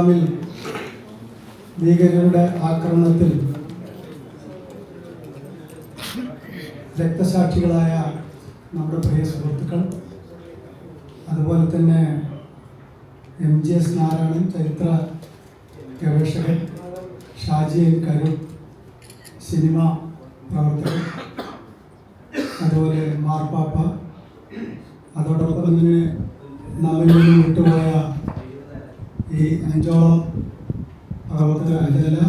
പെഹൽഗാമിൽ ഭീകരരുടെ ആക്രമണത്തിൽ രക്തസാക്ഷികളായ നമ്മുടെ പ്രിയ സുഹൃത്തുക്കൾ, അതുപോലെ തന്നെ MGS നാരായണൻ, ചരിത്ര ഗവേഷകൻ, ഷാജി എൻ കരൂർ, സിനിമ പ്രവർത്തകൻ, അതുപോലെ മാർപ്പാപ്പ, അതോടൊപ്പം തന്നെ നമ്മിൽ നിന്നും വിട്ടുപോയ ഈ 5ഓളം പ്രവർത്തകർ, അല്ല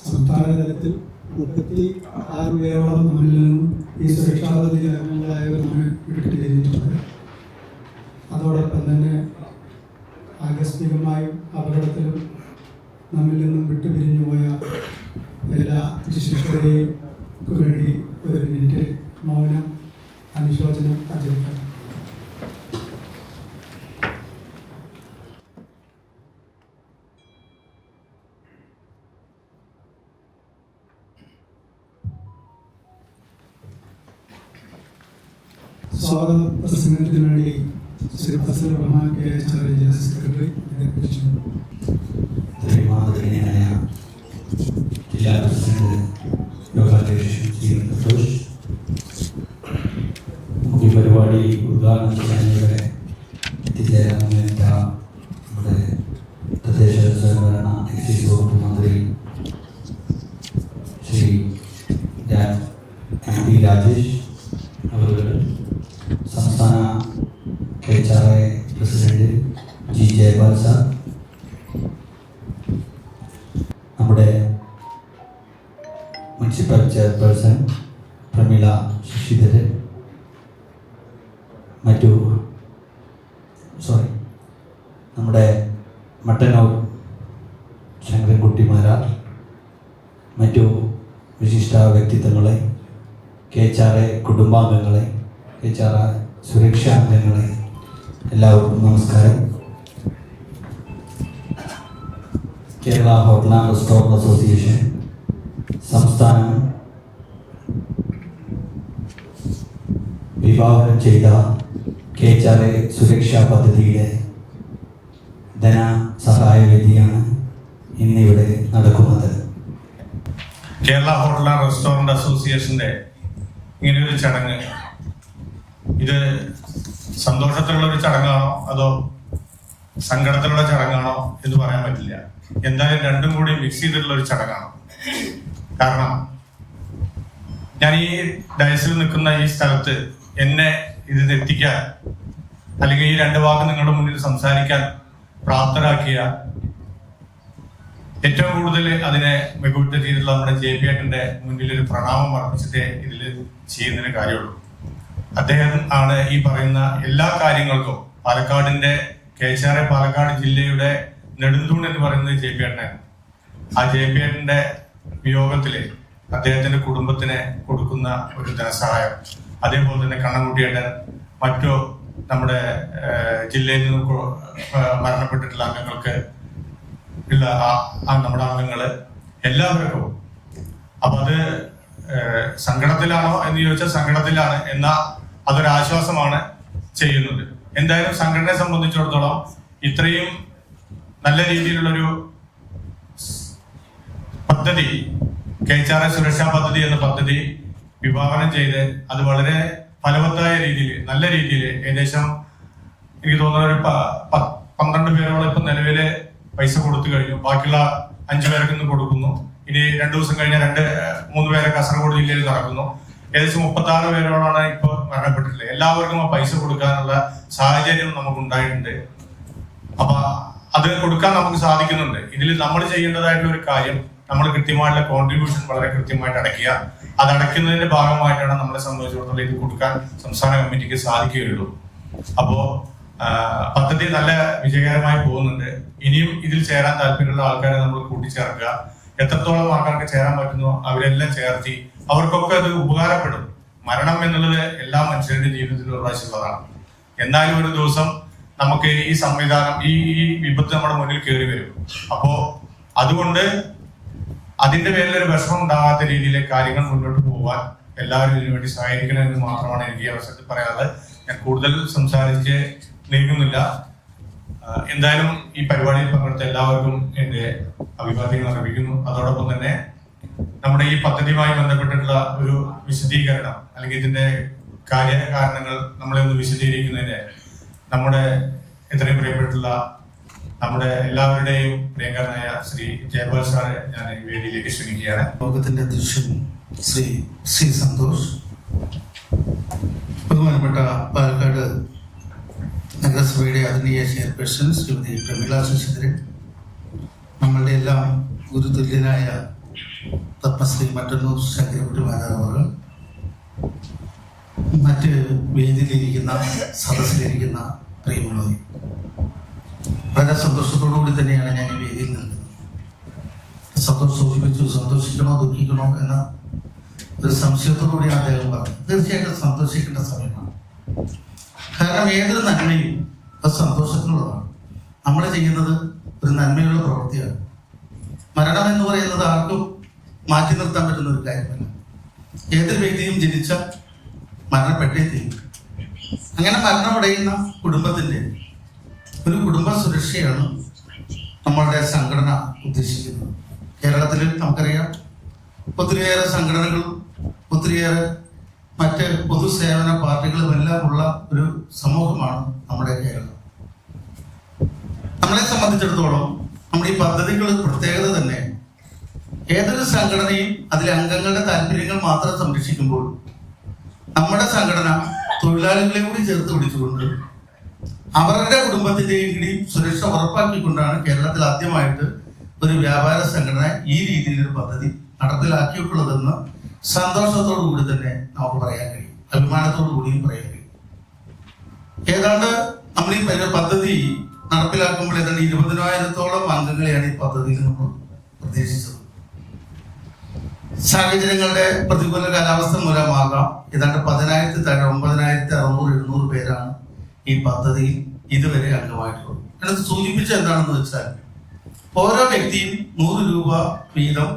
സംസ്ഥാന തലത്തിൽ 36 പേരോളം നമ്മിൽ നിന്നും ഈ സുരക്ഷാ പദ്ധതി അംഗങ്ങളായവർ നമ്മെ വിട്ടു കഴിഞ്ഞിട്ടുണ്ട്. അതോടൊപ്പം തന്നെ ആകസ്മികമായും അപകടത്തിലും നമ്മിൽ നിന്നും വിട്ടുപിരിഞ്ഞു പോയ എല്ലാ ശിശുക്കളെയും വേണ്ടി ഒരു മിനിറ്റ് മൗനം അനുശോചനം ആചരിക്കണം. സ്വാഗത പ്രസംഗത്തിന് വേണ്ടി Shri Fasal Rahman KHR general secretary ജില്ലാ പ്രസിഡന്റ് യോഗാധ്യക്ഷൻ ശ്രീ സന്തോഷ്, മുഖ്യ പരിപാടി ഉദ്ഘാടനം ചെയ്യാനിവിടെ എത്തിച്ചേരാമെന്ന നമ്മുടെ തദ്ദേശ സ്വയംഭരണ എക്സൈസ് വകുപ്പ് മന്ത്രി ശ്രീ MP രാജേഷ് അവർ, സംസ്ഥാന KHR president G Jayapal sir, നമ്മുടെ മുനിസിപ്പൽ ചെയർപേഴ്സൺ പ്രമീള ശശിധരൻ, നമ്മുടെ മട്ടന്നൂർ ശങ്കരൻകുട്ടിമാരാർ, മറ്റു വിശിഷ്ട വ്യക്തിത്വങ്ങളെ, KHR കുടുംബാംഗങ്ങളെ, KHR സുരക്ഷാ അംഗങ്ങളെ, എല്ലാവർക്കും നമസ്കാരം. Kerala hotel and restaurant association സംസ്ഥാനം വിഭാവനം ചെയ്ത KHR സുരക്ഷാ പദ്ധതിയുടെ ധനസഹായ വേദിയാണ് ഇന്നിവിടെ നടക്കുന്നത്. കേരള ഹോട്ടൽ ആൻഡ് റെസ്റ്റോറൻറ്റ് അസോസിയേഷന്റെ ഇങ്ങനെയൊരു ചടങ്ങ്, ഇത് സന്തോഷത്തിലുള്ള ഒരു ചടങ്ങാണോ അതോ സങ്കടത്തിലുള്ള ചടങ്ങാണോ എന്ന് പറയാൻ പറ്റില്ല. എന്തായാലും രണ്ടും കൂടി മിക്സ് ചെയ്തിട്ടുള്ള ഒരു ചടങ്ങാണ്. കാരണം ഞാൻ ഈ ഡയസിൽ നിൽക്കുന്ന ഈ സ്ഥലത്ത് എന്നെ ഇതിൽ എത്തിക്കാൻ, അല്ലെങ്കിൽ ഈ 2 വാക്ക് നിങ്ങളുടെ മുന്നിൽ സംസാരിക്കാൻ പ്രാപ്തരാക്കിയ, ഏറ്റവും കൂടുതൽ അതിനെ മികവുറ്റ ചെയ്തിട്ടുള്ള നമ്മുടെ JP ഏട്ടന്റെ മുന്നിൽ ഒരു പ്രണാമം അർപ്പിച്ചിട്ടേ ഇതിൽ ചെയ്യുന്നതിന് കാര്യമുള്ളൂ. അദ്ദേഹം ആണ് ഈ പറയുന്ന എല്ലാ കാര്യങ്ങൾക്കും പാലക്കാടിന്റെ KHR പാലക്കാട് ജില്ലയുടെ നെടുന്തൂൺ എന്ന് പറയുന്നത് JP ഏട്ടനാണ്. ആ JP ഏട്ടന്റെ വിയോഗത്തില് അദ്ദേഹത്തിന്റെ കുടുംബത്തിന് കൊടുക്കുന്ന ഒരു ധനസഹായം, അതേപോലെ തന്നെ കണ്ണൻകുട്ടിയേട്ടൻ, മറ്റു നമ്മുടെ ജില്ലയിൽ നിന്ന് മരണപ്പെട്ടിട്ടുള്ള അംഗങ്ങൾക്ക് ഉള്ള നമ്മുടെ അംഗങ്ങള് എല്ലാവർക്കും. അപ്പൊ അത് സങ്കടത്തിലാണോ എന്ന് ചോദിച്ചാൽ സങ്കടത്തിലാണ്, എന്നാൽ അതൊരാശ്വാസമാണ് ചെയ്യുന്നത്. എന്തായാലും സംഘടനയെ സംബന്ധിച്ചിടത്തോളം ഇത്രയും നല്ല രീതിയിലുള്ളൊരു പദ്ധതി, KHR സുരക്ഷാ പദ്ധതി എന്ന പദ്ധതി വിഭാവനം ചെയ്ത് അത് വളരെ ഫലവത്തായ രീതിയിൽ, നല്ല രീതിയിൽ, ഏകദേശം എനിക്ക് തോന്നുന്ന ഒരു 12 പേരോളം ഇപ്പൊ നിലവില് പൈസ കൊടുത്തു കഴിഞ്ഞു. ബാക്കിയുള്ള 5 പേർക്ക് ഇന്ന് കൊടുക്കുന്നു. ഇനി 2 ദിവസം കഴിഞ്ഞാൽ 3 പേരെ കാസർഗോഡ് ജില്ലയിൽ നടക്കുന്നു. ഏകദേശം 36 പേരോളാണ് ഇപ്പൊ മരണപ്പെട്ടിട്ടുള്ളത്. എല്ലാവർക്കും ആ പൈസ കൊടുക്കാനുള്ള സാഹചര്യം നമുക്ക് ഉണ്ടായിട്ടുണ്ട്. അപ്പൊ അത് കൊടുക്കാൻ നമുക്ക് സാധിക്കുന്നുണ്ട്. ഇതിൽ നമ്മൾ ചെയ്യേണ്ടതായിട്ടുള്ള ഒരു കാര്യം, നമ്മൾ കൃത്യമായിട്ടുള്ള കോൺട്രിബ്യൂഷൻ വളരെ കൃത്യമായിട്ട് അടയ്ക്കുക. അത് അടയ്ക്കുന്നതിന്റെ ഭാഗമായിട്ടാണ് നമ്മളെ സംബന്ധിച്ചിടത്തോളം ഇത് കൊടുക്കാൻ സംസ്ഥാന കമ്മിറ്റിക്ക് സാധിക്കുകയുള്ളൂ. അപ്പോ പദ്ധതി നല്ല വിജയകരമായി പോകുന്നുണ്ട്. ഇനിയും ഇതിൽ ചേരാൻ താല്പര്യമുള്ള ആൾക്കാരെ നമ്മൾ കൂട്ടിച്ചേർക്കുക. എത്രത്തോളം ആൾക്കാർക്ക് ചേരാൻ പറ്റുന്നോ അവരെല്ലാം ചേർത്തി അവർക്കൊക്കെ അത് ഉപകാരപ്പെടും. മരണം എന്നുള്ളത് എല്ലാ മനുഷ്യരുടെ ജീവിതത്തിൽ ഒരു പ്രാവശ്യമുള്ളതാണ്. എന്നാലും ഒരു ദിവസം നമുക്ക് ഈ സംവിധാനം, ഈ വിപത്ത് നമ്മുടെ മുന്നിൽ കയറി വരും. അപ്പോ അതുകൊണ്ട് അതിന്റെ പേരിൽ ഒരു വിഷമം ഉണ്ടാകാത്ത രീതിയിലെ കാര്യങ്ങൾ മുന്നോട്ട് പോകാൻ എല്ലാവരും ഇതിനു വേണ്ടി സഹായിക്കണമെന്ന് മാത്രമാണ് എനിക്ക് ഈ അവസരത്തിൽ പറയാനുള്ളത്. ഞാൻ കൂടുതൽ സംസാരിച്ച് നീങ്ങുന്നില്ല. എന്തായാലും ഈ പരിപാടിയിൽ പങ്കെടുത്ത എല്ലാവർക്കും എൻ്റെ അഭിവാദ്യങ്ങൾ അറിയിക്കുന്നു. അതോടൊപ്പം തന്നെ നമ്മുടെ ഈ പദ്ധതിയുമായി ബന്ധപ്പെട്ടിട്ടുള്ള ഒരു വിശദീകരണം അല്ലെങ്കിൽ ഇതിന്റെ കാര്യകാരണങ്ങൾ നമ്മളെ ഒന്ന് വിശദീകരിക്കുന്നതിന് നമ്മുടെ എത്രയും പ്രിയപ്പെട്ടുള്ള നമ്മുടെ എല്ലാവരുടെയും പ്രിയങ്കരനായ ശ്രീ ജയപാൽ സാറെ ഞാൻ ഈ വേദിയിലേക്ക് ക്ഷണിക്കുകയാണ്. ലോകത്തിന്റെ അധ്യക്ഷൻ ശ്രീ സന്തോഷ്, ബഹുമാനപ്പെട്ട പാലക്കാട് നഗരസഭയുടെ ആദരണീയ ചെയർപേഴ്സൺ ശ്രീമതി പ്രമീള ശശിധരൻ, നമ്മളുടെ എല്ലാം ഗുരുതുല്യനായ പത്മശ്രീ മട്ടന്നൂർ ശങ്കരക്കുട്ടി മാതാവ്, മറ്റ് വേദിയിലിരിക്കുന്ന സദസ്സിലിരിക്കുന്ന പ്രിയമുള്ളവർ, വളരെ സന്തോഷത്തോടുകൂടി തന്നെയാണ് ഞാൻ ഈ വേദിയിൽ നിൽക്കുന്നത്. സൂചിപ്പിച്ചു, സന്തോഷിക്കണോ ദുഃഖിക്കണോ എന്ന ഒരു സംശയത്തോടുകൂടിയാണ് അദ്ദേഹം പറഞ്ഞത്. തീർച്ചയായിട്ടും സന്തോഷിക്കേണ്ട സമയമാണ്. കാരണം ഏതൊരു നന്മയും അത് സന്തോഷത്തിനുള്ളതാണ്. നമ്മൾ ചെയ്യുന്നത് ഒരു നന്മയുള്ള പ്രവൃത്തിയാണ്. മരണം എന്ന് പറയുന്നത് ആർക്കും മാറ്റി നിർത്താൻ പറ്റുന്ന ഒരു കാര്യമല്ല. ഏതൊരു വ്യക്തിയും ജനിച്ച മരണപ്പെട്ടേ തീരും. അങ്ങനെ മരണമടയുന്ന കുടുംബത്തിന്റെ ഒരു കുടുംബ സുരക്ഷയാണ് നമ്മളുടെ സംഘടന ഉദ്ദേശിക്കുന്നത്. കേരളത്തിൽ നമുക്കറിയാം, ഒത്തിരിയേറെ സംഘടനകളും ഒത്തിരിയേറെ മറ്റ് പൊതുസേവന പാർട്ടികളും എല്ലാം ഉള്ള ഒരു സമൂഹമാണ് നമ്മുടെ കേരളം. നമ്മളെ സംബന്ധിച്ചിടത്തോളം നമ്മുടെ ഈ പദ്ധതികളുടെ പ്രത്യേകത തന്നെ ഏതൊരു സംഘടനയും അതിലെ അംഗങ്ങളുടെ താല്പര്യങ്ങൾ മാത്രം സംരക്ഷിക്കുമ്പോൾ നമ്മുടെ സംഘടന തൊഴിലാളികളെ കൂടി ചേർത്ത് പിടിച്ചുകൊണ്ട് അവരുടെ കുടുംബത്തിന്റെയും കൂടി സുരക്ഷ ഉറപ്പാക്കിക്കൊണ്ടാണ് കേരളത്തിൽ ആദ്യമായിട്ട് ഒരു വ്യാപാര സംഘടന ഈ രീതിയിലൊരു പദ്ധതി നടപ്പിലാക്കിയിട്ടുള്ളതെന്ന് സന്തോഷത്തോടു കൂടി തന്നെ നമുക്ക് പറയാൻ കഴിയും, അഭിമാനത്തോടു കൂടിയും പറയാൻ കഴിയും. ഏതാണ്ട് നമ്മൾ ഈ പദ്ധതി നടപ്പിലാക്കുമ്പോൾ ഏതാണ്ട് 20,000-ഓളം അംഗങ്ങളെയാണ് ഈ പദ്ധതിയിൽ നമ്മൾ പ്രതീക്ഷിച്ചത്. സാഹചര്യങ്ങളുടെ പ്രതികൂല കാലാവസ്ഥ മൂലമാകാം ഏതാണ്ട് 9,600-700 പേരാണ് ഈ പദ്ധതിയിൽ ഇതുവരെ അംഗമായിട്ടുള്ളത്. അതിനകത്ത് സൂചിപ്പിച്ച എന്താണെന്ന് വെച്ചാൽ ഓരോ വ്യക്തിയും 100 രൂപ വീതം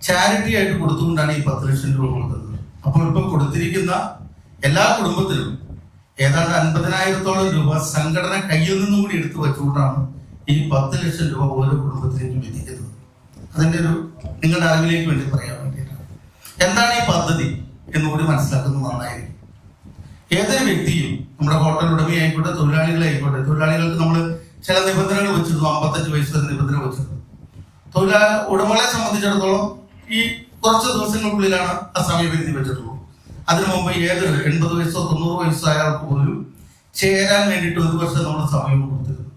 ചാരിറ്റി ആയിട്ട് കൊടുത്തുകൊണ്ടാണ് ഈ 10 ലക്ഷം രൂപ കൊടുക്കുന്നത്. അപ്പോൾ ഇപ്പൊ കൊടുത്തിരിക്കുന്ന എല്ലാ കുടുംബത്തിലും ഏതാണ്ട് 50,000-ഓളം രൂപ സംഘടന കയ്യിൽ നിന്നും കൂടി എടുത്തു വെച്ചുകൊണ്ടാണ് ഈ 10 ലക്ഷം രൂപ ഓരോ കുടുംബത്തിലേക്കും എത്തിക്കുന്നത്. അതിന്റെ ഒരു നിങ്ങളുടെ അറിവിലേക്ക് വേണ്ടി പറയാൻ വേണ്ടിയിട്ടാണ്. എന്താണ് ഈ പദ്ധതി എന്നുകൂടി മനസ്സിലാക്കുന്നത് നന്നായിരിക്കും. ഏതൊരു വ്യക്തിയും നമ്മുടെ ഹോട്ടൽ ഉടമയായിക്കോട്ടെ, തൊഴിലാളികളായിക്കോട്ടെ, തൊഴിലാളികൾക്ക് നമ്മൾ ചില നിബന്ധനകൾ വെച്ചിരുന്നു. 55 വയസ്സ് വരെ നിബന്ധന വെച്ചിരുന്നു. ഉടമകളെ സംബന്ധിച്ചിടത്തോളം ഈ കുറച്ച് ദിവസങ്ങൾക്കുള്ളിലാണ് ആ സമയപരിധി വെച്ചിട്ടുള്ളൂ. അതിനു മുമ്പ് ഏത് 80 വയസ്സോ 90 വയസ്സോ അയാൾക്ക് പോലും ചേരാൻ വേണ്ടിയിട്ട് 1 വർഷം നമ്മൾ സമയം കൊടുത്തിരുന്നു.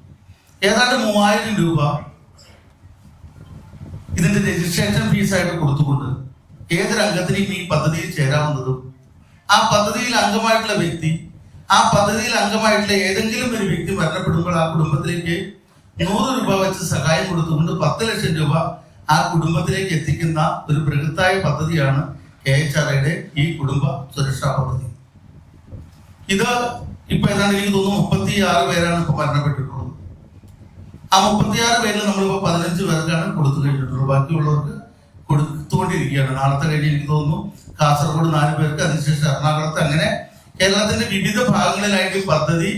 ഏതാണ്ട് 3,000 രൂപ ഇതിന്റെ രജിസ്ട്രേഷൻ ഫീസായിട്ട് കൊടുത്തുകൊണ്ട് ഏതൊരു അംഗത്തിനെയും ഈ പദ്ധതിയിൽ ചേരാവുന്നതും ആ പദ്ധതിയിൽ അംഗമായിട്ടുള്ള വ്യക്തി, ആ പദ്ധതിയിൽ അംഗമായിട്ടുള്ള ഏതെങ്കിലും ഒരു വ്യക്തി മരണപ്പെടുമ്പോൾ ആ കുടുംബത്തിലേക്ക് 100 രൂപ വെച്ച് സഹായം കൊടുത്തുകൊണ്ട് 10 ലക്ഷം രൂപ ആ കുടുംബത്തിലേക്ക് എത്തിക്കുന്ന ഒരു ബൃഹത്തായ പദ്ധതിയാണ് KHRAയുടെ ഈ കുടുംബ സുരക്ഷാ പദ്ധതി. ഇത് ഇപ്പൊ ഏതാണ്ട് എനിക്ക് തോന്നുന്നു 36 പേരാണ് ഇപ്പൊ മരണപ്പെട്ടിട്ടുള്ളത്. ആ 36 പേരിൽ നമ്മളിപ്പോ 15 പേർക്കാണ് കൊടുത്തു കഴിഞ്ഞിട്ടുള്ളത്. ബാക്കിയുള്ളവർക്ക് കൊടുത്തുകൊണ്ടിരിക്കുകയാണ്. നാളത്തെ കഴിഞ്ഞ് എനിക്ക് തോന്നുന്നു കാസർഗോഡ് 4 പേർക്ക്, അതിനുശേഷം എറണാകുളത്ത്, അങ്ങനെ കേരളത്തിന്റെ വിവിധ ഭാഗങ്ങളിലായിട്ട് പദ്ധതി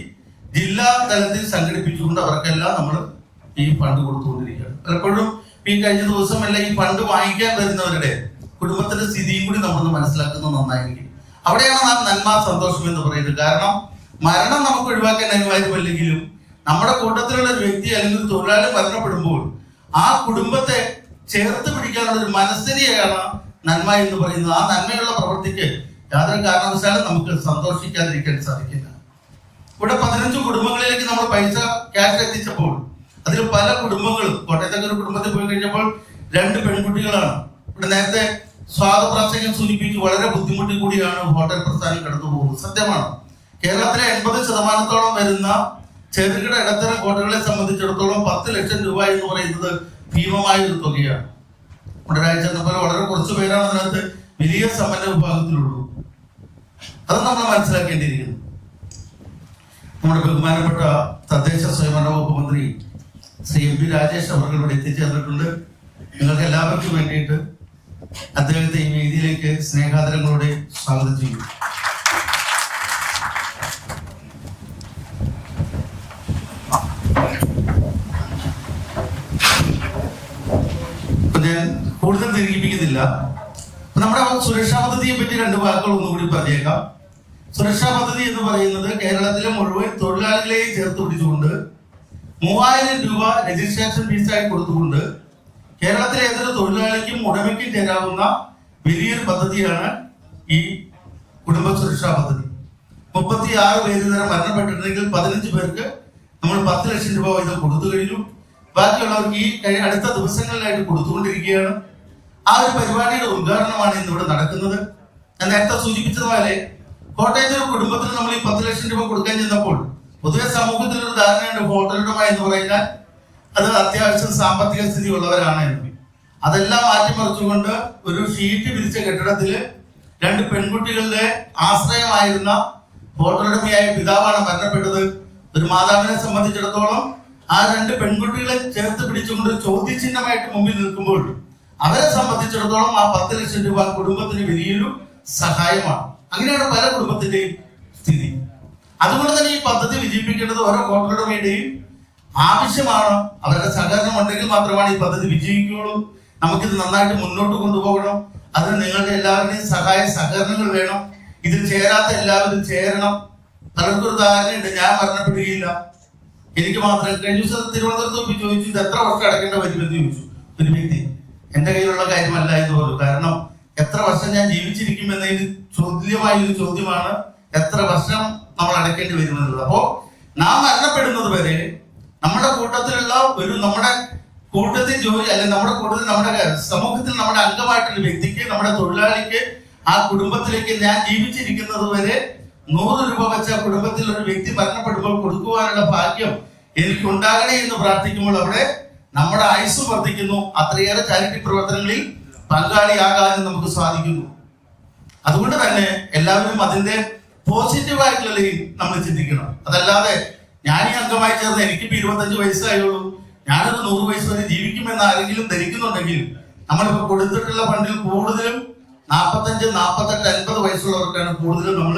ജില്ലാ തലത്തിൽ സംഘടിപ്പിച്ചുകൊണ്ട് അവർക്കെല്ലാം നമ്മൾ ഈ ഫണ്ട് കൊടുത്തുകൊണ്ടിരിക്കുകയാണ്. പലപ്പോഴും ഈ കഴിഞ്ഞ ദിവസമല്ല ഈ ഫണ്ട് വാങ്ങിക്കാൻ വരുന്നവരുടെ കുടുംബത്തിന്റെ സ്ഥിതിയും കൂടി നമ്മളൊന്ന് മനസ്സിലാക്കുന്നത് നന്നായിരിക്കും. അവിടെയാണ് നാം നന്മ സന്തോഷം എന്ന് പറയുന്നത്. കാരണം മരണം നമുക്ക് ഒഴിവാക്കാൻ അനുവാദമല്ലെങ്കിലും നമ്മുടെ കൂട്ടത്തിലുള്ള ഒരു വ്യക്തി അല്ലെങ്കിൽ ഒരു തൊഴിലാളി മരണപ്പെടുമ്പോൾ ആ കുടുംബത്തെ ചേർത്ത് പിടിക്കാനുള്ള ഒരു മനസ്ഥിതിയാണ് നന്മ എന്ന് പറയുന്നത്. ആ നന്മയുള്ള പ്രവൃത്തിക്ക് യാതൊരു കാരണവശാലും നമുക്ക് സന്തോഷിക്കാതിരിക്കാൻ സാധിക്കില്ല. ഇവിടെ 15 കുടുംബങ്ങളിലേക്ക് നമ്മൾ പൈസ ക്യാഷ് എത്തിച്ചപ്പോൾ അതിൽ പല കുടുംബങ്ങളും, കോട്ടയത്തെ ഒരു കുടുംബത്തിൽ പോയി കഴിഞ്ഞപ്പോൾ 2 പെൺകുട്ടികളാണ്. ഇവിടെ നേരത്തെ സ്വാഗതപ്രാസംഗം സൂചിപ്പിച്ചു, വളരെ ബുദ്ധിമുട്ടി കൂടിയാണ് ഹോട്ടൽ പ്രസ്ഥാനം കടന്നു പോകുന്നത്. സത്യമാണ്. കേരളത്തിലെ 80% വരുന്ന ചെറുകിട ഇടത്തരം ഹോട്ടലുകളെ സംബന്ധിച്ചിടത്തോളം 10 ലക്ഷം രൂപ എന്ന് പറയുന്നത് ഭീമമായ ഒരു തുകയാണ്. നമ്മുടെ രാജ്യത്തെ പോലെ വളരെ കുറച്ചു പേരാണ് അതിനകത്ത് വലിയ സമ്പന്ന വിഭാഗത്തിലുള്ളൂ. അത് നമ്മൾ മനസ്സിലാക്കേണ്ടിയിരിക്കുന്നു. നമ്മുടെ ബഹുമാനപ്പെട്ട തദ്ദേശ സ്വയംഭരണ വകുപ്പ് മന്ത്രി ശ്രീ MP രാജേഷ് അവർ ഇവിടെ എത്തിച്ചേർന്നിട്ടുണ്ട്. നിങ്ങൾക്ക് എല്ലാവർക്കും വേണ്ടിയിട്ട് അദ്ദേഹത്തെ ഈ വേദിയിലേക്ക് സ്നേഹാദരങ്ങളോടെ സ്വാഗതം ചെയ്യും. നമ്മുടെ സുരക്ഷാ പദ്ധതിയെ പറ്റി 2 വാക്കുകൾ ഒന്നുകൂടി പറഞ്ഞേക്കാം. സുരക്ഷാ പദ്ധതി എന്ന് പറയുന്നത് കേരളത്തിലെ മുഴുവൻ തൊഴിലാളികളെയും ചേർത്ത് പിടിച്ചുകൊണ്ട് 3000 രൂപ രജിസ്ട്രേഷൻ ഫീസായി കൊടുത്തുകൊണ്ട് കേരളത്തിലെ ഏതൊരു തൊഴിലാളിക്കും ഉടമയ്ക്കും ചേരാവുന്ന വലിയൊരു പദ്ധതിയാണ് ഈ കുടുംബ സുരക്ഷാ പദ്ധതി. 36 പേര് ഇതുവരെ മരണപ്പെട്ടിട്ടുണ്ടെങ്കിൽ 15 പേർക്ക് നമ്മൾ 10 ലക്ഷം രൂപ വീതം കൊടുത്തു കഴിഞ്ഞു. ബാക്കിയുള്ളവർക്ക് ഈ അടുത്ത ദിവസങ്ങളിലായിട്ട് കൊടുത്തുകൊണ്ടിരിക്കുകയാണ്. ആ ഒരു പരിപാടിയുടെ ഉദ്ഘാടനമാണ് ഇന്നിവിടെ നടക്കുന്നത്. ഞാൻ നേരത്തെ സൂചിപ്പിച്ചതുപോലെ കോട്ടയത്തെ ഒരു കുടുംബത്തിന് നമ്മൾ ഈ 10 ലക്ഷം രൂപ കൊടുക്കാൻ ചെന്നപ്പോൾ പൊതുവെ സമൂഹത്തിൽ ഒരു ധാരണയുണ്ട് ഹോട്ടലുടമ എന്ന് പറഞ്ഞാൽ അത് അത്യാവശ്യം സാമ്പത്തിക സ്ഥിതി ഉള്ളവരാണ് എന്ന്. അതെല്ലാം മാറ്റിമറിച്ചുകൊണ്ട് ഒരു ഷീറ്റ് വിരിച്ച കെട്ടിടത്തില് 2 പെൺകുട്ടികളുടെ ആശ്രയമായിരുന്ന ഹോട്ടലുടമയായ പിതാവാണ് മരണപ്പെട്ടത്. ഒരു മാതാവിനെ സംബന്ധിച്ചിടത്തോളം ആ 2 പെൺകുട്ടികളെ ചേർത്ത് പിടിച്ചുകൊണ്ട് ചോദ്യചിഹ്നമായിട്ട് മുമ്പിൽ നിൽക്കുമ്പോൾ അവരെ സംബന്ധിച്ചിടത്തോളം ആ 10 ലക്ഷം രൂപ കുടുംബത്തിന് വലിയൊരു സഹായമാണ്. അങ്ങനെയാണ് പല കുടുംബത്തിന്റെയും സ്ഥിതി. അതുകൊണ്ട് തന്നെ ഈ പദ്ധതി വിജയിപ്പിക്കേണ്ടത് ഓരോ ഹോട്ടലുടമയുടെയും ആവശ്യമാണ്. അവരുടെ സഹകരണം ഉണ്ടെങ്കിൽ മാത്രമാണ് ഈ പദ്ധതി വിജയിക്കുകയുള്ളൂ. നമുക്കിത് നന്നായിട്ട് മുന്നോട്ട് കൊണ്ടുപോകണം. അതിന് നിങ്ങളുടെ എല്ലാവരുടെയും സഹായ സഹകരണങ്ങൾ വേണം. ഇതിൽ ചേരാത്ത എല്ലാവരും ചേരണം. പലർക്കൊരു ധാരണയുണ്ട് ഞാൻ മരണപ്പെടുകയില്ല, എനിക്ക് മാത്രം. കഴിഞ്ഞ ദിവസം തിരുവനന്തപുരത്ത് ചോദിച്ചു ഇത് എത്ര വർഷം അടയ്ക്കേണ്ട വരുമെന്ന് ചോദിച്ചു ഒരു വ്യക്തി. എന്റെ കയ്യിലുള്ള കാര്യമല്ല എന്ന് പറഞ്ഞു. കാരണം എത്ര വർഷം ഞാൻ ജീവിച്ചിരിക്കും എന്നതിന് ചോദ്യമായ ഒരു ചോദ്യമാണ് എത്ര വർഷം നമ്മൾ അടയ്ക്കേണ്ടി വരുമെന്നുള്ളത്. അപ്പോ നാം മരണപ്പെടുന്നത് വരെ നമ്മുടെ കൂട്ടത്തിലുള്ള നമ്മുടെ കൂട്ടത്തിൽ ജോലി അല്ലെങ്കിൽ നമ്മുടെ കൂട്ടത്തിൽ നമ്മുടെ സമൂഹത്തിൽ നമ്മുടെ അംഗമായിട്ടുള്ള വ്യക്തിക്ക്, നമ്മുടെ തൊഴിലാളിക്ക്, ആ കുടുംബത്തിലേക്ക് ഞാൻ ജീവിച്ചിരിക്കുന്നത് വരെ 100 രൂപ വെച്ച കുടുംബത്തിൽ ഒരു വ്യക്തി മരണപ്പെടുമ്പോൾ കൊടുക്കുവാനുള്ള ഭാഗ്യം എനിക്ക് ഉണ്ടാകണേ എന്ന് പ്രാർത്ഥിക്കുമ്പോൾ അവിടെ നമ്മുടെ ആയുസ് വർദ്ധിക്കുന്നു. അത്രയേറെ ചാരിറ്റി പ്രവർത്തനങ്ങളിൽ പങ്കാളിയാകാനും നമുക്ക് സാധിക്കുന്നു. അതുകൊണ്ട് തന്നെ എല്ലാവരും അതിന്റെ പോസിറ്റീവായിട്ടുള്ള ലൈൻ നമ്മൾ ചിന്തിക്കണം. അതല്ലാതെ ഞാൻ ഈ അംഗമായി ചേർന്ന് എനിക്കിപ്പോ 25 വയസ്സായുള്ളൂ, ഞാനൊരു 100 വയസ്സ് വരെ ജീവിക്കുമെന്ന് ആരെങ്കിലും ധരിക്കുന്നുണ്ടെങ്കിൽ നമ്മളിപ്പോ കൊടുത്തിട്ടുള്ള ഫണ്ടിൽ കൂടുതലും 45, 48, 50 വയസ്സുള്ളവർക്കാണ് കൂടുതലും നമ്മൾ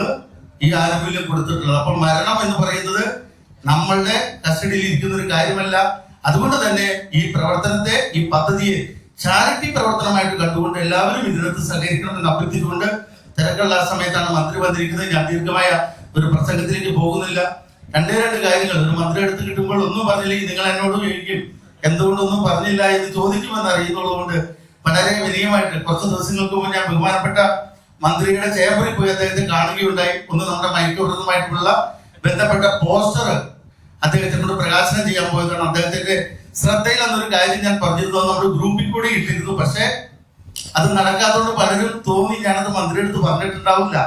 ഈ ആനുകൂല്യം കൊടുത്തിട്ടുള്ളത്. അപ്പോൾ മരണം എന്ന് പറയുന്നത് നമ്മളുടെ കസ്റ്റഡിയിൽ ഇരിക്കുന്ന ഒരു കാര്യമല്ല. അതുകൊണ്ട് തന്നെ ഈ പ്രവർത്തനത്തെ, ഈ പദ്ധതിയെ ചാരിറ്റി പ്രവർത്തനമായിട്ട് കണ്ടുകൊണ്ട് എല്ലാവരും ഇതിനകത്ത് സഹകരിക്കണമെന്ന് അഭ്യർത്ഥിച്ചുകൊണ്ട് തിരക്കുള്ള ആ സമയത്താണ് മന്ത്രി വന്നിരിക്കുന്നത്. ഞാൻ ദീർഘമായ ഒരു പ്രസംഗത്തിലേക്ക് പോകുന്നില്ല. 2 കാര്യങ്ങൾ. ഒരു മന്ത്രി എടുത്ത് കിട്ടുമ്പോൾ ഒന്നും പറഞ്ഞില്ലെങ്കിൽ നിങ്ങൾ എന്നോട് ചോദിക്കും എന്തുകൊണ്ടൊന്നും പറഞ്ഞില്ല എന്ന് ചോദിക്കുമെന്ന് അറിയുന്നതുകൊണ്ട് വളരെ വിനയമായിട്ട് കുറച്ച് ദിവസങ്ങൾക്ക് മുമ്പ് ഞാൻ ബഹുമാനപ്പെട്ട മന്ത്രിയുടെ ചേംബറിൽ പോയി അദ്ദേഹത്തെ കാണുകയുണ്ടായി. ഒന്ന് നമ്മുടെ മൈക്രോമായിട്ടുള്ള ബന്ധപ്പെട്ട പോസ്റ്റർ അദ്ദേഹത്തിനോട് പ്രകാശനം ചെയ്യാൻ പോയതാണ്. അദ്ദേഹത്തിന്റെ ശ്രദ്ധയിൽ എന്നൊരു കാര്യം ഞാൻ പറഞ്ഞിരുന്നു, നമ്മുടെ ഗ്രൂപ്പിൽ കൂടി ഇട്ടിരുന്നു. പക്ഷെ അത് നടക്കാത്തതുകൊണ്ട് പലരും തോന്നി ഞാനത് മന്ത്രിയുടെ അടുത്ത് പറഞ്ഞിട്ടുണ്ടാവില്ല.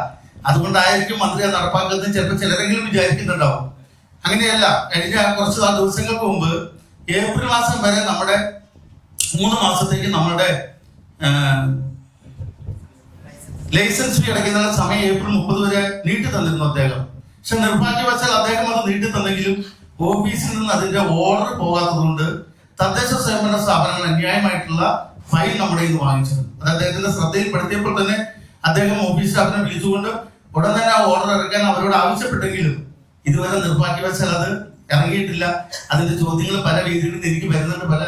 അതുകൊണ്ടായിരിക്കും മന്ത്രി അത് നടപ്പാക്കുന്നത് ചിലപ്പോൾ ചിലരെങ്കിലും വിചാരിക്കുന്നുണ്ടാവും. അങ്ങനെയല്ല. കഴിഞ്ഞ കുറച്ച് ദിവസങ്ങൾക്ക് മുമ്പ് ഏപ്രിൽ മാസം വരെ നമ്മുടെ 3 മാസത്തേക്ക് നമ്മുടെ ലൈസൻസ് ഫീ അടയ്ക്കുന്ന സമയം ഏപ്രിൽ 30 വരെ നീട്ടി തന്നിരുന്നു അദ്ദേഹം. പക്ഷെ നിർഭാഗ്യവശാൽ അദ്ദേഹം അത് നീട്ടി തന്നെങ്കിലും ഓഫീസിൽ നിന്ന് അതിന്റെ ഓർഡർ പോകാത്തതുകൊണ്ട് തദ്ദേശ സ്വയംഭരണ സ്ഥാപനങ്ങൾ അന്യായമായിട്ടുള്ള ഫൈൻ നമ്മുടെ ഇന്ന് വാങ്ങിച്ചത്. അത് അദ്ദേഹത്തിന്റെ ശ്രദ്ധയിൽപ്പെടുത്തിയപ്പോൾ തന്നെ അദ്ദേഹം ഓഫീസ് സ്റ്റാഫിനെ വിളിച്ചുകൊണ്ട് ഉടൻ തന്നെ ആ ഓർഡർ ഇറക്കാൻ അവരോട് ആവശ്യപ്പെട്ടെങ്കിലും ഇതുവരെ നിർഭാഗ്യവശാൽ അത് ഇറങ്ങിയിട്ടില്ല. അതിന്റെ ചോദ്യങ്ങൾ പല രീതികളിൽ എനിക്ക് വരുന്നുണ്ട്. പല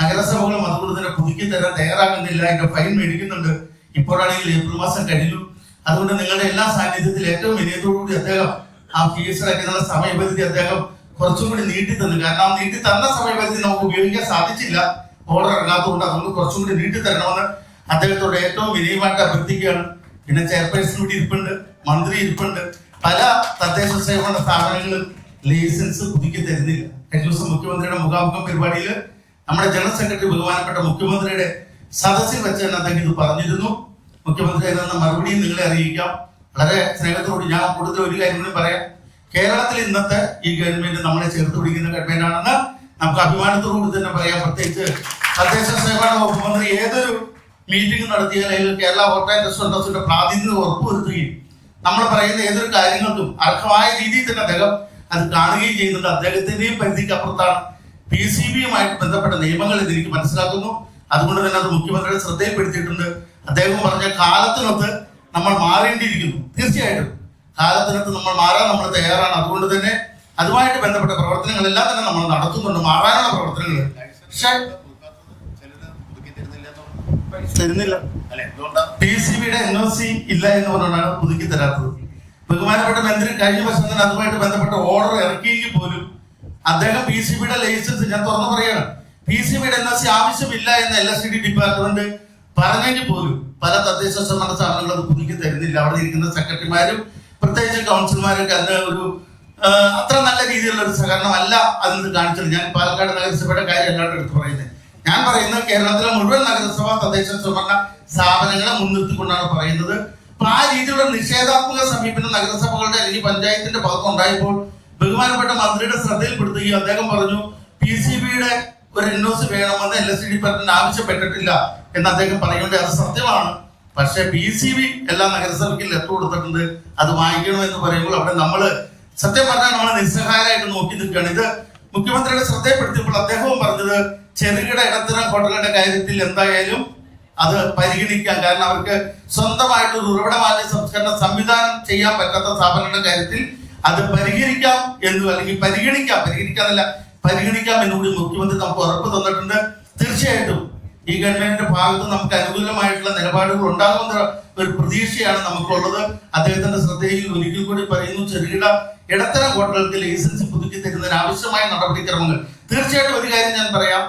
നഗരസഭകളും അതുകൊണ്ട് തന്നെ പുതുക്കി തരാൻ തയ്യാറാകുന്നില്ല, അതിന്റെ ഫൈൻ മേടിക്കുന്നുണ്ട്. ഇപ്പോഴാണെങ്കിൽ ഏപ്രിൽ മാസം കഴിഞ്ഞു. അതുകൊണ്ട് നിങ്ങളുടെ എല്ലാ സാന്നിധ്യത്തിൽ ഏറ്റവും വിനയത്തോടുകൂടി അദ്ദേഹം ആ ഫീസ് അടയ്ക്കുന്ന സമയപരിധി അദ്ദേഹം കുറച്ചും കൂടി നീട്ടി തന്നു. കാരണം ആ നീട്ടി തന്ന സമയപരിധി നമുക്ക് ഉപയോഗിക്കാൻ സാധിച്ചില്ല, ഓർഡർ ഇറങ്ങാത്തതുകൊണ്ട്. അതുകൊണ്ട് കുറച്ചും കൂടി നീട്ടി തരണമെന്ന് അദ്ദേഹത്തോട് ഏറ്റവും വിനയമായിട്ട് അഭ്യർത്ഥിക്കുകയാണ്. പിന്നെ ചെയർപേഴ്സൺ കൂടി ഇരിപ്പുണ്ട്, മന്ത്രി ഇരിപ്പുണ്ട്. പല തദ്ദേശ സേവന സ്ഥാപനങ്ങളും ലൈസൻസ് പുതുക്കി തരുന്നില്ല. കഴിഞ്ഞ ദിവസം മുഖ്യമന്ത്രിയുടെ മുഖാമുഖം പരിപാടിയിൽ നമ്മുടെ ജനറൽ സെക്രട്ടറി ബഹുമാനപ്പെട്ട മുഖ്യമന്ത്രിയുടെ സദസ്സിൽ വെച്ച് തന്നെ അദ്ദേഹം ഇത് പറഞ്ഞിരുന്നു. മുഖ്യമന്ത്രി എന്ന മറുപടിയും നിങ്ങളെ അറിയിക്കാം. വളരെ സ്നേഹത്തോട് ഞാൻ കൂടുതൽ ഒരു കാര്യം കൂടി പറയാം. കേരളത്തിൽ ഇന്നത്തെ ഈ ഗവൺമെന്റ് നമ്മളെ ചേർത്ത് പിടിക്കുന്ന ഗവൺമെന്റ് ആണെന്ന് നമുക്ക് അഭിമാനത്തോടുകൂടി തന്നെ പറയാം. പ്രത്യേകിച്ച് തദ്ദേശ സ്വയംഭരണ വകുപ്പ് മന്ത്രി ഏതൊരു മീറ്റിംഗ് നടത്തിയാൽ അതിൽ കേരള ഹോട്ടൽ റെസ്റ്റോറൻറ്റ്സിന്റെ പ്രാതിനിധ്യം ഉറപ്പുവരുത്തുകയും നമ്മൾ പറയുന്ന ഏതൊരു കാര്യങ്ങൾക്കും അർഹമായ രീതിയിൽ തന്നെ അദ്ദേഹം അത് കാണുകയും ചെയ്യുന്നുണ്ട്. അദ്ദേഹത്തിന്റെയും പരിധിക്ക് അപ്പുറത്താണ് PCBയുമായിട്ട് ബന്ധപ്പെട്ട നിയമങ്ങൾ എന്ന് എനിക്ക് മനസ്സിലാക്കുന്നു. അതുകൊണ്ട് തന്നെ അത് മുഖ്യമന്ത്രിയുടെ ശ്രദ്ധയിൽപ്പെടുത്തിയിട്ടുണ്ട്. അദ്ദേഹം പറഞ്ഞ കാലത്തിനൊത്ത് നമ്മൾ മാറേണ്ടിയിരിക്കുന്നു. തീർച്ചയായിട്ടും കാലത്തിനൊത്ത് നമ്മൾ മാറാൻ നമ്മൾ തയ്യാറാണ്. അതുകൊണ്ട് തന്നെ അതുമായിട്ട് ബന്ധപ്പെട്ട പ്രവർത്തനങ്ങളെല്ലാം തന്നെ നമ്മൾ നടത്തുന്നുണ്ട്, മാറാനുള്ള പ്രവർത്തനങ്ങൾ. പക്ഷേ തരുന്നില്ല. PCBയുടെ NOC ഇല്ല എന്ന് പറഞ്ഞാണ് പുതുക്കി തരാത്തത്. ബഹുമാനപ്പെട്ട മന്ത്രി കഴിഞ്ഞ വർഷം തന്നെ അതുമായിട്ട് ബന്ധപ്പെട്ട ഓർഡർ ഇറക്കിയെങ്കിൽ പോലും അദ്ദേഹം PCBയുടെ ലൈസൻസ്, ഞാൻ തുറന്നു പറയുകയാണ്, PCBയുടെ NOC ആവശ്യമില്ല എന്ന് LSD ഡിപ്പാർട്ട്മെന്റ് പറഞ്ഞെങ്കിൽ പോലും പല തദ്ദേശ സ്വയംഭരണ സ്ഥാപനങ്ങൾ അത് പുതുക്കി തരുന്നില്ല. അവിടെ ഇരിക്കുന്ന സെക്രട്ടറിമാരും പ്രത്യേകിച്ച് കൗൺസിലർമാരൊക്കെ അതിന് ഒരു അത്ര നല്ല രീതിയിലുള്ള ഒരു സഹകരണം അല്ല അതിന് കാണിച്ചത്. ഞാൻ പാലക്കാട് നഗരസഭയുടെ കാര്യം എല്ലാവരുടെ അടുത്ത് പറയുന്നത്. ഞാൻ പറയുന്നത് കേരളത്തിലെ മുഴുവൻ നഗരസഭ തദ്ദേശ സ്വയംഭരണ സ്ഥാപനങ്ങളെ മുൻനിർത്തിക്കൊണ്ടാണ് പറയുന്നത്. അപ്പൊ ആ രീതിയിലുള്ള നിഷേധാത്മക സമീപനം നഗരസഭകളുടെ അല്ലെങ്കിൽ പഞ്ചായത്തിന്റെ ഭാഗത്തുണ്ടായപ്പോൾ ബഹുമാനപ്പെട്ട മന്ത്രിയുടെ ശ്രദ്ധയിൽപ്പെടുത്തുകയും അദ്ദേഹം പറഞ്ഞു PCBയുടെ ഒരു NOC വേണമെന്ന് LSD ഡിപ്പാർട്ട്മെന്റ് ആവശ്യപ്പെട്ടിട്ടില്ല എന്ന് അദ്ദേഹം പറയുന്നത് അത് സത്യമാണ്. പക്ഷെ PCB എല്ലാ നഗരസഭയ്ക്കും ലെറ്റർ കൊടുത്തിട്ടുണ്ട്, അത് വാങ്ങിക്കണമെന്ന് പറയുമ്പോൾ അവിടെ നമ്മള് സത്യം പറഞ്ഞാൽ നമ്മൾ നിസ്സഹായരായിട്ട് നോക്കി നിൽക്കുകയാണ്. ഇത് മുഖ്യമന്ത്രിയുടെ ശ്രദ്ധയിൽപ്പെടുത്തിയപ്പോൾ അദ്ദേഹവും പറഞ്ഞത് ചെറുകിട ഇടത്തരം ഹോട്ടലുകളുടെ കാര്യത്തിൽ എന്തായാലും അത് പരിഗണിക്കാം. കാരണം അവർക്ക് സ്വന്തമായിട്ട് ഒരു ഉറവിട മാലിന്യ സംസ്കരണ സംവിധാനം ചെയ്യാൻ പറ്റാത്ത സ്ഥാപനങ്ങളുടെ കാര്യത്തിൽ അത് പരിഹരിക്കാം എന്നും അല്ലെങ്കിൽ പരിഗണിക്കാം എന്നുകൂടി മുഖ്യമന്ത്രി നമുക്ക് ഉറപ്പ് തന്നിട്ടുണ്ട്. തീർച്ചയായിട്ടും ഈ ഗവൺമെന്റിന്റെ ഭാഗത്ത് നമുക്ക് അനുകൂലമായിട്ടുള്ള നിലപാടുകൾ ഉണ്ടാകുന്ന ഒരു പ്രതീക്ഷയാണ് നമുക്കുള്ളത്. അദ്ദേഹത്തിന്റെ ശ്രദ്ധയിൽ ഒരിക്കൽ കൂടി പറയുന്നു, ചെറുകിട ഇടത്തരം ഹോട്ടലുകൾക്ക് ലൈസൻസ് പുതുക്കി തരുന്നതിന് ആവശ്യമായ നടപടിക്രമങ്ങൾ. തീർച്ചയായിട്ടും ഒരു കാര്യം ഞാൻ പറയാം,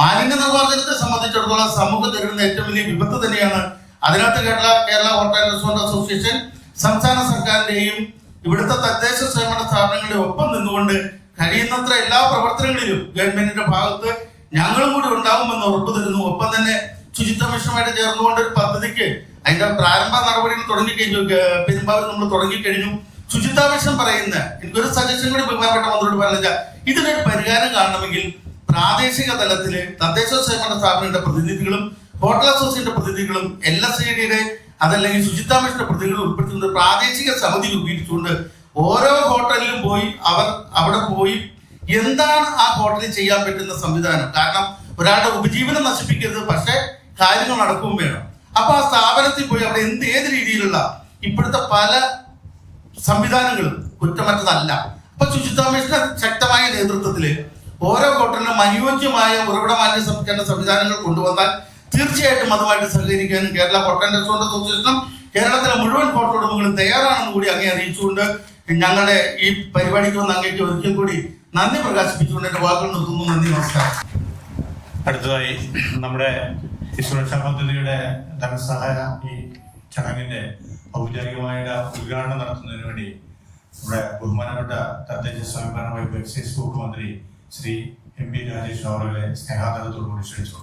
മാലിന്യ നിർമ്മാർജ്ജനത്തെ സംബന്ധിച്ചിടത്തോളം സമൂഹം നേരിടുന്ന ഏറ്റവും വലിയ വിപത്ത് തന്നെയാണ്. അതിനകത്ത് കേരള ഹോട്ടൽ റെസ്റ്റോറന്റ് അസോസിയേഷൻ സംസ്ഥാന സർക്കാരിന്റെയും ഇവിടുത്തെ തദ്ദേശ സ്വയംഭരണ സ്ഥാപനങ്ങളുടെ ഒപ്പം നിന്നുകൊണ്ട് കഴിയുന്നത്ര എല്ലാ പ്രവർത്തനങ്ങളിലും ഗവൺമെന്റിന്റെ ഭാഗത്ത് ഞങ്ങളും കൂടി ഉണ്ടാകുമെന്ന് ഉറപ്പു തരുന്നു. ഒപ്പം തന്നെ ശുചിത്വ മിഷനുമായിട്ട് ചേർന്നുകൊണ്ട് ഒരു പദ്ധതിക്ക് അതിന്റെ പ്രാരംഭ നടപടികൾ തുടങ്ങിക്കഴിഞ്ഞു. പെരുമ്പാവൂർ നമ്മൾ തുടങ്ങിക്കഴിഞ്ഞു. ശുചിത്വ മിഷൻ പറയുന്ന എനിക്കൊരു സജഷൻ കൂടി ബഹുമാനപ്പെട്ട മന്ത്രിയോട് പറഞ്ഞില്ല, ഇതിനൊരു പരിഹാരം കാണണമെങ്കിൽ പ്രാദേശിക തലത്തില് തദ്ദേശ സ്വയംഭരണ സ്ഥാപനങ്ങളുടെ പ്രതിനിധികളും ഹോട്ടൽ അസോസിയേഷന്റെ പ്രതിനിധികളും LSD അതല്ലെങ്കിൽ ശുചിത്വ മിഷന്റെ പ്രതിനിധികളും ഉൾപ്പെടുത്തുന്ന പ്രാദേശിക സമിതി രൂപീകരിച്ചുകൊണ്ട് ഓരോ ഹോട്ടലിലും പോയി അവിടെ പോയി എന്താണ് ആ ഹോട്ടലിൽ ചെയ്യാൻ പറ്റുന്ന സംവിധാനം. കാരണം ഒരാളുടെ ഉപജീവനം നശിപ്പിക്കരുത്, പക്ഷെ കാര്യങ്ങൾ നടക്കുകയും വേണം. അപ്പൊ ആ സ്ഥാപനത്തിൽ പോയി അവിടെ ഏത് രീതിയിലുള്ള ഇപ്പോഴത്തെ പല സംവിധാനങ്ങളും കുറ്റമറ്റതല്ല. അപ്പൊ ശുചിത്വ മിഷന്റെ ശക്തമായ നേതൃത്വത്തില് ഓരോ ഹോട്ടലിനും അനുയോജ്യമായ ഉറവിട മാലിന്യ സംസ്കരണ സംവിധാനങ്ങൾ കൊണ്ടുവന്നാൽ തീർച്ചയായിട്ടും അതുമായിട്ട് സഹകരിക്കാനും കേരള ഹോട്ടൽ റെസ്റ്റോറന്റ് അസോസിയേഷനും കേരളത്തിലെ മുഴുവൻ ഹോട്ടൽ ഉടമകളും തയ്യാറാണെന്ന് കൂടി അങ്ങേ അറിയിച്ചുകൊണ്ട് ഞങ്ങളുടെ ഈ പരിപാടിക്ക് വന്ന് അങ്ങേക്ക് ഒരിക്കൽ കൂടി നന്ദി പ്രകാശിപ്പിച്ചുകൊണ്ട് എന്റെ വാക്കുകൾ നിർത്തുന്നു. നന്ദി, നമസ്കാരം. അടുത്തതായി നമ്മുടെ ഈ സുരക്ഷാ പദ്ധതിയുടെ ധനസഹായ ഈ ചടങ്ങിന്റെ ഔപചാരികമായ ഉദ്ഘാടനം നടത്തുന്നതിന് വേണ്ടി നമ്മുടെ ബഹുമാനപ്പെട്ട തദ്ദേശ സ്വയംഭരണ വകുപ്പ് എക്സൈസ് വകുപ്പ് മന്ത്രി ശ്രീ MP രാജേഷ് അവരുടെ സ്നേഹാദരത്തോടുകൂടി ക്ഷണിച്ചു.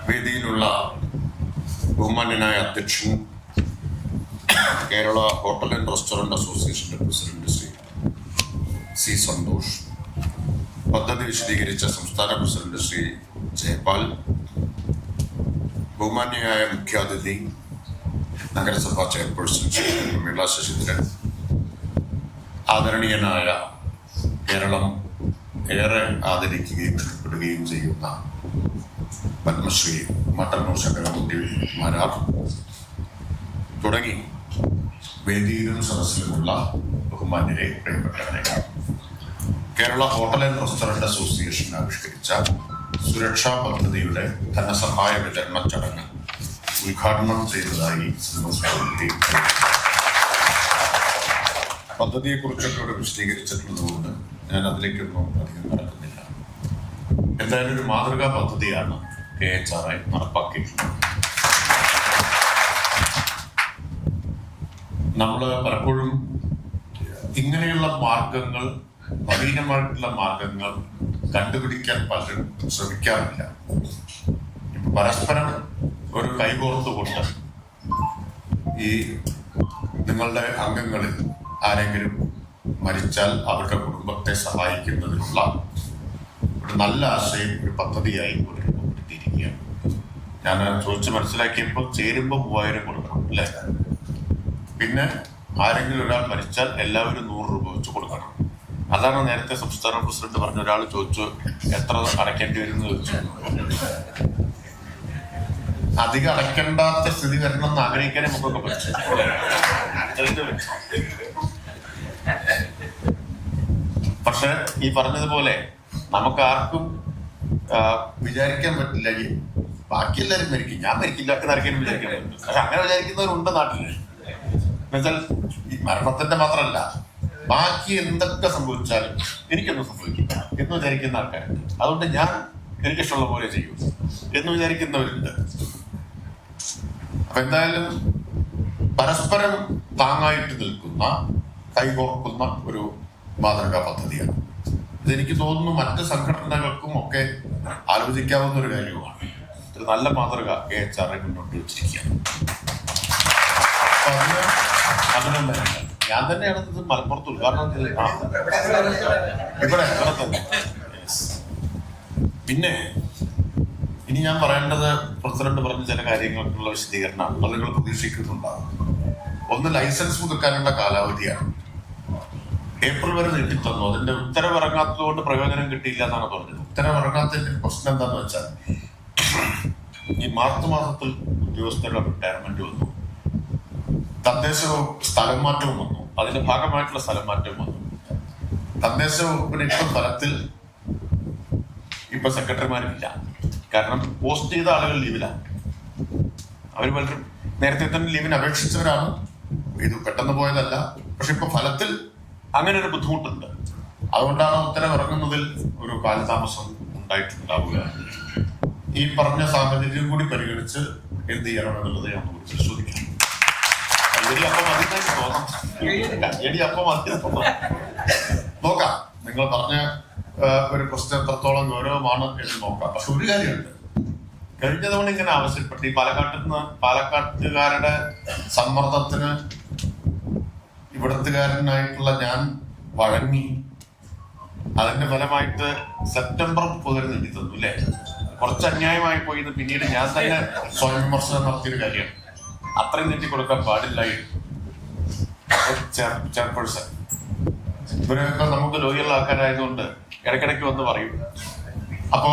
വേദിയിലുള്ള ബഹുമാന്യനായ അധ്യക്ഷൻ, കേരള ഹോട്ടൽ ആൻഡ് റെസ്റ്റോറന്റ് അസോസിയേഷന്റെ പ്രസിഡന്റ് ശ്രീ C. സന്തോഷ്, പദ്ധതി വിശദീകരിച്ച സംസ്ഥാന പ്രസിഡന്റ് ശ്രീ ജയപാൽ, ബഹുമാന്യയായ മുഖ്യാതിഥി നഗരസഭാ ചെയർപേഴ്സൺ ശ്രീ പ്രമീള ശശിധരൻ, ആദരണീയനായ കേരളം ഏറെ ആദരിക്കുകയും ഇഷ്ടപ്പെടുകയും ചെയ്യുന്ന പത്മശ്രീ മട്ടന്നൂർ ശങ്കരൻകുട്ടി മാരാർ തുടങ്ങി വേദിയിലും സദസ്സിലുമുള്ള ബഹുമാന്യരെ, പ്രിയപ്പെട്ടവരെ, Kerala hotel and restaurant association ആവിഷ്കരിച്ച സുരക്ഷാ പദ്ധതിയുടെ ധനസഹായ വിതരണ ചടങ്ങ് ഉദ്ഘാടനം ചെയ്തതായി പദ്ധതിയെക്കുറിച്ചൊക്കെ ഇവിടെ വിശദീകരിച്ചിട്ടുള്ളതുകൊണ്ട് ഞാൻ അതിലേക്കൊന്നും അധികം നടക്കുന്നില്ല. എന്തായാലും ഒരു മാതൃകാ പദ്ധതിയാണ് KHRI നടപ്പാക്കിയിട്ടുള്ളത്. നമ്മൾ പലപ്പോഴും ഇങ്ങനെയുള്ള മാർഗങ്ങൾ, നവീനമായിട്ടുള്ള മാർഗങ്ങൾ കണ്ടുപിടിക്കാൻ പലരും ശ്രമിക്കാറില്ല. ഇപ്പൊ പരസ്പരം ഒരു കൈകോർത്തുകൊണ്ട് ഈ നിങ്ങളുടെ അംഗങ്ങളിൽ ആരെങ്കിലും മരിച്ചാൽ അവരുടെ കുടുംബത്തെ സഹായിക്കുന്നതിനുള്ള ഒരു നല്ല ആശയം, ഒരു പദ്ധതിയായി ഇവിടെ രൂപപ്പെടുത്തിയിരിക്കുകയാണ്. ഞാൻ ചോദിച്ച് മനസ്സിലാക്കിയപ്പോൾ ചേരുമ്പോൾ 3000 കൊടുക്കണം അല്ലേ? പിന്നെ ആരെങ്കിലും ഒരാൾ മരിച്ചാൽ എല്ലാവരും 100 രൂപ വെച്ച് കൊടുക്കണം. അതാണ് നേരത്തെ സംസ്ഥാന പ്രസിഡന്റ് പറഞ്ഞ, ഒരാൾ ചോദിച്ചു എത്ര അടയ്ക്കേണ്ടി വരും എന്ന് ചോദിച്ചു. അധികം അടയ്ക്കേണ്ടാത്ത സ്ഥിതി വരണം എന്ന് ആഗ്രഹിക്കാൻ നമുക്കൊക്കെ പറ്റും. പക്ഷെ ഈ പറഞ്ഞതുപോലെ നമുക്ക് ആർക്കും വിചാരിക്കാൻ പറ്റില്ല ഈ ബാക്കി എല്ലാവരും മരിക്കും, ഞാൻ മരിക്കില്ല എന്നാർക്കും വിചാരിക്കാൻ പറ്റില്ല. പക്ഷെ അങ്ങനെ വിചാരിക്കുന്നവരുണ്ട് നാട്ടില്. എന്നുവെച്ചാൽ ഈ മരണത്തിന്റെ മാത്രമല്ല, ബാക്കി എന്തൊക്കെ സംഭവിച്ചാലും എനിക്കൊന്നും സംഭവിക്കില്ല എന്ന് വിചാരിക്കുന്ന ആൾക്കാരുണ്ട്. അതുകൊണ്ട് ഞാൻ എനിക്കിഷ്ടമുള്ള പോലെ ചെയ്യും എന്ന് വിചാരിക്കുന്നവരുണ്ട്. അപ്പൊ എന്തായാലും പരസ്പരം താങ്ങായിട്ട് നിൽക്കുന്ന, കൈകോർക്കുന്ന ഒരു മാതൃകാ പദ്ധതിയാണ്. ഇതെനിക്ക് തോന്നുന്നു മറ്റ് സംഘടനകൾക്കും ഒക്കെ ആലോചിക്കാവുന്ന ഒരു കാര്യമാണ്. ഒരു നല്ല മാതൃക KHRA മുന്നോട്ട് വെച്ചിരിക്കുകയാണ്. അപ്പൊ അതിന് ഞാൻ തന്നെയാണ് ഇത് മലപ്പുറത്ത് ഉദ്ഘാടനം ചെയ്തത്. ഇവിടെ തന്നെ. പിന്നെ ഇനി ഞാൻ പറയേണ്ടത് പ്രസിഡന്റ് പറഞ്ഞ ചില കാര്യങ്ങൾക്കുള്ള വിശദീകരണമാണ്. അത് നിങ്ങൾ പ്രതീക്ഷിക്കുന്നുണ്ടാവും. ഒന്ന്, ലൈസൻസ് പുതുക്കാനുള്ള കാലാവധിയാണ്. ഏപ്രിൽ വരെ നീട്ടിത്തന്നു. അതിന്റെ ഉത്തരവിറങ്ങാത്തത് കൊണ്ട് പ്രയോജനം കിട്ടിയില്ല എന്നാണ് പറഞ്ഞത്. ഉത്തരവിറങ്ങാത്തതിന്റെ പ്രശ്നം എന്താന്ന് വെച്ചാൽ, ഈ മാർച്ച് മാസത്തിൽ ഉദ്യോഗസ്ഥരുടെ റിട്ടയർമെന്റ് വന്നു, തദ്ദേശ വകുപ്പ് സ്ഥലം മാറ്റവും വന്നു, അതിന്റെ ഭാഗമായിട്ടുള്ള സ്ഥലം മാറ്റവും വന്നു. തദ്ദേശ വകുപ്പിന് ഇപ്പൊ ഫലത്തിൽ ഇപ്പൊ സെക്രട്ടറിമാരില്ല. കാരണം പോസ്റ്റ് ചെയ്ത ആളുകൾ ലീവിലാണ്. അവർ പലരും നേരത്തെ തന്നെ ലീവിന് അപേക്ഷിച്ചവരാണ്. ഇത് പെട്ടെന്ന് പോയതല്ല. പക്ഷെ ഇപ്പൊ ഫലത്തിൽ അങ്ങനെ ഒരു ബുദ്ധിമുട്ടുണ്ട്. അതുകൊണ്ടാണ് ഉത്തരവിറങ്ങുന്നതിൽ ഒരു കാലതാമസം ഉണ്ടായിട്ടുണ്ടാവുക. ഈ പറഞ്ഞ സാഹചര്യം കൂടി പരിഗണിച്ച് എന്ത് ചെയ്യണം എന്നുള്ളത് ഞാൻ കൂടി പരിശോധിക്കാം. നോക്കാം. നിങ്ങൾ പറഞ്ഞ ഒരു പ്രശ്നം എത്രത്തോളം ഗൗരവമാണ് എന്ന് നോക്കാം. പക്ഷെ ഒരു കാര്യമുണ്ട്, കഴിഞ്ഞ തവണ ഇങ്ങനെ ആവശ്യപ്പെട്ട് ഈ പാലക്കാട്ടുകാരുടെ സമ്മർദ്ദത്തിന് ഇവിടത്തുകാരനായിട്ടുള്ള ഞാൻ വഴങ്ങി. അതിന്റെ ഫലമായിട്ട് സെപ്റ്റംബർ 30 വരെ നീട്ടി തന്നു അല്ലേ? കുറച്ച് അന്യായമായി പോയി. പിന്നീട് ഞാൻ തന്നെ സ്വയം വിമർശനം നടത്തിയൊരു കാര്യമാണ്. അത്രയും നീട്ടി കൊടുക്കാൻ പാടില്ലായിരുന്നു. ചെയർപേഴ്സൺ ഇവരൊക്കെ നമുക്ക് ലോഹിയുള്ള ആൾക്കാരായതുകൊണ്ട് ഇടയ്ക്കിടയ്ക്ക് വന്ന് പറയും. അപ്പോ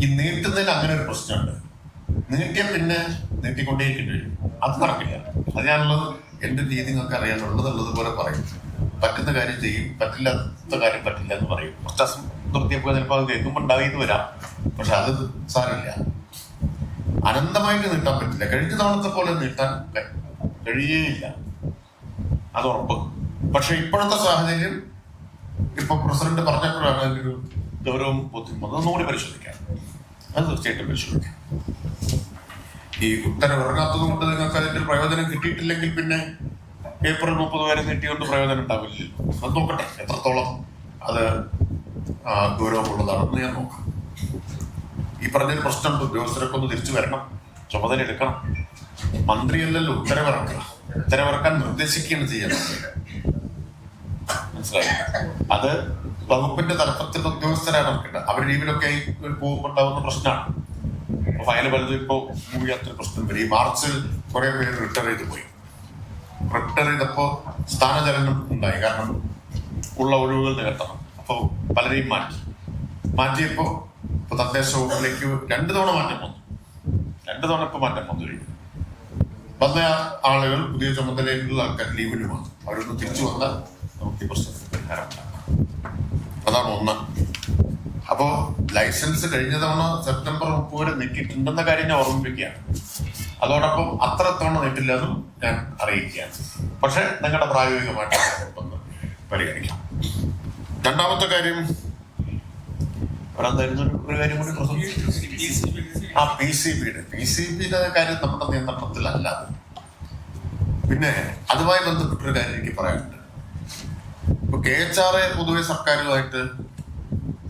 ഈ നീട്ടുന്നതിൽ അങ്ങനെ ഒരു പ്രശ്നമുണ്ട്. നീട്ടിയ പിന്നെ നീട്ടിക്കൊണ്ടേയിരിക്കേണ്ടി വരും. അത് നടക്കില്ല. അത് ഞാനുള്ളത് എന്റെ രീതി നിങ്ങൾക്ക് അറിയാൻ ഉള്ളതുപോലെ പറയും. പറ്റുന്ന കാര്യം ചെയ്യും, പറ്റില്ലാത്ത കാര്യം പറ്റില്ല എന്ന് പറയും. കുറച്ച് നിർത്തിയപ്പോൾ ചിലപ്പോൾ അത് കേൾക്കുമ്പോൾ ഉണ്ടാവുന്നത് വരാം. പക്ഷെ അത് സാരമില്ല. അനന്തമായിട്ട് നീട്ടാൻ പറ്റില്ല. കഴിഞ്ഞ തവണത്തെ പോലെ നീട്ടാൻ കഴിയേയില്ല, അത് ഉറപ്പ്. പക്ഷെ ഇപ്പോഴത്തെ സാഹചര്യം ഇപ്പൊ പ്രസിഡന്റ് പറഞ്ഞപ്പോഴാണ് അതിനൊരു ഗൗരവം ബോധ്യം ഒന്നുകൂടി പരിശോധിക്കാം. അത് തീർച്ചയായിട്ടും പരിശോധിക്കാം. ഈ ഉത്തരവിറങ്ങാത്തത് കൊണ്ട് നിങ്ങൾക്ക് അതിന്റെ പ്രയോജനം കിട്ടിയിട്ടില്ലെങ്കിൽ പിന്നെ ഏപ്രിൽ 30 വരെ നീട്ടിക്കൊണ്ട് പ്രയോജനം ഉണ്ടാവില്ലല്ലോ. അത് നോക്കട്ടെ എത്രത്തോളം അത് ഗൗരവമുള്ളതാണെന്ന് ഞാൻ നോക്കാം. ഈ പറഞ്ഞൊരു പ്രശ്നമുണ്ട്. ഉദ്യോഗസ്ഥരൊക്കെ ഒന്ന് തിരിച്ചു വരണം, ചുമതല എടുക്കണം. മന്ത്രിയല്ലല്ലോ ഉത്തരവിറക്കുക. ഉത്തരവിറക്കാൻ നിർദ്ദേശിക്കുകയാണ് ചെയ്യുന്നത്. മനസ്സിലായി? അത് വകുപ്പിന്റെ തലപ്പത്തിലുള്ള ഉദ്യോഗസ്ഥരാണ് ഇറക്കേണ്ടത്. അവർ ലീവിലൊക്കെ പോകുമ്പോണ്ടാവുന്ന പ്രശ്നമാണ്. ഫയൽ വലുത് ഇപ്പോ മൂവിയാത്തൊരു പ്രശ്നം വരും. ഈ മാർച്ചിൽ കുറെ പേര് റിട്ടയർ ചെയ്ത് പോയി. റിട്ടയർ ചെയ്തപ്പോ സ്ഥാനചലനം ഉണ്ടായി. കാരണം ഉള്ള ഒഴിവുകൾ നികത്തണം. അപ്പോ പലരെയും മാറ്റിയപ്പോ ഇപ്പൊ തദ്ദേശ വകുപ്പിലേക്ക് 2 തവണ മാറ്റം വന്നു. 2 തവണ ഇപ്പൊ മാറ്റം വന്നു കഴിഞ്ഞു. വന്ന ആളുകൾ പുതിയ ചുമതലയിലുള്ള ആൾക്കാർ ലീവിന് വന്നു. അവരൊന്ന് തിരിച്ചു വന്നാൽ നമുക്ക് ഈ പ്രശ്നത്തിന് പരിഹാരം ഉണ്ടാക്കാം. അതാണ് ഒന്ന്. അപ്പോ ലൈസൻസ് കഴിഞ്ഞ തവണ സെപ്റ്റംബർ 30 വരെ നീട്ടിയിട്ടുണ്ടെന്ന കാര്യം ഞാൻ ഓർമ്മിപ്പിക്കുകയാണ്. അതോടൊപ്പം അത്ര തവണ നീട്ടില്ലെന്നും ഞാൻ അറിയിക്കുകയാണ്. പക്ഷെ നിങ്ങളുടെ പ്രായോഗികമായിട്ട് ഒന്ന് പരിഗണിക്കാം. രണ്ടാമത്തെ കാര്യം ഒരു കാര്യം കൂടി PCBയുടെ കാര്യം നമ്മുടെ നിയന്ത്രണത്തിലല്ല. പിന്നെ അതുമായി ബന്ധപ്പെട്ടൊരു കാര്യം എനിക്ക് പറയാനുണ്ട്. ഇപ്പൊ KHRA പൊതുവെ സർക്കാരുമായിട്ട്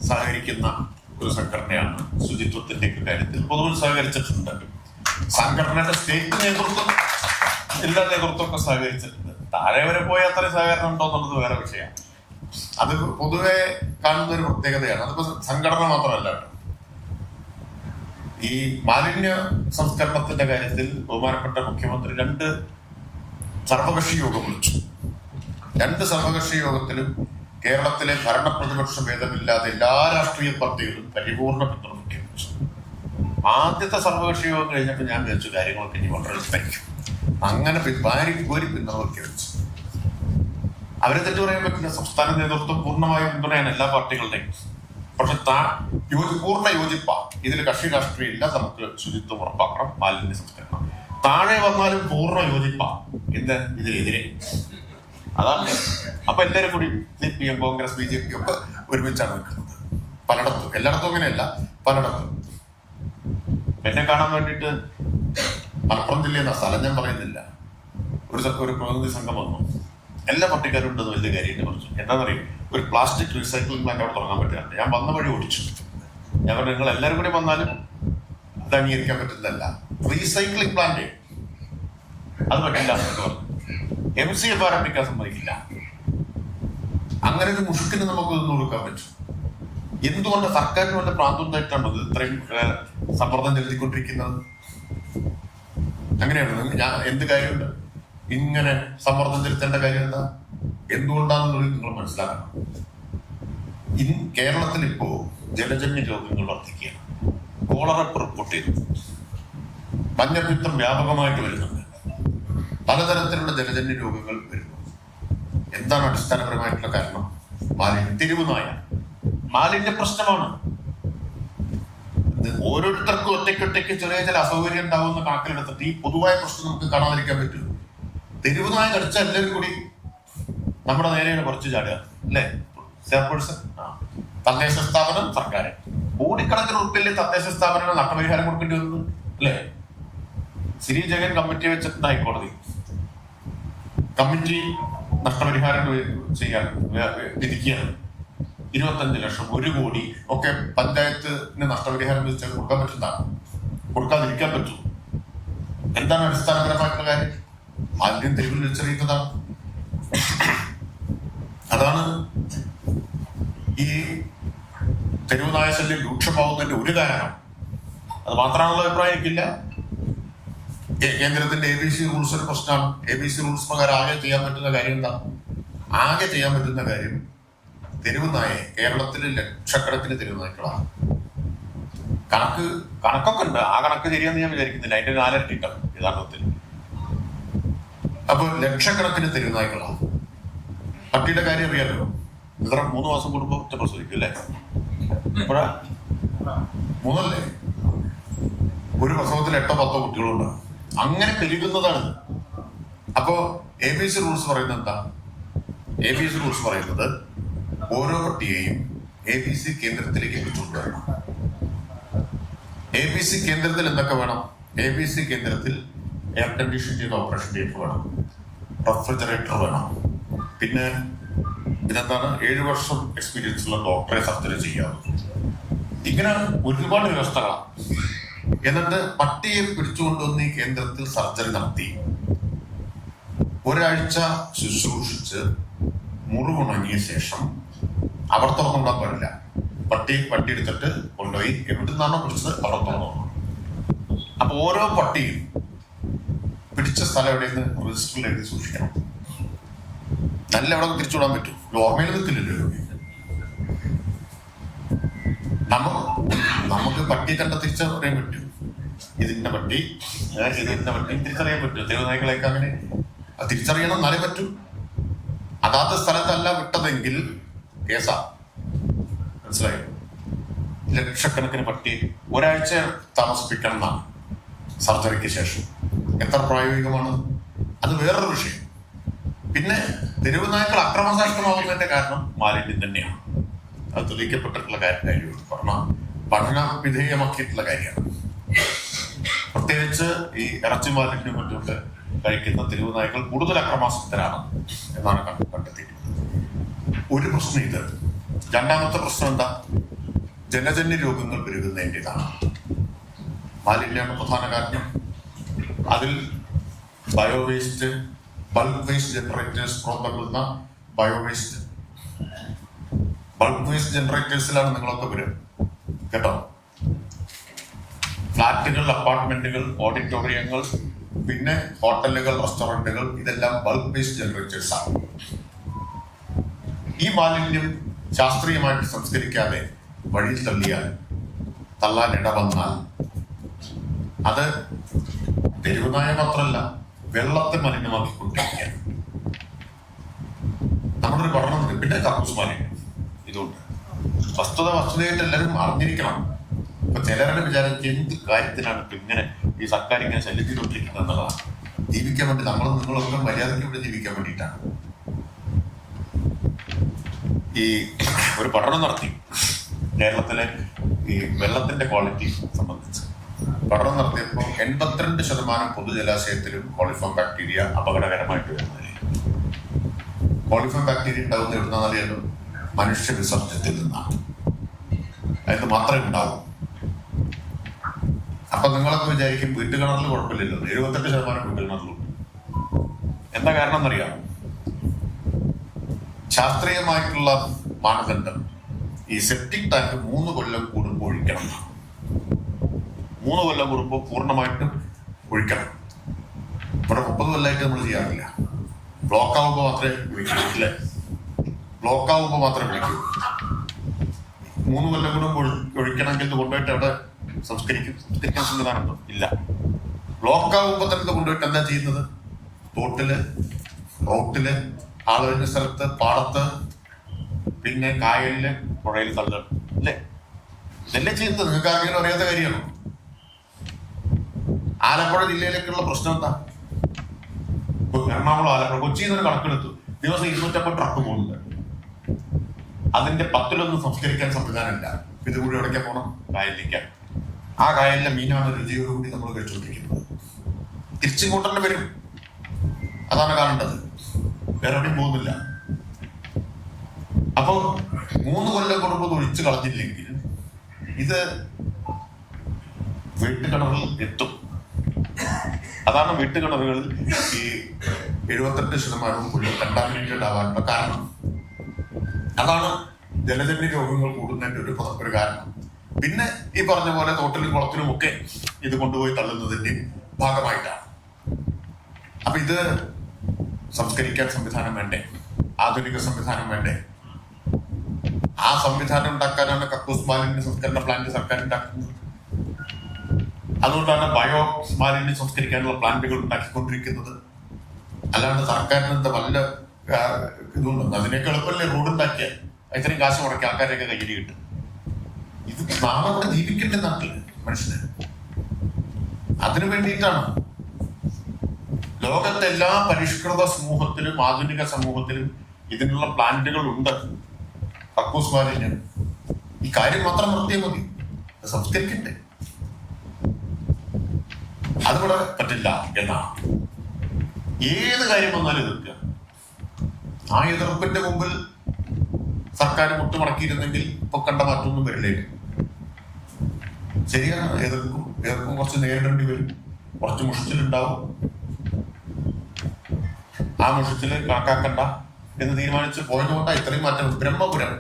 സഹകരിക്കുന്ന ഒരു സംഘടനയാണ്. ശുചിത്വത്തിന്റെ കാര്യത്തിൽ പൊതുവിൽ സഹകരിച്ചിട്ടുണ്ട്. സംഘടനയുടെ സ്റ്റേറ്റ് നേതൃത്വം, എല്ലാ നേതൃത്വമൊക്കെ സഹകരിച്ചിട്ടുണ്ട്. താഴെ വരെ പോയ അത്രയും സഹകരണം ഉണ്ടോ എന്നുള്ളത് വേറെ വിഷയമാണ്. അത് പൊതുവെ കാണുന്ന ഒരു പ്രത്യേകതയാണ്. അതിപ്പോ സംഘടന മാത്രമല്ല. ഈ മാലിന്യ സംസ്കരണത്തിന്റെ കാര്യത്തിൽ ബഹുമാനപ്പെട്ട മുഖ്യമന്ത്രി 2 സർവകക്ഷി യോഗം വിളിച്ചു. 2 സർവകക്ഷി യോഗത്തിലും കേരളത്തിലെ ഭരണ പ്രതിപക്ഷ ഭേദമില്ലാതെ എല്ലാ രാഷ്ട്രീയ പാർട്ടികളും പരിപൂർണ പിന്തുണ പ്രഖ്യാപിച്ചു. ആദ്യത്തെ സർവകക്ഷി യോഗം കഴിഞ്ഞപ്പോൾ ഞാൻ വിചാരിച്ചു കാര്യങ്ങളൊക്കെ ഇനി വളരെ എളുപ്പമായിരിക്കും. അങ്ങനെ കോരി പിന്തുണ പ്രഖ്യാപിച്ചു. അവരെ തെറ്റു പറയാൻ പറ്റില്ല. സംസ്ഥാന നേതൃത്വം പൂർണ്ണമായും പിന്തുണയാണ് എല്ലാ പാർട്ടികളുടെയും. പക്ഷെ പൂർണ്ണ യോജിപ്പാ. ഇതിൽ കക്ഷി രാഷ്ട്രീയം ഇല്ല, നമുക്ക് ശുചിത്വം ഉറപ്പാക്കണം, മാലിന്യ സംസ്കരണം. താഴെ വന്നാലും പൂർണ്ണ യോജിപ്പാ ഇതിനെതിരെ. അതാണ്. അപ്പൊ എല്ലാവരും കൂടി CPM, കോൺഗ്രസ്, BJP ഒക്കെ ഒരുമിച്ചാണ് നിൽക്കുന്നത്. പലയിടത്തും, എല്ലായിടത്തും അങ്ങനെയല്ല, പലയിടത്തും. എന്നെ കാണാൻ വേണ്ടിയിട്ട് മലപ്പുറം ജില്ലയിൽ നിന്ന്, സ്ഥലം ഞാൻ പറയുന്നില്ല, ഒരു പ്രതിനിധി സംഘം വന്നു. എല്ലാ പട്ടിക്കാരും ഉണ്ടെന്ന് വലിയ കാര്യമായിട്ട് പറഞ്ഞു. എന്താണെന്നറിയും, ഒരു പ്ലാസ്റ്റിക് റീസൈക്ലിംഗ് പ്ലാന്റ് അവിടെ തുടങ്ങാൻ പറ്റില്ല. ഞാൻ വന്ന വഴി ഓടിച്ചു. ഞാൻ പറഞ്ഞു, നിങ്ങൾ എല്ലാവരും കൂടി വന്നാലും അത് അംഗീകരിക്കാൻ പറ്റുന്നതല്ല. റീസൈക്ലിംഗ് പ്ലാന്റ് അത് പറ്റില്ല എന്ന് പറഞ്ഞു. MCF ആരംഭിക്കാൻ സമ്മതിക്കില്ല. അങ്ങനെ ഒരു മുഷുക്കിന് നമുക്ക് ഇതൊന്നും കൊടുക്കാൻ പറ്റും. എന്തുകൊണ്ട് സർക്കാരിന് വല്ല പ്രാന്തമായിട്ടാണ് ഇത് ഇത്രയും സമ്മർദ്ദം ചെലുത്തിക്കൊണ്ടിരിക്കുന്നത്? അങ്ങനെയാണ്. ഞാൻ എന്ത് കാര്യമുണ്ട് ഇങ്ങനെ സമ്മർദ്ദം ചെലുത്തേണ്ട കാര്യം എന്താ? എന്തുകൊണ്ടാണെന്നുള്ളത് നിങ്ങൾ മനസ്സിലാക്കണം. കേരളത്തിൽ ഇപ്പോ ജലജന്യ രോഗങ്ങൾ വർദ്ധിക്കുകയാണ്. കോളറ റിപ്പോർട്ട് ചെയ്തു. മഞ്ഞപ്പിത്തം വ്യാപകമായിട്ട് വരുന്നുണ്ട്. പലതരത്തിലുള്ള ജലജന്യ രോഗങ്ങൾ വരുന്നു. എന്താണ് അടിസ്ഥാനപരമായിട്ടുള്ള കാരണം? മാലിന്യം. തെരുവുനായ മാലിന്യ പ്രശ്നമാണ്. ഓരോരുത്തർക്കും ഒറ്റയ്ക്കൊറ്റയ്ക്ക് ചെറിയ ചില അസൗകര്യം ഉണ്ടാവുന്ന കണക്കിലെടുത്തിട്ട് ഈ പൊതുവായ പ്രശ്നം നമുക്ക് കാണാതിരിക്കാൻ പറ്റും. തെരുവുനായ കടിച്ച എല്ലാവരും കൂടി നമ്മുടെ നേരെയാണ് കുറച്ച് ചാടുക, അല്ലേ? ചെയർപേഴ്സൺ, തദ്ദേശ സ്ഥാപനം, സർക്കാർ. കോടിക്കണക്കിന് ഉറുപ്പില്ലേ തദ്ദേശ സ്ഥാപനങ്ങൾ നഷ്ടപരിഹാരം കൊടുക്കേണ്ടി വന്നത്, അല്ലേ? ശ്രീ ജഗൻ കമ്മിറ്റി വെച്ചിട്ടുണ്ട് ഹൈക്കോടതി. കമ്മിറ്റി നഷ്ടപരിഹാരം ചെയ്യാൻ വിധിക്കുകയാണ്. 25 ലക്ഷം, 1 കോടി ഒക്കെ പഞ്ചായത്തിന് നഷ്ടപരിഹാരം വിധിച്ചാൽ കൊടുക്കാൻ പറ്റുന്നതാണ്. കൊടുക്കാതിരിക്കാൻ പറ്റൂ. എന്താണ് അടിസ്ഥാനപരമായിട്ടുള്ള കാര്യം? ആദ്യം തെരുവിൽ വെച്ചറിയുന്നതാണ്. അതാണ് ഈ തെരുവ് നായശല്യം രൂക്ഷമാവുന്നതിന്റെ ഒരു കാരണം. അത് മാത്രമാണുള്ള അഭിപ്രായം എനിക്കില്ല. കേന്ദ്രത്തിന്റെ ABC റൂൾസ് ഒരു പ്രശ്നമാണ്. ABC റൂൾസ് പ്രകാരം ആകെ ചെയ്യാൻ പറ്റുന്ന കാര്യം എന്താ? ആകെ ചെയ്യാൻ പറ്റുന്ന കാര്യം തെരുവ് നായ. കേരളത്തിലെ ലക്ഷക്കണക്കിന് തെരുവ് നായ്ക്കളാണ്. കണക്കൊക്കെ ഉണ്ട്. ആ കണക്ക് ശരിയാന്ന് ഞാൻ വിചാരിക്കുന്നില്ല. അതിന്റെ 4 ഇരട്ടിക്കാണ് യഥാർത്ഥത്തിൽ. അപ്പൊ ലക്ഷക്കണക്കിന് തെരുവ് നായ്ക്കളാണ്. പട്ടിയുടെ കാര്യം അറിയാലോ. ഇത്ര 3 മാസം കൂടുമ്പോ ഒറ്റ പ്രസവിക്കും, അല്ലേ? ഇപ്പോഴാ 3 ഒരു പ്രസവത്തിൽ 8-10 കുട്ടികളുണ്ട്. അങ്ങനെ പെരുകുന്നതാണ്. അപ്പോ ABC റൂൾസ് പറയുന്നത് എന്താ? ABC റൂൾസ് പറയുന്നത് ഓരോ പട്ടിയെയും ABC കേന്ദ്രത്തിലേക്ക് എത്തിച്ചുകൊണ്ടുവരണം. ABC കേന്ദ്രത്തിൽ എന്തൊക്കെ വേണം? ABC കേന്ദ്രത്തിൽ എയർ കണ്ടീഷൻ ചെയ്ത ഓപ്പറേഷൻ തിയേറ്റർ വേണം, റെഫ്രിജറേറ്റർ വേണം, പിന്നെ ഇതെന്താണ് 7 വർഷം എക്സ്പീരിയൻസ് ഉള്ള ഡോക്ടറെ സർജറി ചെയ്യാം. ഇങ്ങനെ ഒരുപാട് വ്യവസ്ഥകളാണ്. എന്നിട്ട് പട്ടിയെ പിടിച്ചുകൊണ്ടുവന്ന് ഈ കേന്ദ്രത്തിൽ സർജറി നടത്തി ഒരാഴ്ച ശുശ്രൂഷിച്ച് മുറിവുണങ്ങിയ ശേഷം അവിടെ തുറന്നുവിടാൻ പാടില്ല. പട്ടി എടുത്തിട്ട് കൊണ്ടുപോയി എവിടുന്നാണോ പിടിച്ചത് അവിടെ തുറന്നു. അപ്പൊ ഓരോ പട്ടിയും പിടിച്ച സ്ഥലം എവിടെയെന്ന് രജിസ്റ്ററിൽ എഴുതി സൂക്ഷിക്കണം. നല്ല എവിടെ തിരിച്ചുവിടാൻ പറ്റും. ഓർമ്മയിൽ നിൽക്കില്ലല്ലോ. നമുക്ക് പട്ടി കണ്ട തിരിച്ചറിയാൻ പറ്റും. ഇതിന്റെ പട്ടി തിരിച്ചറിയാൻ പറ്റും. തെരുവ് നായ്ക്കളെയൊക്കെ അങ്ങനെ തിരിച്ചറിയണം, എന്നാലേ പറ്റൂ. അതാത് സ്ഥലത്തല്ല വിട്ടതെങ്കിൽ കേസാ. മനസ്സിലായോ? ലക്ഷക്കണക്കിന് പട്ടി ഒരാഴ്ച താമസിപ്പിക്കണം എന്നാണ് സർജറിക്ക് ശേഷം. എത്ര പ്രായോഗികമാണ്? അത് വേറൊരു വിഷയം. പിന്നെ തെരുവ് നായ്ക്കൾ അക്രമസാക്ഷ്യമാകുന്നതിന്റെ കാരണം മാലിന്യം തന്നെയാണ്. അത് തെളിയിക്കപ്പെട്ടിട്ടുള്ള കാര്യമാണ്. പഠന വിധേയമാക്കിയിട്ടുള്ള കാര്യമാണ്. പ്രത്യേകിച്ച് ഈ ഇറച്ചി മാലിന്യം മറ്റുമൊക്കെ കഴിക്കുന്ന തെരുവ് നായ്ക്കൾ കൂടുതൽ അക്രമാസക്തരാണ് എന്നാണ് കണ്ടെത്തിയിട്ടുള്ളത്. ഒരു പ്രശ്നം ഇത്. രണ്ടാമത്തെ പ്രശ്നം എന്താ? ജലജന്യ രോഗങ്ങൾ പെരുകുന്നതിൻ്റെതാണ്. മാലിന്യമാണ് പ്രധാന കാരണം. അതിൽ ബയോവേസ്റ്റ്, ബൾക്ക് വേസ്റ്റ് ജനറേറ്റേഴ്സ് പുറന്തള്ളുന്ന ബയോവേസ്റ്റ്, ബൾക്ക് വേസ്റ്റ് ജനറേറ്റേഴ്സിലാണ് നിങ്ങളൊക്കെ വരും കേട്ടോ. ഫ്ലാറ്റുകൾ, അപ്പാർട്ട്മെന്റുകൾ, ഓഡിറ്റോറിയങ്ങൾ, പിന്നെ ഹോട്ടലുകൾ, റെസ്റ്റോറന്റുകൾ, ഇതെല്ലാം ബൾക്ക് വേസ്റ്റ് ജനറേറ്റേഴ്സ് ആണ്. ഈ മാലിന്യം ശാസ്ത്രീയമായിട്ട് സംസ്കരിക്കാതെ വഴിയിൽ തള്ളാൻ ഇടവന്നാൽ അത് തെരുവുനായ മാത്രമല്ല വെള്ളത്തെ മലിനമാക്കിക്കൊണ്ടിരിക്കുകയാണ്. നമ്മുടെ ഒരു പഠനം. പിന്നെ കക്കൂസ്മാലി ഇതുണ്ട്. വസ്തുതയായിട്ട് എല്ലാവരും അറിഞ്ഞിരിക്കണം. ഇപ്പൊ ചിലരുടെ വിചാരം എന്ത് കാര്യത്തിനാണ് ഇപ്പൊ ഇങ്ങനെ ഈ സർക്കാർ ഇങ്ങനെ ശല്യം ചെയ്തുകൊണ്ടിരിക്കുന്നത് എന്നുള്ളതാണ്. ജീവിക്കാൻ വേണ്ടി നമ്മളും നിങ്ങളൊക്കെ മര്യാദയ്ക്ക് ഇവിടെ ജീവിക്കാൻ വേണ്ടിയിട്ടാണ്. ഈ ഒരു പഠനം നടത്തി കേരളത്തിലെ ഈ വെള്ളത്തിന്റെ ക്വാളിറ്റി സംബന്ധിച്ച് പഠനം നടത്തിയപ്പോൾ 82% പൊതുജലാശയത്തിലും കോളിഫോം ബാക്ടീരിയ അപകടകരമായിട്ട് വരുന്നത്. കോളിഫോം ബാക്ടീരിയ ഉണ്ടാകുന്ന എവിടുന്നാലും മനുഷ്യ വിസർജ്യത്തിൽ നിന്നാണ്. അതിന് മാത്രമേ ഉണ്ടാവൂ. അപ്പൊ നിങ്ങളൊക്കെ വിചാരിക്കും വീട്ടുകിണറിൽ കുഴപ്പമില്ലല്ലോ. 78% വീട്ടുകിണറിലും. എന്താ കാരണം എന്നറിയാം? ശാസ്ത്രീയമായിട്ടുള്ള മാനദണ്ഡം ഈ സെപ്റ്റിക് ടാങ്ക് 3 കൊല്ലം കൂടുമ്പോൾ ഒഴിക്കണം. 3 കൊല്ലം കൂടുമ്പോൾ പൂർണ്ണമായിട്ടും ഒഴിക്കണം. ഇവിടെ 30 കൊല്ലമായിട്ട് നമ്മൾ ചെയ്യാറില്ല. ബ്ലോക്ക് ആവുമ്പോൾ മാത്രമേ വിളിക്കൂ. ഇല്ലേ? ബ്ലോക്ക് ആവുമ്പോൾ മാത്രമേ വിളിക്കൂ. 3 കൊല്ലം കൂടുമ്പോൾ ഒഴിക്കണമെങ്കിൽ ഇത് കൊണ്ടുപോയിട്ട് അവിടെ സംസ്കരിക്കാൻ സംവിധാനമുണ്ടോ? ഇല്ല. ബ്ലോക്ക് ആവുമ്പോൾ തന്നെ ഇത് കൊണ്ടുപോയിട്ട് എന്താ ചെയ്യുന്നത്? തോട്ടില്, റോട്ടില്, ആളൊഴിഞ്ഞ സ്ഥലത്ത്, പാടത്ത്, പിന്നെ കായലില്, പുഴയിൽ തള്ളണം. അല്ലേ? ഇതല്ലേ ചെയ്യുന്നത്? നിങ്ങൾക്ക് ആർക്കെങ്കിലും അറിയാത്ത കാര്യമാണോ? ആലപ്പുഴ ജില്ലയിലേക്കുള്ള പ്രശ്നം എന്താ? എറണാകുളം, ആലപ്പുഴ, കൊച്ചിയിൽ നിന്ന് കണക്കെടുത്തു. ദിവസം 250 ട്രക്ക് പോകുന്നുണ്ട്. അതിന്റെ 10-1 സംസ്കരിക്കാൻ സംവിധാനമില്ല. ഇത് കൂടി എവിടേക്കാൻ പോകണം? കായലിലേക്കാണ്. ആ കായലിലെ മീനാണ് രുചിയോടുകൂടി നമ്മൾ കഴിച്ചുകൊണ്ടിരിക്കുന്നത്. തിരിച്ചിങ്ങോട്ട് തന്നെ വരും. അതാണ് കാണേണ്ടത്. വേറെ എവിടെയും പോകുന്നില്ല. അപ്പോ 3 കൊല്ലം കൂടുമ്പോൾ ഒഴിച്ചു കളഞ്ഞില്ലെങ്കിൽ ഇത് വീട്ടുകിണറിൽ എത്തും. അതാണ് വീട്ടുകിണറുകളിൽ ഈ 78% കണ്ടാമിനേറ്റഡ് ആവാനുള്ള കാരണം. അതാണ് ജലജന്യ രോഗങ്ങൾ കൂടുന്നതിന്റെ ഒരു കാരണം. പിന്നെ ഈ പറഞ്ഞ പോലെ തോട്ടിലും കുളത്തിലും ഒക്കെ ഇത് കൊണ്ടുപോയി തള്ളുന്നതിന്റെ ഭാഗമായിട്ടാണ്. അപ്പൊ ഇത് സംസ്കരിക്കാൻ സംവിധാനം വേണ്ടേ? ആധുനിക സംവിധാനം വേണ്ടേ? ആ സംവിധാനം ഉണ്ടാക്കാനാണ് കക്കൂസ് മാലിന്യ സംസ്കരണ പ്ലാന്റ് സർക്കാർ ഉണ്ടാക്കുന്നത്. അതുകൊണ്ടാണ് ബയോ മാലിന്യം സംസ്കരിക്കാനുള്ള പ്ലാന്റുകൾ ഉണ്ടാക്കിക്കൊണ്ടിരിക്കുന്നത്. അല്ലാണ്ട് സർക്കാരിന് എന്താ വല്ല ഇതുണ്ടെന്ന്? അതിനൊക്കെ എളുപ്പമല്ലേ റോഡ് ഉണ്ടാക്കിയാൽ ഇത്രയും കാശ് മുടക്കി ആൾക്കാരെയൊക്കെ കയ്യിൽ കിട്ടും. ഇത് നാളെ ഇവിടെ ജീവിക്കട്ടെ നാട്ടില് മനുഷ്യന്. അതിനു വേണ്ടിയിട്ടാണ് ലോകത്തെ എല്ലാ പരിഷ്കൃത സമൂഹത്തിലും ആധുനിക സമൂഹത്തിലും ഇതിനുള്ള പ്ലാന്റുകൾ ഉണ്ട്. കക്കൂസ് മാലിന്യം ഈ കാര്യം മാത്രം നിർത്തിയാൽ മതി. സംസ്കരിക്കണ്ടേ? അതിവിടെ പറ്റില്ല എന്നാണ്. ഏത് കാര്യം വന്നാലും എതിർക്കുക. ആ എതിർപ്പിന്റെ മുമ്പിൽ സർക്കാർ മുട്ടുമടക്കിയിരുന്നെങ്കിൽ ഇപ്പൊ കണ്ട മാറ്റമൊന്നും വരില്ലായിരുന്നു. ശരിയാണ്, എതിർക്കും കുറച്ച് നേരിടേണ്ടി വരും. കുറച്ച് മുഷിച്ചിലുണ്ടാവും. ആ മുഷിച്ചില് കണക്കാക്കണ്ട എന്ന് തീരുമാനിച്ച് പോയതുകൊണ്ടാണ് ഇത്രയും മാറ്റം. ബ്രഹ്മപുരം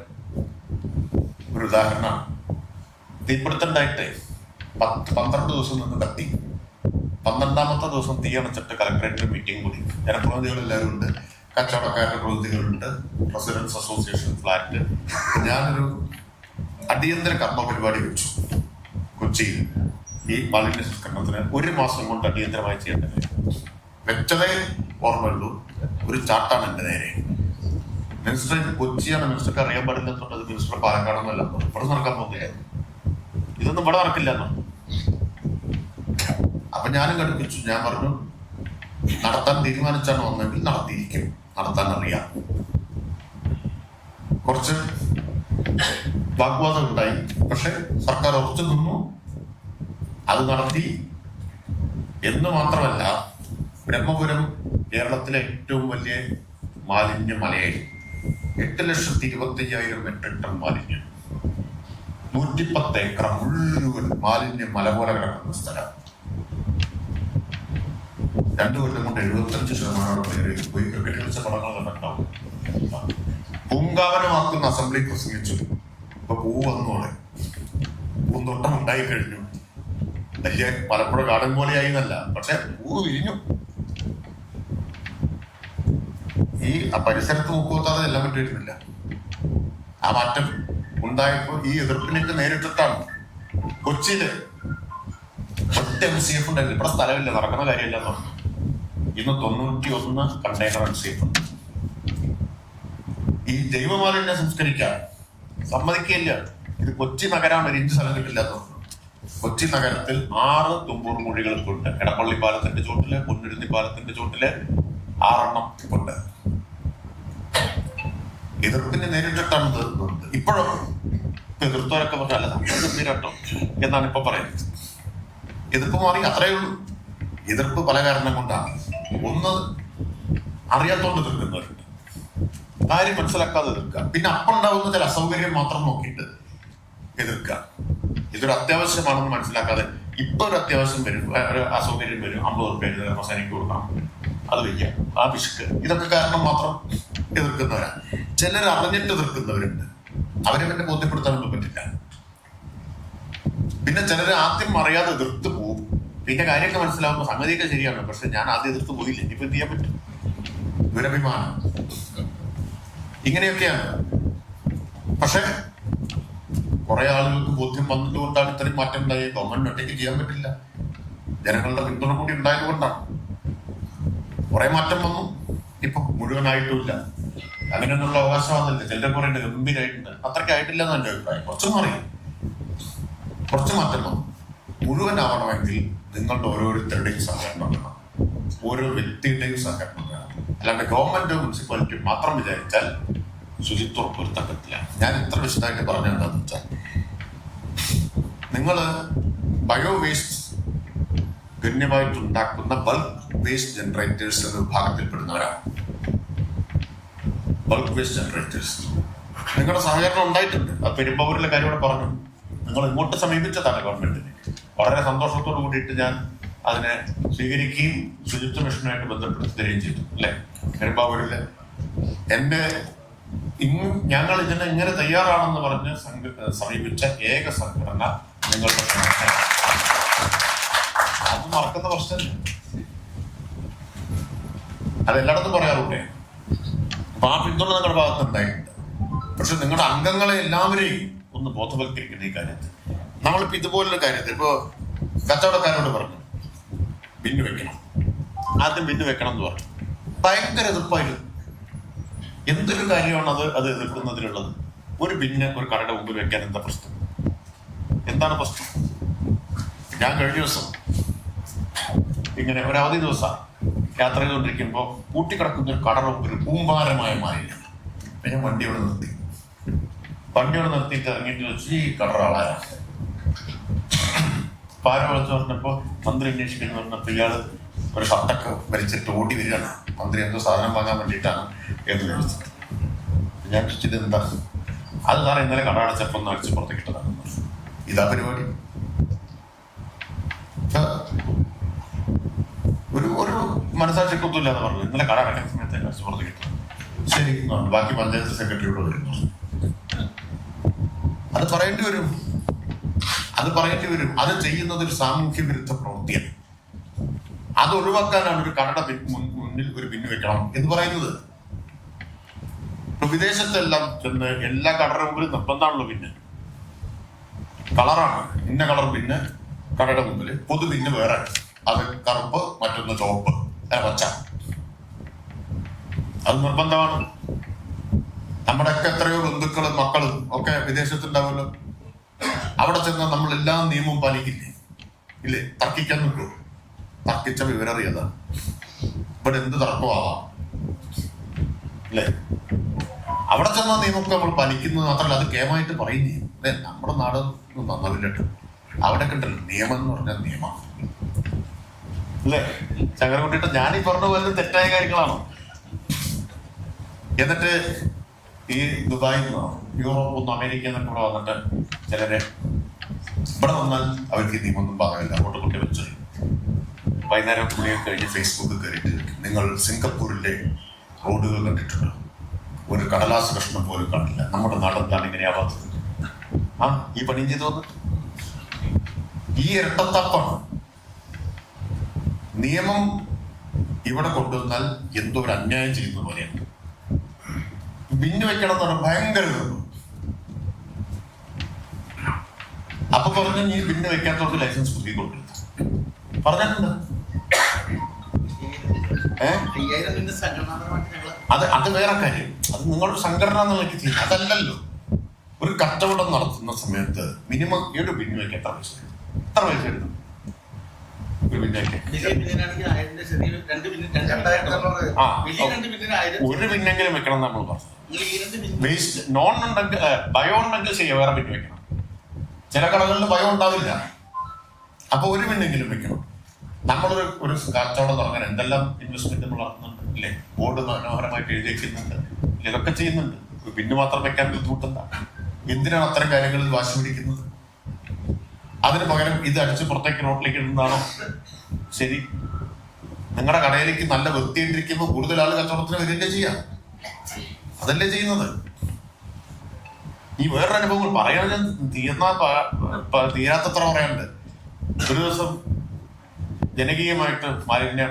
ഒരു ഉദാഹരണമാണ്. തീപിടുത്തുണ്ടായിട്ട് 12 ദിവസം നിന്ന് കത്തി. 12ാമത്തെ ദിവസം തീ അണച്ചിട്ട് കലക്ടറേറ്റ് മീറ്റിംഗ് കൂടി. ജനപ്രതിനിധികൾ എല്ലാവരും ഉണ്ട്, കച്ചവടക്കാരുടെ പ്രതിനിധികളുണ്ട്, റെസിഡൻസ് അസോസിയേഷൻ ഫ്ലാറ്റ്. ഞാനൊരു അടിയന്തര കർമ്മ പരിപാടി വെച്ചു കൊച്ചിയിൽ. ഈ മാലിന്യ സംസ്കരണത്തിന് 1 മാസം കൊണ്ട് അടിയന്തരമായി ചെയ്യേണ്ടത് വെച്ചതേ ഓർമ്മയുള്ളൂ. ഒരു ചാട്ടാണ് എന്റെ നേരെ. മിനിസ്റ്റർ കൊച്ചിയാണ്, മിനിസ്റ്റർക്ക് അറിയാൻ പാടില്ലാത്തത്. മിനിസ്റ്റർ പാലക്കാടൊന്നുമല്ല, ഇവിടെ നടക്കാൻ പോകുന്നില്ല. ഇതൊന്നും ഇവിടെ നടക്കില്ല എന്നോ. അപ്പൊ ഞാനും ഘടിപ്പിച്ചു. ഞാൻ പറഞ്ഞു, നടത്താൻ തീരുമാനിച്ചാണ് വന്നെങ്കിൽ നടത്തിയിരിക്കും, നടത്താൻ അറിയാം. കുറച്ച് വാഗ്വാദം ഉണ്ടായി. പക്ഷെ സർക്കാർ ഉറച്ചു നിന്നു, അത് നടത്തി. എന്ന് മാത്രമല്ല, ബ്രഹ്മപുരം കേരളത്തിലെ ഏറ്റവും വലിയ മാലിന്യ മലയായി. 8,25,000 മെട്രിക് ടൺ മാലിന്യം. 110 ഏക്കർ മുഴുവൻ മാലിന്യ മല പോലെ കിടക്കുന്ന സ്ഥലം. 2 കൊല്ലം കൊണ്ട് 75% പേര് പോയി ക്രിക്കറ്റ് കളിച്ച പടങ്ങൾ കണ്ടിട്ടുണ്ടാവും. പൂങ്കാവനമാക്കുന്ന അസംബ്ലി പ്രസംഗിച്ചു. ഇപ്പൊ പൂ വന്നോളെ, പൂന്തോട്ടം ഉണ്ടായി കഴിഞ്ഞു. വലിയ മലപ്പുഴ ഗാർഡൻ പോലെയായി എന്നല്ല, പക്ഷെ പൂ വിരിഞ്ഞു. ഈ പരിസരത്ത് മുക്കുവത്താതെ എല്ലാം പറ്റിയിട്ടില്ല. ആ മാറ്റം ഉണ്ടായപ്പോൾ ഈ എതിർപ്പിനൊക്കെ നേരിട്ടിട്ടാണ്. കൊച്ചിയില് ഒറ്റ MCF ഉണ്ടായിരുന്നു. ഇവിടെ സ്ഥലമില്ല, നടക്കുന്ന കാര്യമില്ല എന്ന് പറഞ്ഞു. ഇന്ന് 91 കണ്ടെയ്നർ MCF ഉണ്ട്. ഈ ജൈവമാലിന്യം സംസ്കരിക്കാൻ സമ്മതിക്കില്ല. ഇത് കൊച്ചി നഗരമാണ്, ഒരു ഇഞ്ച് സ്ഥലം കിട്ടില്ലാത്ത. കൊച്ചി നഗരത്തിൽ 6 തുമ്പൂർ കുഴികൾ കൊണ്ട് എടപ്പള്ളി പാലത്തിന്റെ ചോട്ടില്, പൊന്നുരുന്നി പാലത്തിന്റെ ചോട്ടില് 6 എണ്ണം കൊണ്ട് എതിർപ്പിനെ നേരിട്ടിട്ടാണ് തീർന്നത്. ഇപ്പോഴും എതിർത്തവരൊക്കെ പറഞ്ഞല്ല ഗംഭീരട്ടോ എന്നാണ് ഇപ്പൊ പറയുന്നത്. എതിർപ്പ് മാറി, അത്രയേ ഉള്ളൂ. എതിർപ്പ് പല കാരണം കൊണ്ടാണ്. ഒന്ന്, അറിയാത്തോണ്ട് എതിർക്കുന്നവരുണ്ട്, കാര്യം മനസ്സിലാക്കാതെ എതിർക്കുക. പിന്നെ അപ്പുണ്ടാവുന്ന ചില അസൗകര്യം മാത്രം നോക്കിയിട്ട് എതിർക്കുക. ഇതൊരു അത്യാവശ്യമാണെന്ന് മനസ്സിലാക്കാതെ ഇപ്പൊ ഒരു അത്യാവശ്യം വരും, ഒരു അസൗകര്യം വരും, 50 റുപ്യ അവസാനിക്ക് കൊടുക്കണം, അത് വയ്യ, ആ പിശുക്ക്, ഇതൊക്കെ കാരണം മാത്രം എതിർക്കുന്നവരാണ്. ചിലർ അറിഞ്ഞിട്ട് എതിർക്കുന്നവരുണ്ട്, അവരെ പിന്നെ ബോധ്യപ്പെടുത്താനൊന്നും പറ്റില്ല. പിന്നെ ചിലർ ആദ്യം അറിയാതെ എതിർത്ത് പോകും, പിന്നെ കാര്യമൊക്കെ മനസ്സിലാവുമ്പോൾ സംഗതിയൊക്കെ ശരിയാണ്, പക്ഷെ ഞാൻ ആദ്യം എതിർത്ത് പോയില്ല, ഇനിയിപ്പോ എന്ത് ചെയ്യാൻ പറ്റും, ദുരഭിമാനം, ഇങ്ങനെയൊക്കെയാണ്. പക്ഷെ കുറെ ആളുകൾക്ക് ബോധ്യം വന്നതുകൊണ്ടാണ് ഇത്രയും മാറ്റം ഉണ്ടായത്. ഗവൺമെന്റ് ഒറ്റയ്ക്ക് ചെയ്യാൻ പറ്റില്ല, ജനങ്ങളുടെ പിന്തുണ കൂടി ഉണ്ടായത് കൊണ്ടാണ് കുറെ മാറ്റം വന്നു. ഇപ്പൊ മുഴുവനായിട്ടുമില്ല, അങ്ങനെയൊന്നുള്ള അവകാശമാണല്ലേ. ചിലർ പറയുന്നത് ഗംഭീരമായിട്ടുണ്ട്, അത്രയ്ക്കായിട്ടില്ല എന്ന് എന്റെ അഭിപ്രായം. കുറച്ച് മാറി, കുറച്ച് മാറ്റം വന്നു. മുഴുവനാവണമെങ്കിൽ നിങ്ങളുടെ ഓരോരുത്തരുടെയും സഹകരണം വേണം, ഓരോ വ്യക്തിയുടെയും സഹകരണം വേണം. അല്ലാണ്ട് ഗവൺമെന്റോ മുനിസിപ്പാലിറ്റിയോ മാത്രം വിചാരിച്ചാൽ ശുചിത്വം ഉറപ്പുവരുത്താൻ പറ്റില്ല. ഞാൻ ഇത്ര വിശദമായിട്ട് പറഞ്ഞതെന്താന്ന് വെച്ചാൽ, നിങ്ങള് ബയോ വേസ്റ്റ് ഗണ്യമായിട്ടുണ്ടാക്കുന്ന ബൾക്ക് വേസ്റ്റ് ജനറേറ്റേഴ്സ് എന്ന വിഭാഗത്തിൽപ്പെടുന്നവരാണ്. ബൾക്ക് വേസ്റ്റ് ജനറേറ്റേഴ്സ് നിങ്ങളുടെ സഹകരണം ഉണ്ടായിട്ടുണ്ട്. ആ പെരുമ്പാവൂരിലെ കാര്യം ഇവിടെ പറഞ്ഞു, നിങ്ങൾ ഇങ്ങോട്ട് സമീപിച്ചതാണ് ഗവൺമെന്റിന്. വളരെ സന്തോഷത്തോടു കൂടിയിട്ട് ഞാൻ അതിനെ സ്വീകരിക്കുകയും ശുചിത്വ മിഷനുമായിട്ട് ബന്ധപ്പെടുത്തി തരികയും ചെയ്തു, അല്ലെ. പെരുമ്പാവൂരിലെ ഞങ്ങൾ ഇതിന് ഇങ്ങനെ തയ്യാറാണെന്ന് പറഞ്ഞ് സമീപിച്ച ഏക സംഘടന നിങ്ങളുടെ അത് മറക്കുന്ന പ്രശ്നമില്ല, അത് എല്ലായിടത്തും പറയാറുണ്ടേ. അപ്പൊ ആ പിന്തുണ നിങ്ങളുടെ ഭാഗത്ത് ഉണ്ടായിട്ടുണ്ട്. പക്ഷെ നിങ്ങളുടെ അംഗങ്ങളെ എല്ലാവരെയും ഒന്ന് ബോധവൽക്കരിക്കുന്ന ഈ കാര്യത്തിൽ. നമ്മളിപ്പോ ഇതുപോലുള്ള കാര്യത്തിൽ ഇപ്പോ കച്ചവടക്കാരോട് പറഞ്ഞു ബില്ല് വെക്കണം, ആദ്യം ബില്ല് വെക്കണം എന്ന് പറഞ്ഞു. ഭയങ്കര എതിർപ്പായിരുന്നു. എന്തൊരു കാര്യമാണ് അത് എതിർക്കുന്നതിലുള്ളത്? ഒരു ബില്ല് ഒരു കടയുടെ മുമ്പിൽ വെക്കാൻ എന്താ പ്രശ്നം? എന്താണ് പ്രശ്നം? ഞാൻ കഴിഞ്ഞ ദിവസം ഇങ്ങനെ ഒരു അവധി ദിവസം യാത്ര ചെയ്തുകൊണ്ടിരിക്കുമ്പോൾ കൂട്ടിക്കിടക്കുന്ന ഒരു കടയുടെ മുമ്പിൽ കൂമ്പാരമായ മാലിന്യം. ഞാൻ വണ്ടിയോട് നിർത്തിയിട്ട് ഇറങ്ങിയിട്ട് വെച്ച് ഈ കടറാളായ പാര വിളിച്ച് പറഞ്ഞപ്പോ മന്ത്രി അന്വേഷിക്കുന്നു പറഞ്ഞപ്പോ ഇയാള് ഒരു ഷർട്ടൊക്കെ വരച്ചിട്ട് ഓടി വരികയാണ്. മന്ത്രി എന്തോ സാധനം വാങ്ങാൻ വേണ്ടിയിട്ടാണ് എന്ന് വിളിച്ചത്. ഞാൻ ചോദിച്ചത് എന്താ? അത് സാറേ ഇന്നലെ കട അടച്ചപ്പോ ഒന്ന് അടിച്ച് പുറത്തേക്ക് ഇട്ടതാണ്. ഇതാ പരിപാടി. ഒരു മനസാക്ഷിക്കൊന്നും ഇല്ലാതെ പറഞ്ഞു ഇന്നലെ കട അടക്കുന്ന സമയത്ത് അടിച്ച് പുറത്തേക്ക് ഇട്ടത്. ശരി, ബാക്കി പഞ്ചായത്ത് സെക്രട്ടറിയോട് വരുന്നു. അത് പറയേണ്ടി വരും. അത് ചെയ്യുന്നത് ഒരു സാമൂഹ്യ വിരുദ്ധ പ്രവൃത്തിയാണ്. അത് ഒഴിവാക്കാനാണ് ഒരു കടയുടെ മുന്നിൽ ഒരു ബിന്ന് വെക്കണം എന്ന് പറയുന്നത്. ഇപ്പൊ വിദേശത്തെല്ലാം ചെന്ന് എല്ലാ കടയുടെ മുമ്പിൽ നിർബന്ധമാണല്ലോ ബിന്ന്. കളറാണ്, ഇന്ന കളർ ബിന്ന് കടയുടെ മുമ്പിൽ, പൊതു ബിന്ന് വേറെ, അത് കറുപ്പ്, മറ്റൊന്ന് ചുവപ്പ്, പച്ച, അത് നിർബന്ധമാണ്. നമ്മുടെയൊക്കെ എത്രയോ ബന്ധുക്കളും മക്കളും ഒക്കെ വിദേശത്തുണ്ടാവുമല്ലോ. അവിടെ ചെന്നാൽ നമ്മൾ എല്ലാ നിയമവും പാലിക്കില്ലേ? ഇല്ലേ? തർക്കിക്കാൻ നിൽക്കൂ. തർക്കിച്ച വിവരറിയതാണ്. ഇവിടെ എന്ത് തർക്കമാവാം, അല്ലേ? അവിടെ ചെന്ന നിയമമൊക്കെ നമ്മൾ പാലിക്കുന്നത് മാത്രമല്ല, അത് കേമായിട്ട് പറയുന്നേ. അല്ലെ, നമ്മുടെ നാട് നന്നാവില്ലട്ടോ. അവിടെ കണ്ടല്ലോ നിയമം എന്ന് പറഞ്ഞാൽ നിയമം, അല്ലേ? ചങ്ങരകുട്ടിയിട്ട് ഞാനീ പറഞ്ഞ പോലെ തെറ്റായ കാര്യങ്ങളാണോ? എന്നിട്ട് ഈ ദുബായിൽ നിന്നോ യൂറോപ്പ് ഒന്നും അമേരിക്ക എന്നൊക്കെ ഇവിടെ വന്നിട്ട് ചിലരെ ഇവിടെ വന്നാൽ അവർക്ക് നിയമമൊന്നും പാകില്ല. അങ്ങോട്ട് കുട്ടി വെച്ച് വൈകുന്നേരം കുളിയൊക്കെ കഴിഞ്ഞ് ഫേസ്ബുക്കിൽ കയറിയിട്ട് നിങ്ങൾ സിംഗപ്പൂരിലെ റോഡുകൾ കണ്ടിട്ടുണ്ടോ? ഒരു കടലാസ് കഷ്ണം പോലും കാണില്ല. നമ്മുടെ നാടെന്താണ് ഇങ്ങനെയാവാത്തത്? ഈ പണിയും ചെയ്തു വന്നിട്ട് ഈ ഇരട്ടത്താപ്പാണ്. നിയമം ഇവിടെ കൊണ്ടുവന്നാൽ എന്തോ ഒരു അന്യായം ചെയ്യുന്ന പോലെയാണ്. ബിന്ന് വെക്കണം എന്ന് പറഞ്ഞാൽ ഭയങ്കര നിർബന്ധം. അപ്പൊ പറഞ്ഞ ഈ ബിന്ന് വെക്കാത്തവർക്ക് ലൈസൻസ് പുതുക്കി കൊടുക്കരുത് പറഞ്ഞിട്ടുണ്ട്. അത് വേറെ കാര്യം. അത് നിങ്ങളുടെ സംഘടന നിലയ്ക്ക് ചെയ്യും. അതല്ലല്ലോ. ഒരു കച്ചവടം നടത്തുന്ന സമയത്ത് മിനിമം ഒരു ബിന്നുവയ്ക്ക് എത്ര പൈസ വരുന്നു? ഒരു ബിന്നയ്ക്ക് ഒരു ബിന്നെങ്കിലും വെക്കണം നമ്മൾ പറഞ്ഞു. വേസ്റ്റ് നോൺ ഉണ്ടെങ്കിൽ ബയോ ഉണ്ടെങ്കിൽ ചെയ്യാം, വേറെ ബിന്ന് വെക്കണം. ചില കടകളിൽ ബയോ ഉണ്ടാവില്ല, അപ്പൊ ഒരു ബിന്നെങ്കിലും വെക്കണം. നമ്മളൊരു കച്ചവടം തുടങ്ങാൻ എന്തെല്ലാം ഇൻവെസ്റ്റ്മെന്റ് നമ്മൾ നടത്തുന്നുണ്ട് അല്ലേ? ബോർഡ് മനോഹരമായിട്ട് എഴുതി വെക്കുന്നുണ്ട്, ഇതൊക്കെ ചെയ്യുന്നുണ്ട്. ബിന്ന് മാത്രം വെക്കാൻ ബുദ്ധിമുട്ടെന്താ? എന്തിനാണ് അത്തരം കാര്യങ്ങളിൽ വാശി പിടിക്കുന്നത്? അതിന് പകരം ഇത് അടിച്ച് പുറത്തേക്ക് റോഡിലേക്ക് ഇടുന്നതാണോ ശരി? നിങ്ങളുടെ കടയിലേക്ക് നല്ല വൃത്തിയിട്ടിരിക്കുമ്പോൾ കൂടുതൽ ആൾ കച്ചവടത്തിന് വരികയല്ലേ ചെയ്യാം? അതല്ലേ ചെയ്യുന്നത്? ഈ വേറൊരു അനുഭവങ്ങൾ പറയാൻ ഞാൻ തീരാത്തത്ര പറയാനുണ്ട്. ഒരു ദിവസം ജനകീയമായിട്ട് മാലിന്യ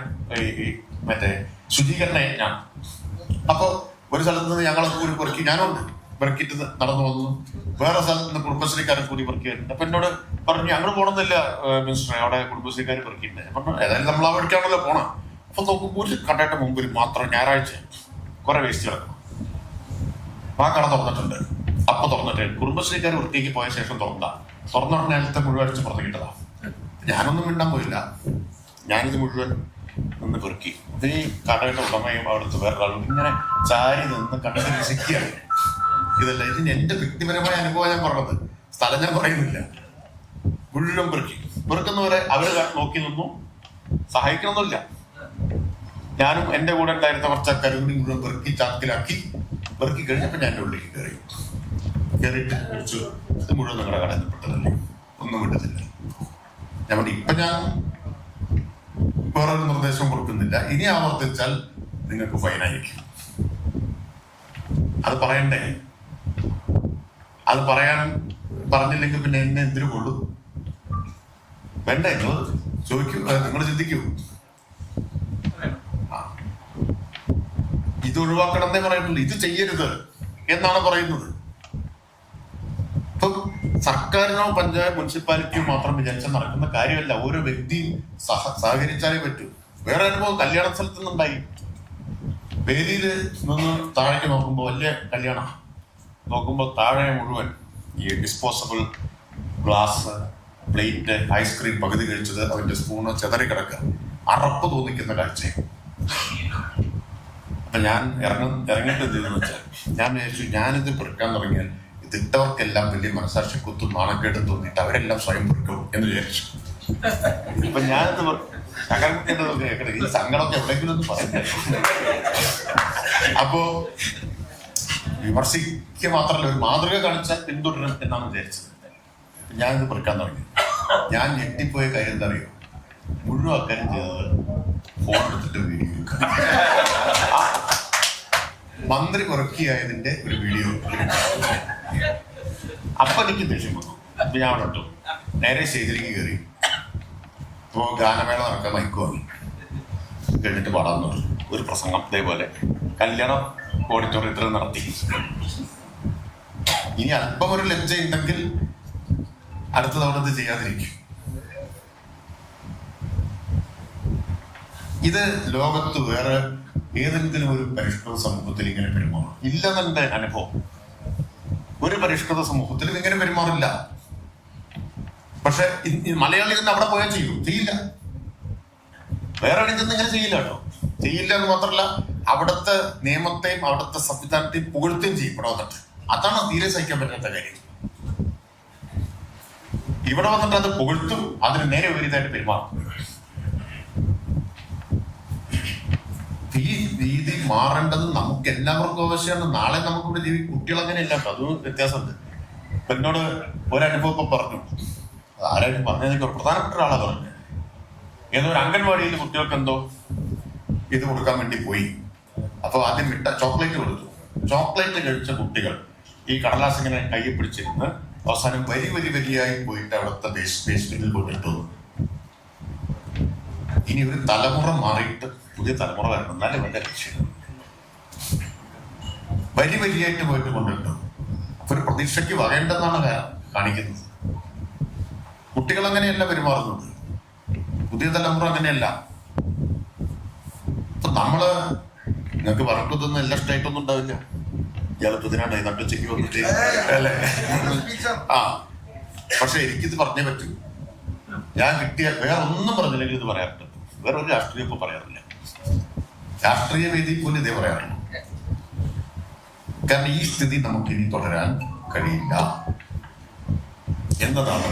മറ്റേ ശുചീകരണ യജ്ഞാണ്. അപ്പൊ ഒരു സ്ഥലത്ത് നിന്ന് ഞങ്ങളൊക്കെ കൂടി പെറുക്കി, ഞാനുണ്ട് പെറുക്കിട്ട് നടന്നു വന്നു. വേറെ സ്ഥലത്ത് നിന്ന് കുടുംബശ്രീക്കാരെ കൂടി പെറുക്കിയിട്ടുണ്ട്. അപ്പൊ എന്നോട് പറഞ്ഞു ഞങ്ങൾ പോണമെന്നില്ല മിനിസ്റ്ററെ, അവിടെ കുടുംബശ്രീക്കാർ പെറുക്കിയിട്ടുണ്ട്. പറഞ്ഞു ഏതായാലും നമ്മൾ ആ വഴിക്കാണല്ലോ പോണം. അപ്പൊ നോക്കുമ്പോൾ ഒരു കടയുടെ മുമ്പിൽ മാത്രം ഞായറാഴ്ച കുറെ വേസ്റ്റ് കിടക്കണം. ആ കട തുറന്നിട്ടുണ്ട്. അപ്പൊ തുറന്നിട്ട് കുടുംബശ്രീക്കാർ വൃത്തിക്ക് പോയ ശേഷം തുറന്ന നേരത്തെ മുഴുവൻ അടിച്ച് പുറത്തേക്കിട്ടതാ. ഞാനൊന്നും മിണ്ടാൻ പോയില്ല. ഞാനിത് മുഴുവൻ നിന്ന് പെറുക്കി. ഇത് ഈ കടയുടെ ഉടമയും അവിടുത്തെ വേറൊരാളും ഇങ്ങനെ ചാരി നിന്ന് കണ്ടിട്ട് രസിക്കുകയാണ്. ഇതല്ല, ഇതിന് എന്റെ വ്യക്തിപരമായ അനുഭവം ഞാൻ പറഞ്ഞത്, സ്ഥലം ഞാൻ പറയുന്നില്ല. മുഴുവൻ പെറുക്കുന്നവരെ അവര് നോക്കി നിന്നു, സഹായിക്കണമെന്നില്ല. ഞാനും എന്റെ കൂടെ ഉണ്ടായിരുന്ന കുറച്ചക്കാരും കൂടി മുഴുവൻ പെറുക്കി ചാക്കിലാക്കി. പെറുക്കി കഴിഞ്ഞപ്പോൾ ഞാൻ എന്റെ ഉള്ളിലേക്ക് കയറിയിട്ട് വിളിച്ചു, ഇത് മുഴുവൻ നിങ്ങളുടെ കടയിൽ പെട്ടതല്ലേ, ഒന്നും വിട്ടതില്ല. ഞാൻ ഇപ്പൊ ഞാൻ വേറൊരു നിർദ്ദേശവും കൊടുക്കുന്നില്ല. ഇനി ആവർത്തിച്ചാൽ നിങ്ങൾക്ക് ഫൈനായിരിക്കും. അത് പറയണ്ടേ? അത് പറഞ്ഞില്ലെങ്കിൽ പിന്നെ എന്നെ എന്തിനു കൊള്ളു? വേണ്ടേ? നിങ്ങൾ ചോദിക്കൂ, നിങ്ങൾ ചിന്തിക്കൂ. ഇത് ഒഴിവാക്കണമെന്നേ പറയുന്നുള്ളൂ, ഇത് ചെയ്യരുത് എന്നാണ് പറയുന്നത്. ഇപ്പൊ സർക്കാരിനോ പഞ്ചായത്ത് മുനിസിപ്പാലിറ്റിയോ മാത്രം വിചാരിച്ചാൽ നടക്കുന്ന കാര്യമല്ല. ഓരോ വ്യക്തിയും സഹകരിച്ചാലേ പറ്റൂ. വേറെ അനുഭവം കല്യാണ സ്ഥലത്ത് നിന്നുണ്ടായി. വേദിയിൽ നിന്ന് താഴേക്ക് നോക്കുമ്പോൾ വലിയ കല്യാണം നോക്കുമ്പോൾ താഴെ മുഴുവൻ ഈ ഡിസ്പോസബിൾ ഗ്ലാസ്, പ്ലേറ്റ്, ഐസ്ക്രീം പകുതി കഴിച്ചത്, അതിന്റെ സ്പൂണ് ചെതറി കിടക്കുക, അറപ്പ് തോന്നിക്കുന്ന കാഴ്ച. അപ്പൊ ഞാൻ ഇറങ്ങിയിട്ട് എന്തെന്ന് വെച്ചാൽ ഞാൻ വിചാരിച്ചു, ഞാനിത് പെറുക്കാൻ തുടങ്ങിയാൽ ഇതിട്ടവർക്കെല്ലാം വലിയ മനസാക്ഷി കുത്തും നാണക്കേടും തോന്നിയിട്ട് അവരെല്ലാം സ്വയം പെറുക്കും എന്ന് വിചാരിച്ചു. അപ്പൊ ഞാനിത് സങ്കടം ഈ സങ്കടമൊക്കെ എവിടെയെങ്കിലും ഒന്ന് പറയുന്നത്. അപ്പോ വിമർശിക്കുക മാത്രമല്ല, ഒരു മാതൃക കാണിച്ചാൽ പിന്തുടരും എന്നാണ് വിചാരിച്ചത്. ഞാനിത് പെറുക്കാൻ തുടങ്ങി. ഞാൻ ഞെട്ടിപ്പോയ കാര്യം എന്താ അറിയോ? മുഴുവൻ ആൾക്കാരും ചെയ്തത് ഫോൺ എടുത്തിട്ട് വീഡിയോ എടുക്കുക. മന്ത്രി പെറുക്കിയായതിന്റെ ഒരു വീഡിയോ. അപ്പൊ എനിക്ക് ദേഷ്യം വന്നു. അപ്പൊ ഞാൻ അവിടെ ഇട്ടു, നേരെ സ്റ്റേജിലേക്ക് കയറി. ഇപ്പോ ഗാനമേള നടക്കാൻ മൈക്ക് വാങ്ങി കഴിഞ്ഞിട്ട് പാടാന്ന് പറഞ്ഞു. ഒരു പ്രസംഗം ഇതേപോലെ കല്യാണം ഓഡിറ്റോറിയത്തിൽ നടത്തി. ഇനി അല്പം ഒരു ലജ്ജ ഉണ്ടെങ്കിൽ അടുത്ത തവണ ഇത് ചെയ്യാതിരിക്കും. ഇത് ലോകത്ത് വേറെ ഏതെങ്കിലും ഒരു പരിഷ്കൃത സമൂഹത്തിൽ ഇങ്ങനെ പെരുമാറും ഇല്ലെന്നെ അനുഭവം. ഒരു പരിഷ്കൃത സമൂഹത്തിലും ഇങ്ങനെ പെരുമാറില്ല. പക്ഷെ മലയാളി തന്നെ അവിടെ പോയാൽ ചെയ്യില്ല. വേറെ എവിടെയും ഇങ്ങനെ ചെയ്യില്ല കേട്ടോ. ചെയ്യില്ല എന്ന് മാത്രമല്ല, അവിടുത്തെ നിയമത്തെയും അവിടുത്തെ സംവിധാനത്തെയും പുകഴ്ത്തുകയും ചെയ്യും ഇവിടെ വന്നിട്ട്. അതാണ് തീരെ സഹിക്കാൻ പറ്റാത്ത കാര്യം. ഇവിടെ വന്നിട്ട് അത് പുകഴ്ത്തും, അതിന് നേരെ വിപരീതമായിട്ട് പെരുമാറും. ഈ രീതി മാറേണ്ടത് നമുക്ക് എല്ലാവർക്കും ആവശ്യമാണ്. നാളെ നമുക്കിവിടെ ജീവിക്കും. കുട്ടികൾ അങ്ങനെയല്ല കേട്ടോ, അത് വ്യത്യാസമുണ്ട്. ഇപ്പൊ എന്നോട് ഒരനുഭവം ഇപ്പൊ പറഞ്ഞു, ആരായിട്ട് പറഞ്ഞതിനൊക്കെ പ്രധാനപ്പെട്ട ഒരാളാ പറഞ്ഞു. ഏതോ ഒരു അംഗൻവാടിയിൽ കുട്ടികൾക്ക് എന്തോ ഇത് കൊടുക്കാൻ വേണ്ടി പോയി. അപ്പൊ ആദ്യം ചോക്ലേറ്റ് കൊടുത്തു. ചോക്ലേറ്റ് കഴിച്ച കുട്ടികൾ ഈ കടലാസ് ഇങ്ങനെ കയ്യിൽ പിടിച്ചിരുന്ന് അവസാനം വരിയായി പോയിട്ട് അവിടുത്തെ ബേസ്മെന്റിൽ കൊണ്ടിട്ടു. ഇനി ഒരു തലമുറ മാറിയിട്ട് പുതിയ തലമുറ വരണം, എന്നാലും വലിയ ലക്ഷ്യം. വരിയായിട്ട് പോയിട്ട് കൊണ്ടിട്ടു. അപ്പൊ ഒരു പ്രതീക്ഷയ്ക്ക് വകേണ്ടെന്നാണ് കാണിക്കുന്നത്. കുട്ടികൾ അങ്ങനെയല്ല പെരുമാറുന്നത്, പുതിയ തലമുറ അങ്ങനെയല്ല. അപ്പൊ നമ്മള് നിങ്ങൾക്ക് വർക്കൊന്നും എല്ലാ സ്റ്റേറ്റൊന്നും ഉണ്ടാവില്ല. ഇയാൾക്ക് ഇതിനാണ് നട്ടുച്ചയ്ക്ക് വന്നിട്ട് അല്ലേ? ആ, പക്ഷെ എനിക്കിത് പറഞ്ഞേ പറ്റൂ. ഞാൻ കിട്ടിയ വേറെ ഒന്നും പറഞ്ഞില്ലെങ്കിൽ ഇത് പറയാറുണ്ട്. വേറെ ഒരു രാഷ്ട്രീയം ഇപ്പൊ പറയാറില്ല. രാഷ്ട്രീയ വേദി പോലും ഇതേ പറയാറില്ല. കാരണം ഈ സ്ഥിതി നമുക്ക് ഇനി തുടരാൻ കഴിയില്ല എന്നതാണ്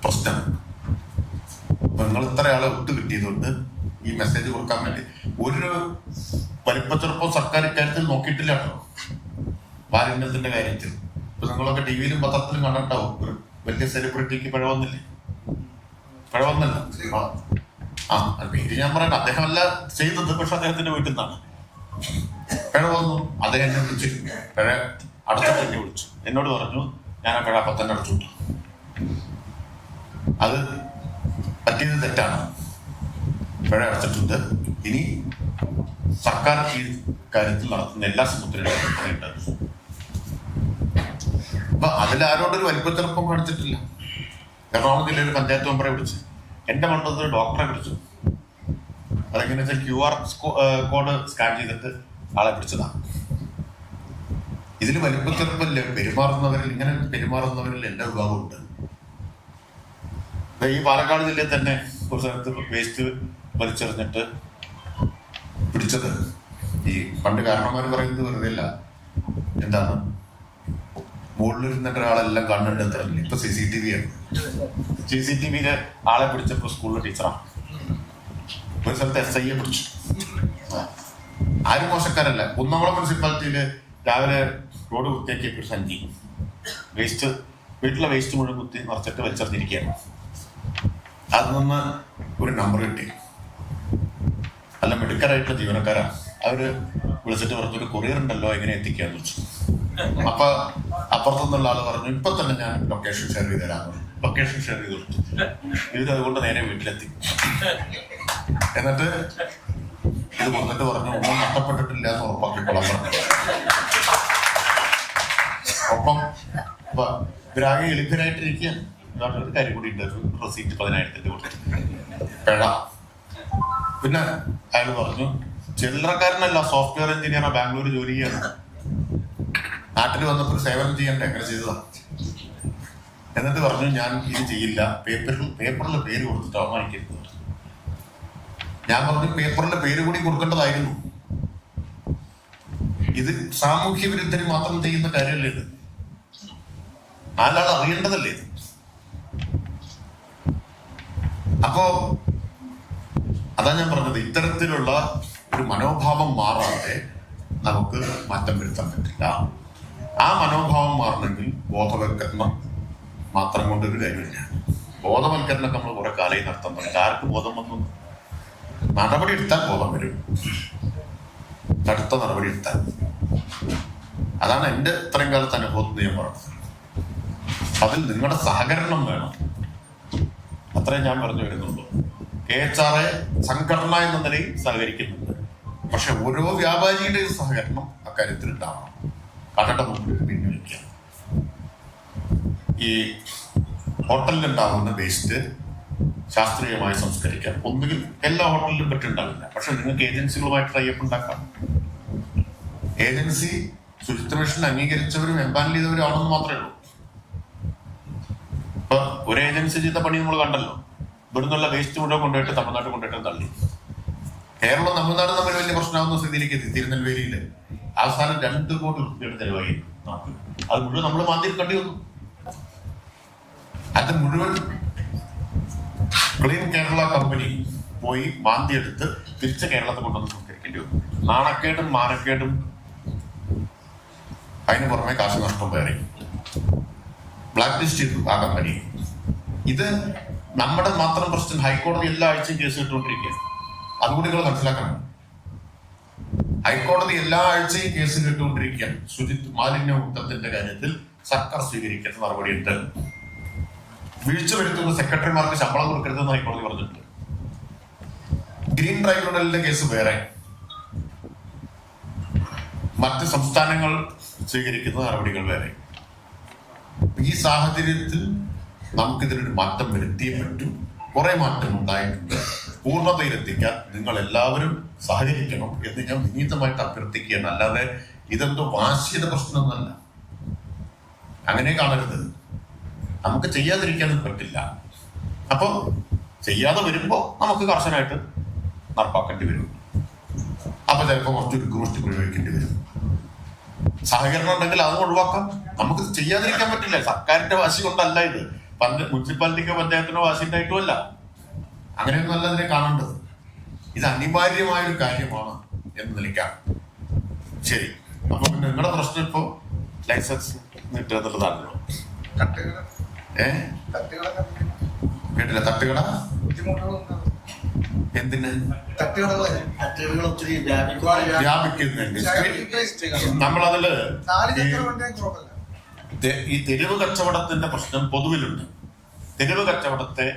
പ്രശ്നം. നിങ്ങൾ ഇത്ര ആളെ ഒത്തു കിട്ടിയതുകൊണ്ട് ഈ മെസ്സേജ് കൊടുക്കാൻ വേണ്ടി ഒരു വലിപ്പച്ചെറുപ്പം സർക്കാർ ഇക്കാര്യത്തിൽ നോക്കിയിട്ടില്ല കേട്ടോ. മാലിന്യത്തിന്റെ കാര്യത്തിൽ ഇപ്പൊ നിങ്ങളൊക്കെ ടിവിയിലും പത്രത്തിലും കണ്ടിട്ടാവും ഒരു വലിയ സെലിബ്രിറ്റിക്ക് പിഴവന്നില്ലേ? പിഴവന്നല്ല. ആ, പേര് ഞാൻ പറയട്ടെ, അദ്ദേഹം അല്ല ചെയ്തത്, പക്ഷെ അദ്ദേഹത്തിന്റെ വീട്ടിൽ നിന്നാണ് പിഴവന്നു. അദ്ദേഹം എന്നെ വിളിച്ചു, പിഴ അടച്ചിട്ട് എന്നെ വിളിച്ചു. എന്നോട് പറഞ്ഞു ഞാൻ ആ പിഴ അപ്പം തന്നെ അടച്ചു വിട്ടു. അത് പറ്റിയത് തെറ്റാണ്, പിഴ അടച്ചിട്ടുണ്ട്. ഇനി സർക്കാർ ഈ കാര്യത്തിൽ നടത്തുന്ന എല്ലാ ശ്രമത്തിലും അപ്പൊ അതിലാരോടൊരു വലിപ്പച്ചെറുപ്പം കാണിച്ചിട്ടില്ല. എറണാകുളം ജില്ലയിൽ പഞ്ചായത്ത് മെമ്പറെ വിളിച്ച്, എന്റെ മണ്ഡലത്തിൽ ഡോക്ടറെ വിളിച്ചു. അതെങ്ങനെ വെച്ചാൽ QR കോഡ് സ്കാൻ ചെയ്തിട്ട് ആളെ പിടിച്ചതാണ്. ഇതിൽ വലിപ്പച്ചെറുപ്പല്ലേ പെരുമാറുന്നവരിൽ, ഇങ്ങനെ പെരുമാറുന്നവരിൽ എല്ലാ വിഭാഗമുണ്ട്. ഈ പാലക്കാട് ജില്ലയിൽ തന്നെ ഒരു സ്ഥലത്ത് വേസ്റ്റ് വലിച്ചെറിഞ്ഞിട്ട് പിടിച്ചത് ഈ പണ്ട് കാരണന്മാർ പറയുന്നത് വെറുതെ അല്ല, എന്താണ് മുകളിലിരുന്നിട്ട് ഒരാളെല്ലാം കണ്ടിട്ട് ഇപ്പൊ CCTV ആണ്. CCTVയില് ആളെ പിടിച്ചപ്പോ സ്കൂളിലെ ടീച്ചറാണ്. ഒരു സ്ഥലത്ത് SI പിടിച്ചു. ആരും മോശക്കാരല്ല. കുന്നംകുളം മുനിസിപ്പാലിറ്റിയില് രാവിലെ റോഡ് വൃത്തിയാക്കിയ ഒരു സഞ്ചി വേസ്റ്റ്, വീട്ടിലെ വേസ്റ്റ് മുഴുവൻ കുത്തി നിറച്ചിട്ട് വലിച്ചെറിഞ്ഞിരിക്കുകയാണ്. അതിൽ നിന്ന് ഒരു നമ്പർ കിട്ടി. നല്ല മെഡിക്കലായിട്ടുള്ള ജീവനക്കാരാ. അവര് വിളിച്ചിട്ട് പറഞ്ഞൊരു കൊറിയർ ഉണ്ടല്ലോ, എങ്ങനെ എത്തിക്കാന്ന് വെച്ചു. അപ്പൊ അപ്പുറത്തുനിന്നുള്ള ആള് പറഞ്ഞു ഇപ്പൊ തന്നെ ഞാൻ ലൊക്കേഷൻ ഷെയർ ചെയ്ത് തരാമെന്ന് പറഞ്ഞു. ലൊക്കേഷൻ ഷെയർ ചെയ്ത് കൊടുത്തു. ഇത് അതുകൊണ്ട് നേരെ വീട്ടിലെത്തി. എന്നിട്ട് ഇത് വന്നിട്ട് പറഞ്ഞു ഒന്നും നഷ്ടപ്പെട്ടിട്ടില്ല എന്ന് ഉറപ്പാക്കിക്കൊള്ളാൻ പറഞ്ഞു. ഒപ്പം ഇവരാകെ എളിപ്പരായിട്ടിരിക്കുകയാണ്. ഒരു കാര്യം കൂടി ഉണ്ട്, റെസീറ്റ് 10,000 കൊടുത്തു പിഴ. പിന്നെ അയാൾ പറഞ്ഞു ചില്ലറക്കാരനല്ല, സോഫ്റ്റ്വെയർ എഞ്ചിനീയറാ, ബാംഗ്ലൂർ ജോലി ചെയ്യാണ്, നാട്ടിൽ വന്നപ്പോൾ സേവനം ചെയ്യണ്ടേ, അങ്ങനെ ചെയ്തതാ. എന്നിട്ട് പറഞ്ഞു ഞാൻ ഇത് ചെയ്യില്ല, പേപ്പറിൽ പേര് കൊടുത്തിട്ട് അവമാനിക്കരുത്. ഞാൻ പറഞ്ഞു പേപ്പറിന്റെ പേര് കൂടി കൊടുക്കേണ്ടതായിരുന്നു. ഇത് സാമൂഹ്യ വിരുദ്ധന് മാത്രം ചെയ്യുന്ന കാര്യമല്ലേ ഇത്, നാലാൾ അറിയേണ്ടതല്ലേ ഇത്. അപ്പോ അതാ ഞാൻ പറഞ്ഞത്, ഇത്തരത്തിലുള്ള ഒരു മനോഭാവം മാറാതെ നമുക്ക് മാറ്റം വരുത്താൻ പറ്റില്ല. ആ മനോഭാവം മാറണമെങ്കിൽ ബോധവൽക്കരണം മാത്രം കൊണ്ടൊരു കാര്യമില്ല. ബോധവൽക്കരണമൊക്കെ നമ്മൾ കുറെ കാലമായി നടത്താൻ പറ്റില്ല. ആർക്ക് ബോധം വന്നു? നടപടി എടുത്താൽ ബോധം വരും, കടുത്ത നടപടി എടുത്താൽ. അതാണ് എൻ്റെ ഇത്രയും കാലത്ത് അനുഭവത്തിൽ ഞാൻ പറഞ്ഞത്. അതിൽ നിങ്ങളുടെ സഹകരണം വേണം, അത്രയും ഞാൻ പറഞ്ഞു വരുന്നുള്ളൂ. KHRA സംഘടന എന്ന നിലയിൽ സഹകരിക്കുന്നുണ്ട്, പക്ഷെ ഓരോ വ്യാപാരിയുടെയും സഹകരണം അക്കാര്യത്തിൽ ഉണ്ടാവണം. കടയുടെ മുമ്പിൽ പിൻവലിക്കുക. ഈ ഹോട്ടലിലുണ്ടാകുന്ന വേസ്റ്റ് ശാസ്ത്രീയമായി സംസ്കരിക്കാം. ഒന്നുകിൽ എല്ലാ ഹോട്ടലിലും പറ്റുണ്ടാവില്ല, പക്ഷെ നിങ്ങൾക്ക് ഏജൻസികളുമായിട്ട് ടൈപ്പ് ഉണ്ടാക്കാം. ഏജൻസി ശുചിത്വ മിഷൻ അംഗീകരിച്ചവരും എംപാനൽ ചെയ്തവരും ആണെന്ന് മാത്രമേ ഉള്ളൂ. ഇപ്പൊ ഒരു ഏജൻസി ചെയ്ത പണി നമ്മൾ കണ്ടല്ലോ. ഇവിടുന്നുള്ള വേസ്റ്റ് മുഴുവൻ കൊണ്ടുപോയിട്ട് തമിഴ്നാട്ടിൽ കൊണ്ടുപോയിട്ട് തള്ളി. കേരളം തമിഴ്നാട് തമ്മിൽ വലിയ പ്രശ്നമാകുന്ന സ്ഥിതിയിലേക്ക് എത്തി. തിരുനെൽവേലിയില് അവസാനം 2 കോടി രൂപയുടെ ചെലവായി. അത് മുഴുവൻ നമ്മൾ മാന്തിരിക്കേണ്ടി വന്നു. അത് മുഴുവൻ ക്ലീൻ കേരള കമ്പനി പോയി മാന്തിയെടുത്ത് തിരിച്ച് കേരളത്തിൽ കൊണ്ടുവന്ന് സംസ്കരിക്കേണ്ടി വന്നു. നാണക്കേടും മാനക്കേടും, അതിന് പുറമെ കാശ് നഷ്ടം വേറെ. ബ്ലാക്ക് ലിസ്റ്റ് ചെയ്തു ആ കമ്പനി. ഇത് നമ്മുടെ മാത്രം പ്രശ്നം. ഹൈക്കോടതി എല്ലാ ആഴ്ചയും കേസ് കേട്ടുകൊണ്ടിരിക്കുകയാണ്. അതുകൂടി നിങ്ങൾ മനസ്സിലാക്കണം. ഹൈക്കോടതി എല്ലാ ആഴ്ചയും കേസ് കേട്ടുകൊണ്ടിരിക്കുകയാണ്. മാലിന്യമുക്തത്തിന്റെ കാര്യത്തിൽ സർക്കാർ സ്വീകരിക്കുന്ന നടപടിയുണ്ട്. വീഴ്ച വരുത്തുന്ന സെക്രട്ടറിമാർക്ക് ശമ്പളം കൊടുക്കരുതെന്ന് ഹൈക്കോടതി പറഞ്ഞിട്ടുണ്ട്. ഗ്രീൻ ട്രൈബ്യൂണലിന്റെ കേസ് വേറെ, മറ്റ് സംസ്ഥാനങ്ങൾ സ്വീകരിക്കുന്ന നടപടികൾ വേറെ. ഈ സാഹചര്യത്തിൽ നമുക്കിതിനൊരു മാറ്റം വരുത്തിയേ പറ്റൂ. കുറെ മാറ്റം ഉണ്ടായിട്ടുണ്ട്. പൂർണ്ണതയിലെത്തിക്കാൻ നിങ്ങൾ എല്ലാവരും സഹകരിക്കണം എന്ന് ഞാൻ വിനീതമായിട്ട് അഭ്യർത്ഥിക്കുകയാണ്. അല്ലാതെ ഇതെന്തോ വാശിയുടെ പ്രശ്നമൊന്നുമല്ല, അങ്ങനെ കാണരുത്. നമുക്ക് ചെയ്യാതിരിക്കാനും പറ്റില്ല. അപ്പോൾ ചെയ്യാതെ വരുമ്പോൾ നമുക്ക് കർശനമായിട്ട് നടപ്പാക്കേണ്ടി വരും. അപ്പൊ ചിലപ്പോൾ കുറച്ചൊരു ഗോഷ്ടി പ്രയോഗിക്കേണ്ടി വരും. സഹകരണം ഉണ്ടെങ്കിൽ അതും ഒഴിവാക്കാം. നമുക്ക് ചെയ്യാതിരിക്കാൻ പറ്റില്ല. സർക്കാരിന്റെ വാശി കൊണ്ടല്ല ഇത്, മുനിസിപ്പാലിറ്റിക്കോ പഞ്ചായത്തിനോ വാശി ഉണ്ടായിട്ടുമല്ല. അങ്ങനെയൊന്നും അല്ല അതിനെ കാണേണ്ടത്. ഇത് അനിവാര്യമായൊരു കാര്യമാണ് എന്ന് നിലയ്ക്കാം. ശരി, അപ്പൊ പിന്നെ നിങ്ങളുടെ പ്രശ്നം ഇപ്പോ ലൈസൻസ് കിട്ടുക എന്നുള്ളതാണല്ലോ. കേട്ടില്ല? തട്ടുകട എന്തിന് വ്യാപിക്കുന്നുണ്ട്. നമ്മളതില് ഈ തെരുവ് കച്ചവടത്തിന്റെ പ്രശ്നം പൊതുവിലുണ്ട്. തെരുവ് കച്ചവടത്തെ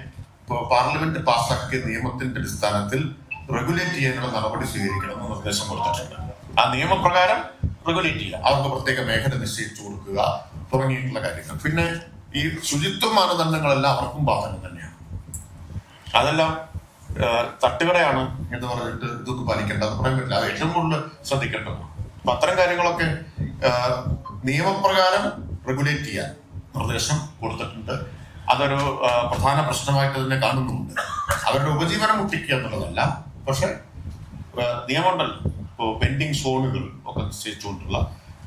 പാർലമെന്റ് പാസാക്കിയ നിയമത്തിന്റെ അടിസ്ഥാനത്തിൽ റെഗുലേറ്റ് ചെയ്യാനുള്ള നടപടി സ്വീകരിക്കണമെന്ന് നിർദ്ദേശം കൊടുത്തിട്ടുണ്ട്. ആ നിയമപ്രകാരം റെഗുലേറ്റ് ചെയ്യുക, അവർക്ക് പ്രത്യേക മേഖല നിശ്ചയിച്ചു കൊടുക്കുക തുടങ്ങിയിട്ടുള്ള കാര്യങ്ങൾ. പിന്നെ ഈ ശുചിത്വ മാനദണ്ഡങ്ങളെല്ലാം അവർക്കും ബാധകം തന്നെയാണ്. അതെല്ലാം തട്ടുകടയാണ് എന്ന് പറഞ്ഞിട്ട് ഇതൊന്നും പാലിക്കേണ്ട, അത് പറയാൻ പറ്റില്ല. അത് ഏറ്റവും കൂടുതൽ ശ്രദ്ധിക്കേണ്ടതാണ്. അപ്പൊ അത്തരം കാര്യങ്ങളൊക്കെ നിയമപ്രകാരം റെഗുലേറ്റ് ചെയ്യാൻ നിർദ്ദേശം കൊടുത്തിട്ടുണ്ട്. അതൊരു പ്രധാന പ്രശ്നമായിട്ട് തന്നെ കാണുന്നുണ്ട്. അവരുടെ ഉപജീവനം മുട്ടിക്കുക എന്നുള്ളതല്ല, പക്ഷെ നിയമമുണ്ടല്ലോ. ഇപ്പോൾ പെൻഡിങ് സോണുകൾ ഒക്കെ നിശ്ചയിച്ചുകൊണ്ടുള്ള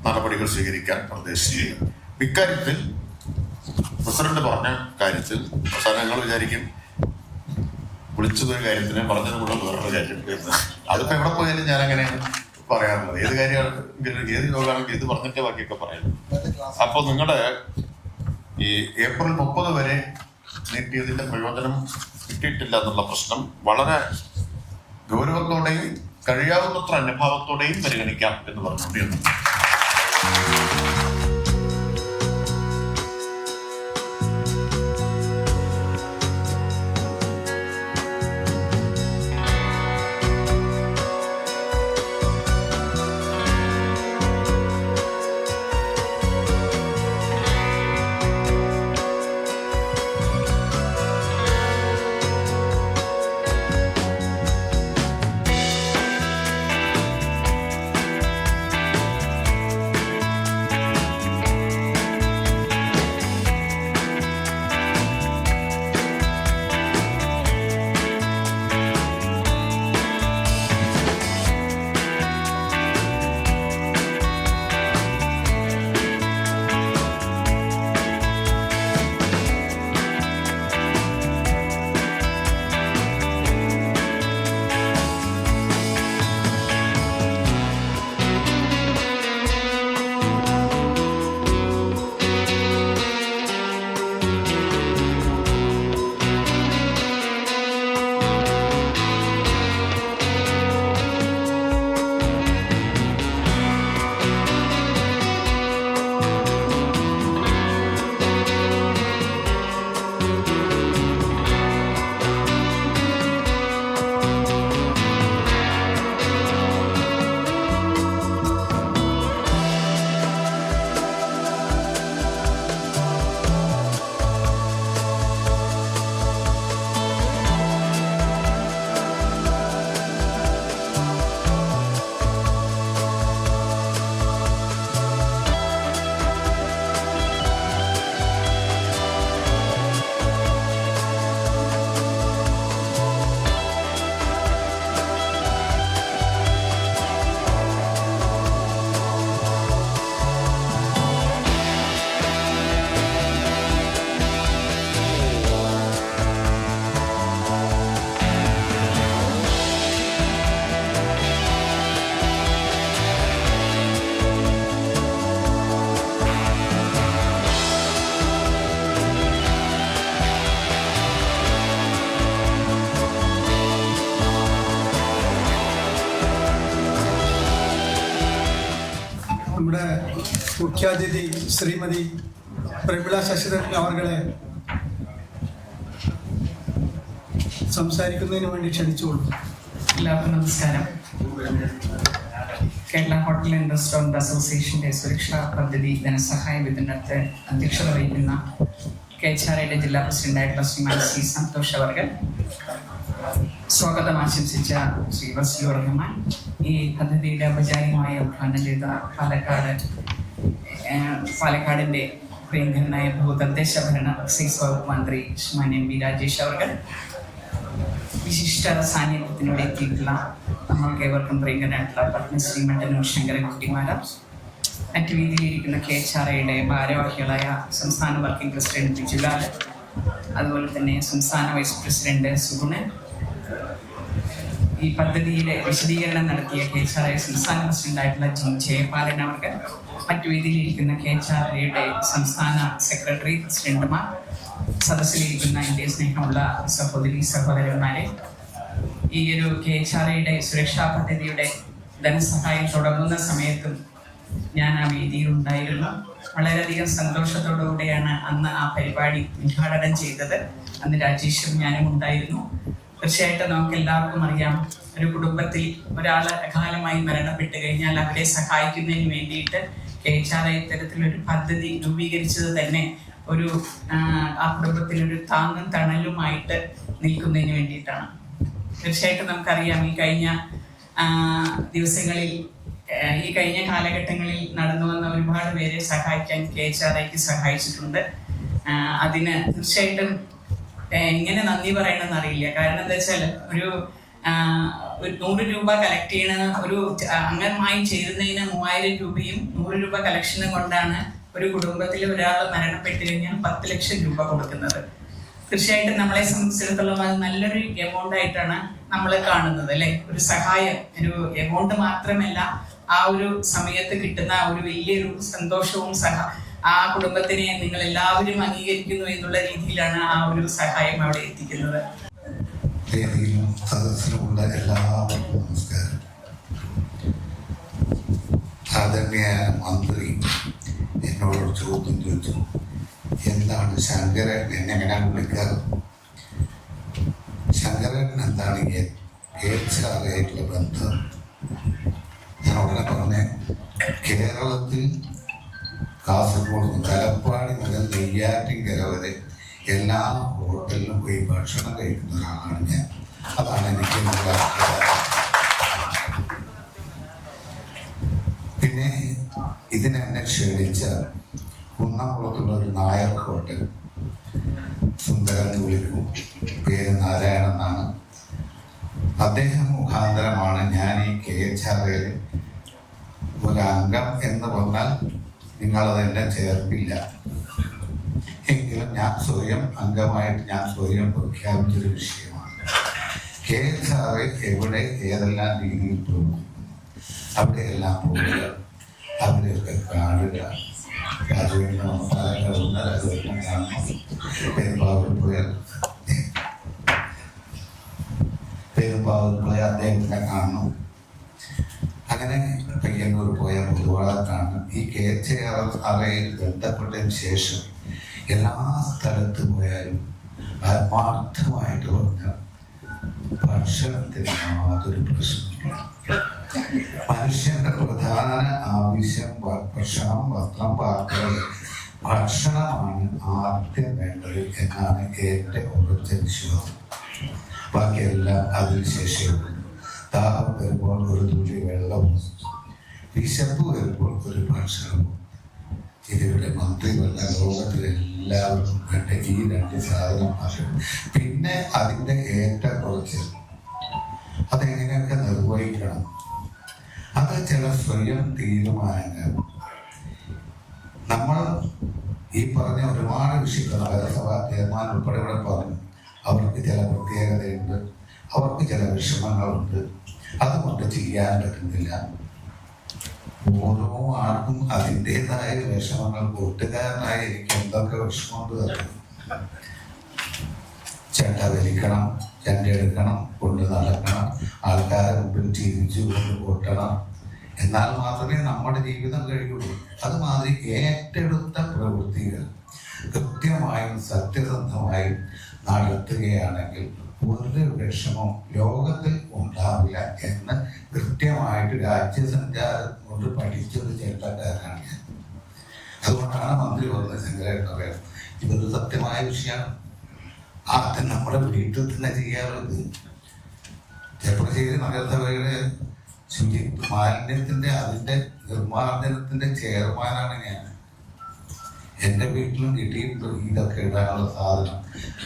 നടപടികൾ സ്വീകരിക്കാൻ നിർദ്ദേശിക്കുകയും ഇക്കാര്യത്തിൽ പ്രസിഡന്റ് പറഞ്ഞ കാര്യത്തിൽ അവസാനം ഞങ്ങൾ വിചാരിക്കും വിളിച്ചതൊരു കാര്യത്തിന് പറഞ്ഞത് കൂടെ വേറൊരു കാര്യം. അതിപ്പോ എവിടെ പോയാലും ഞാൻ അങ്ങനെയാണ് പറയാറുള്ളത്. ഏത് കാര്യമാണെങ്കിലും ഏത് യോഗമാണെങ്കിലും ഇത് പറഞ്ഞിട്ടേ ബാക്കിയൊക്കെ പറയുള്ളൂ. അപ്പൊ നിങ്ങളുടെ ഈ ഏപ്രിൽ 30 വരെ നീട്ടിയതിന്റെ പ്രയോജനം കിട്ടിയിട്ടില്ല എന്നുള്ള പ്രശ്നം വളരെ ഗൗരവത്തോടെയും കഴിയാവുന്നത്ര അനുഭാവത്തോടെയും പരിഗണിക്കാം എന്ന് പറഞ്ഞുകൊണ്ടിരുന്നു. നമ്മുടെ മുഖ്യാതിഥി ശ്രീമതി പ്രമിള ശശിധരൻ അവർകളെ സംസാരിക്കുന്നതിന് വേണ്ടി ക്ഷണിച്ചുകൊള്ളു. എല്ലാവർക്കും നമസ്കാരം. കേരള ഹോട്ടൽ ആൻഡ് റെസ്റ്റോറൻറ്റ് അസോസിയേഷൻ്റെ സുരക്ഷാ പദ്ധതി ധനസഹായ വിതരണത്തെ അധ്യക്ഷത വഹിക്കുന്ന KHRA ജില്ലാ പ്രസിഡന്റായിട്ടുള്ള ശ്രീമാൻ C. സന്തോഷ് അവർകൾ, സ്വാഗതം ആശംസിച്ച ശ്രീ വസീലുർ റഹ്മാൻ, ഈ പദ്ധതിയുടെ ഔപചാരികമായി ഉദ്ഘാടനം ചെയ്ത പാലക്കാടിൻ്റെ പ്രിയങ്കരനായ ഭൂതദ്ദേശ ഭരണ എക്സൈസ് വകുപ്പ് മന്ത്രി മാന്യൻ വി രാജേഷ് അവർ, വിശിഷ്ട സാന്നിധ്യത്തിലൂടെ എത്തിയിട്ടുള്ള നമ്മൾക്ക് ഏവർക്കും പ്രിയങ്കരനായിട്ടുള്ള പത്മശ്രീ മട്ടന്നൂർ ശങ്കരൻകുട്ടിമാരാർ, മറ്റു രീതിയിലിരിക്കുന്ന KHRAയുടെ ഭാരവാഹികളായ സംസ്ഥാന വർക്കിംഗ് പ്രസിഡന്റ് ബിജുലാൽ, അതുപോലെ തന്നെ സംസ്ഥാന വൈസ് പ്രസിഡന്റ് സുഗുണൻ, ഈ പദ്ധതിയിലെ വിശദീകരണം നടത്തിയ KHRA സംസ്ഥാന പ്രസിഡന്റായിട്ടുള്ള ജയപാലൻ അവർക്ക്, മറ്റു വേദിയിലിരിക്കുന്ന KHRAയുടെ സംസ്ഥാന സെക്രട്ടറി പ്രസിഡന്റുമാർ, സദസ്സിലിരിക്കുന്ന എൻ്റെ സ്നേഹമുള്ള സഹോദരി സഹോദരന്മാരെ, ഈ ഒരു KHRAയുടെ സുരക്ഷാ പദ്ധതിയുടെ ധനസഹായം തുടങ്ങുന്ന സമയത്തും ഞാൻ ആ വേദിയിൽ ഉണ്ടായിരുന്നു. വളരെയധികം സന്തോഷത്തോടുകൂടിയാണ് അന്ന് ആ പരിപാടി ഉദ്ഘാടനം ചെയ്തത്. അന്ന് രാജേഷും ഞാനും ഉണ്ടായിരുന്നു. തീർച്ചയായിട്ടും നമുക്ക് എല്ലാവർക്കും അറിയാം, ഒരു കുടുംബത്തിൽ ഒരാൾ അകാലമായി മരണപ്പെട്ട് കഴിഞ്ഞാൽ അവരെ സഹായിക്കുന്നതിന് വേണ്ടിയിട്ട് KHRA ഇത്തരത്തിലൊരു പദ്ധതി രൂപീകരിച്ചത് തന്നെ ഒരു ആ കുടുംബത്തിനൊരു താങ്ങും തണലുമായിട്ട് നിൽക്കുന്നതിന് വേണ്ടിയിട്ടാണ്. തീർച്ചയായിട്ടും നമുക്കറിയാം, ഈ കഴിഞ്ഞ ദിവസങ്ങളിൽ, ഈ കഴിഞ്ഞ കാലഘട്ടങ്ങളിൽ നടന്നു വന്ന ഒരുപാട് പേരെ സഹായിക്കാൻ KHRAക്ക് സഹായിച്ചിട്ടുണ്ട്. അതിന് തീർച്ചയായിട്ടും എങ്ങനെ നന്ദി പറയണമെന്ന് അറിയില്ല. കാരണം എന്താ വെച്ചാൽ, ഒരു 100 രൂപ കളക്ട് ചെയ്യണ ഒരു അംഗമായി ചേരുന്നതിന് 3000 രൂപയും 100 രൂപ കളക്ഷനും കൊണ്ടാണ് ഒരു കുടുംബത്തിൽ ഒരാൾ മരണപ്പെട്ട് കഴിഞ്ഞാൽ 10 ലക്ഷം രൂപ കൊടുക്കുന്നത്. തീർച്ചയായിട്ടും നമ്മളെ സംബന്ധിച്ചിടത്തോളം അത് നല്ലൊരു എമൗണ്ട് ആയിട്ടാണ് നമ്മൾ കാണുന്നത്, അല്ലെ? ഒരു സഹായം, ഒരു എമൗണ്ട് മാത്രമല്ല, ആ ഒരു സമയത്ത് കിട്ടുന്ന ഒരു വലിയൊരു സന്തോഷവും ആ കുടുംബത്തിനെ നിങ്ങൾ എല്ലാവരും അംഗീകരിക്കുന്നു എന്നുള്ള രീതിയിലാണ് ആ ഒരു സഹായം അവിടെ എത്തിക്കുന്നത്. സദസ്സിലുമുള്ള എല്ലാവർക്കും നമസ്കാരം. ആദരണീയ മന്ത്രി എന്നോട് ചോദ്യം ചോദിച്ചു, എന്താണ് ശങ്കരൻ, എന്നെങ്ങനെയാണ് വിളിക്കാറ്? ശങ്കരൻ എന്താണ് KHRAയിട്ടുള്ള ബന്ധം? ഞാൻ ഉടനെ പറഞ്ഞ, കേരളത്തിൽ കാസർഗോഡ് തലപ്പാടി മുതൽ നെയ്യാറ്റിൻകര വരെ എല്ലാ ഹോട്ടലിലും പോയി ഭക്ഷണം കഴിക്കുന്ന ഒരാളാണ് ഞാൻ. അതാണ് എനിക്ക് പിന്നെ ഇതിനെന്നെ ക്ഷണിച്ച കുന്നംകുളത്തുള്ള ഒരു നായർ ഹോട്ടൽ, സുന്ദരൻ എന്ന് വിളിക്കും, പേര് നാരായണൻ എന്നാണ്. അദ്ദേഹം മുഖാന്തരമാണ് ഞാൻ ഈ KHRAയിൽ ഒരു അംഗം എന്ന് പറഞ്ഞാൽ നിങ്ങളത് എന്നെ ചേർപ്പില്ല, എങ്കിലും ഞാൻ സ്വയം അംഗമായിട്ട് ഞാൻ സ്വയം പ്രഖ്യാപിച്ചൊരു വിഷയമാണ്. KHRA എവിടെ ഏതെല്ലാം രീതിയിൽ പോകും, അവിടെയെല്ലാം പോവുക, അവരെയൊക്കെ കാണുക. രാജവേട്ടൻ പാലക്കാടുന്ന രാജവേട്ടൻ കാണണം, പെരുമ്പാവൂർ പോയാൽ അദ്ദേഹത്തിനെ കാണണം, അങ്ങനെ പയ്യന്നൂർ പോയാൽ പൊതുവാളെ കാണണം. ഈ KHRAയിൽ ബന്ധപ്പെട്ടതിന് ശേഷം എല്ലാ സ്ഥലത്ത് പോയാലും ആത്മാർത്ഥമായിട്ട് പറഞ്ഞ ഭക്ഷണത്തിന് യാതൊരു പ്രശ്നമില്ല. മനുഷ്യന്റെ പ്രധാന ആവശ്യം ഭക്ഷണം, വസ്ത്രം, പാർപ്പിടം, ഭക്ഷണമാണ് ആദ്യം വേണ്ടത് എന്നാണ് എൻ്റെ ഉറച്ച വിശ്വാസം. ബാക്കിയെല്ലാം അതിന് ശേഷമുള്ളൂ. ദാഹം വരുമ്പോൾ ഒരു തുള്ളി വെള്ളവും, വിശപ്പ് വരുമ്പോൾ ഒരു ഭക്ഷണവും. ഇതിവിടെ മന്ത്രിവല്ല, ലോകത്തിലെല്ലാവർക്കും വേണ്ട ഈ 2 സാധനമാണ്. പിന്നെ അതിൻ്റെ ഏറ്റക്കുറച്ചിൽ, അതെങ്ങനെയൊക്കെ നിർവഹിക്കണം, അത് ചില സ്വയം തീരുമാനങ്ങൾ. നമ്മൾ ഈ പറഞ്ഞ ഒരുപാട് വിഷയങ്ങൾ നഗരസഭാ ചെയർമാൻ ഉൾപ്പെടെ ഇവിടെ പറഞ്ഞു, അവർക്ക് ചില പ്രത്യേകതയുണ്ട്, അവർക്ക് ചില വിഷമങ്ങളുണ്ട്, അതുകൊണ്ട് ചെയ്യാൻ പറ്റുന്നില്ല. ഓരോ ആർക്കും അതിൻ്റെതായ വിഷമങ്ങൾ. കൂട്ടുകാരനായ എനിക്ക് എന്തൊക്കെ വിഷമമുണ്ട് അറിയാം. ചെണ്ട വലിക്കണം, ചെണ്ട എടുക്കണം, കൊണ്ട് നടക്കണം, ആൾക്കാരെ മുമ്പിൽ ചിരിച്ചു കൊണ്ട് കൊട്ടണം, എന്നാൽ മാത്രമേ നമ്മുടെ ജീവിതം കഴിയുള്ളൂ. അതുമാതിരി ഏറ്റെടുത്ത പ്രവൃത്തികൾ കൃത്യമായും സത്യസന്ധമായും നടത്തുകയാണെങ്കിൽ ഒരു വിഷമം ലോകത്തിൽ ഉണ്ടാവില്ല എന്ന് കൃത്യമായിട്ട് രാജ്യസഞ്ചാരം കൊണ്ട് പഠിച്ചൊരു ചെറുപ്പക്കാരനാണ് ഞാൻ. അതുകൊണ്ടാണ് മന്ത്രി പറഞ്ഞത്, ശങ്കരേട്ടൻ പറയാം, ഇതൊരു സത്യമായ വിഷയമാണ്. ആദ്യം നമ്മുടെ വീട്ടിൽ തന്നെ ചെയ്യാറുള്ളത്. ചെപ്പളശ്ശേരി നഗരസഭയുടെ മാലിന്യത്തിന്റെ അതിന്റെ നിർമ്മാർജ്ജനത്തിന്റെ ചെയർമാനാണ് ഞാൻ. എൻ്റെ വീട്ടിലും കിട്ടിയിട്ടുണ്ട് ഇതൊക്കെ ഇടാനുള്ള സാധനം.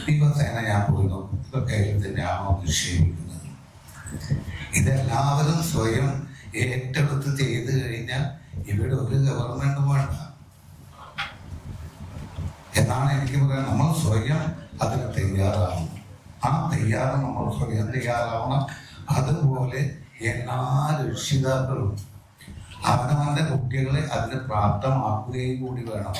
ദിവസേന ഞാൻ പോയി നോക്കും, ഇതൊക്കെ അതിൽ തന്നെയാണോ നിക്ഷേപിക്കുന്നത്. ഇതെല്ലാവരും സ്വയം ഏറ്റെടുത്ത് ചെയ്ത് കഴിഞ്ഞാൽ ഇവിടെ ഒരു ഗവൺമെന്റും വേണ്ട എന്നാണ് എനിക്ക് പറയാൻ. നമ്മൾ സ്വയം അതിന് തയ്യാറാവണം. ആ തയ്യാറ് നമ്മൾ സ്വയം തയ്യാറാവണം. അതുപോലെ എല്ലാ രക്ഷിതാക്കളും അവനവന്റെ കുട്ടികളെ അതിന് പ്രാപ്തമാക്കുകയും കൂടി വേണം.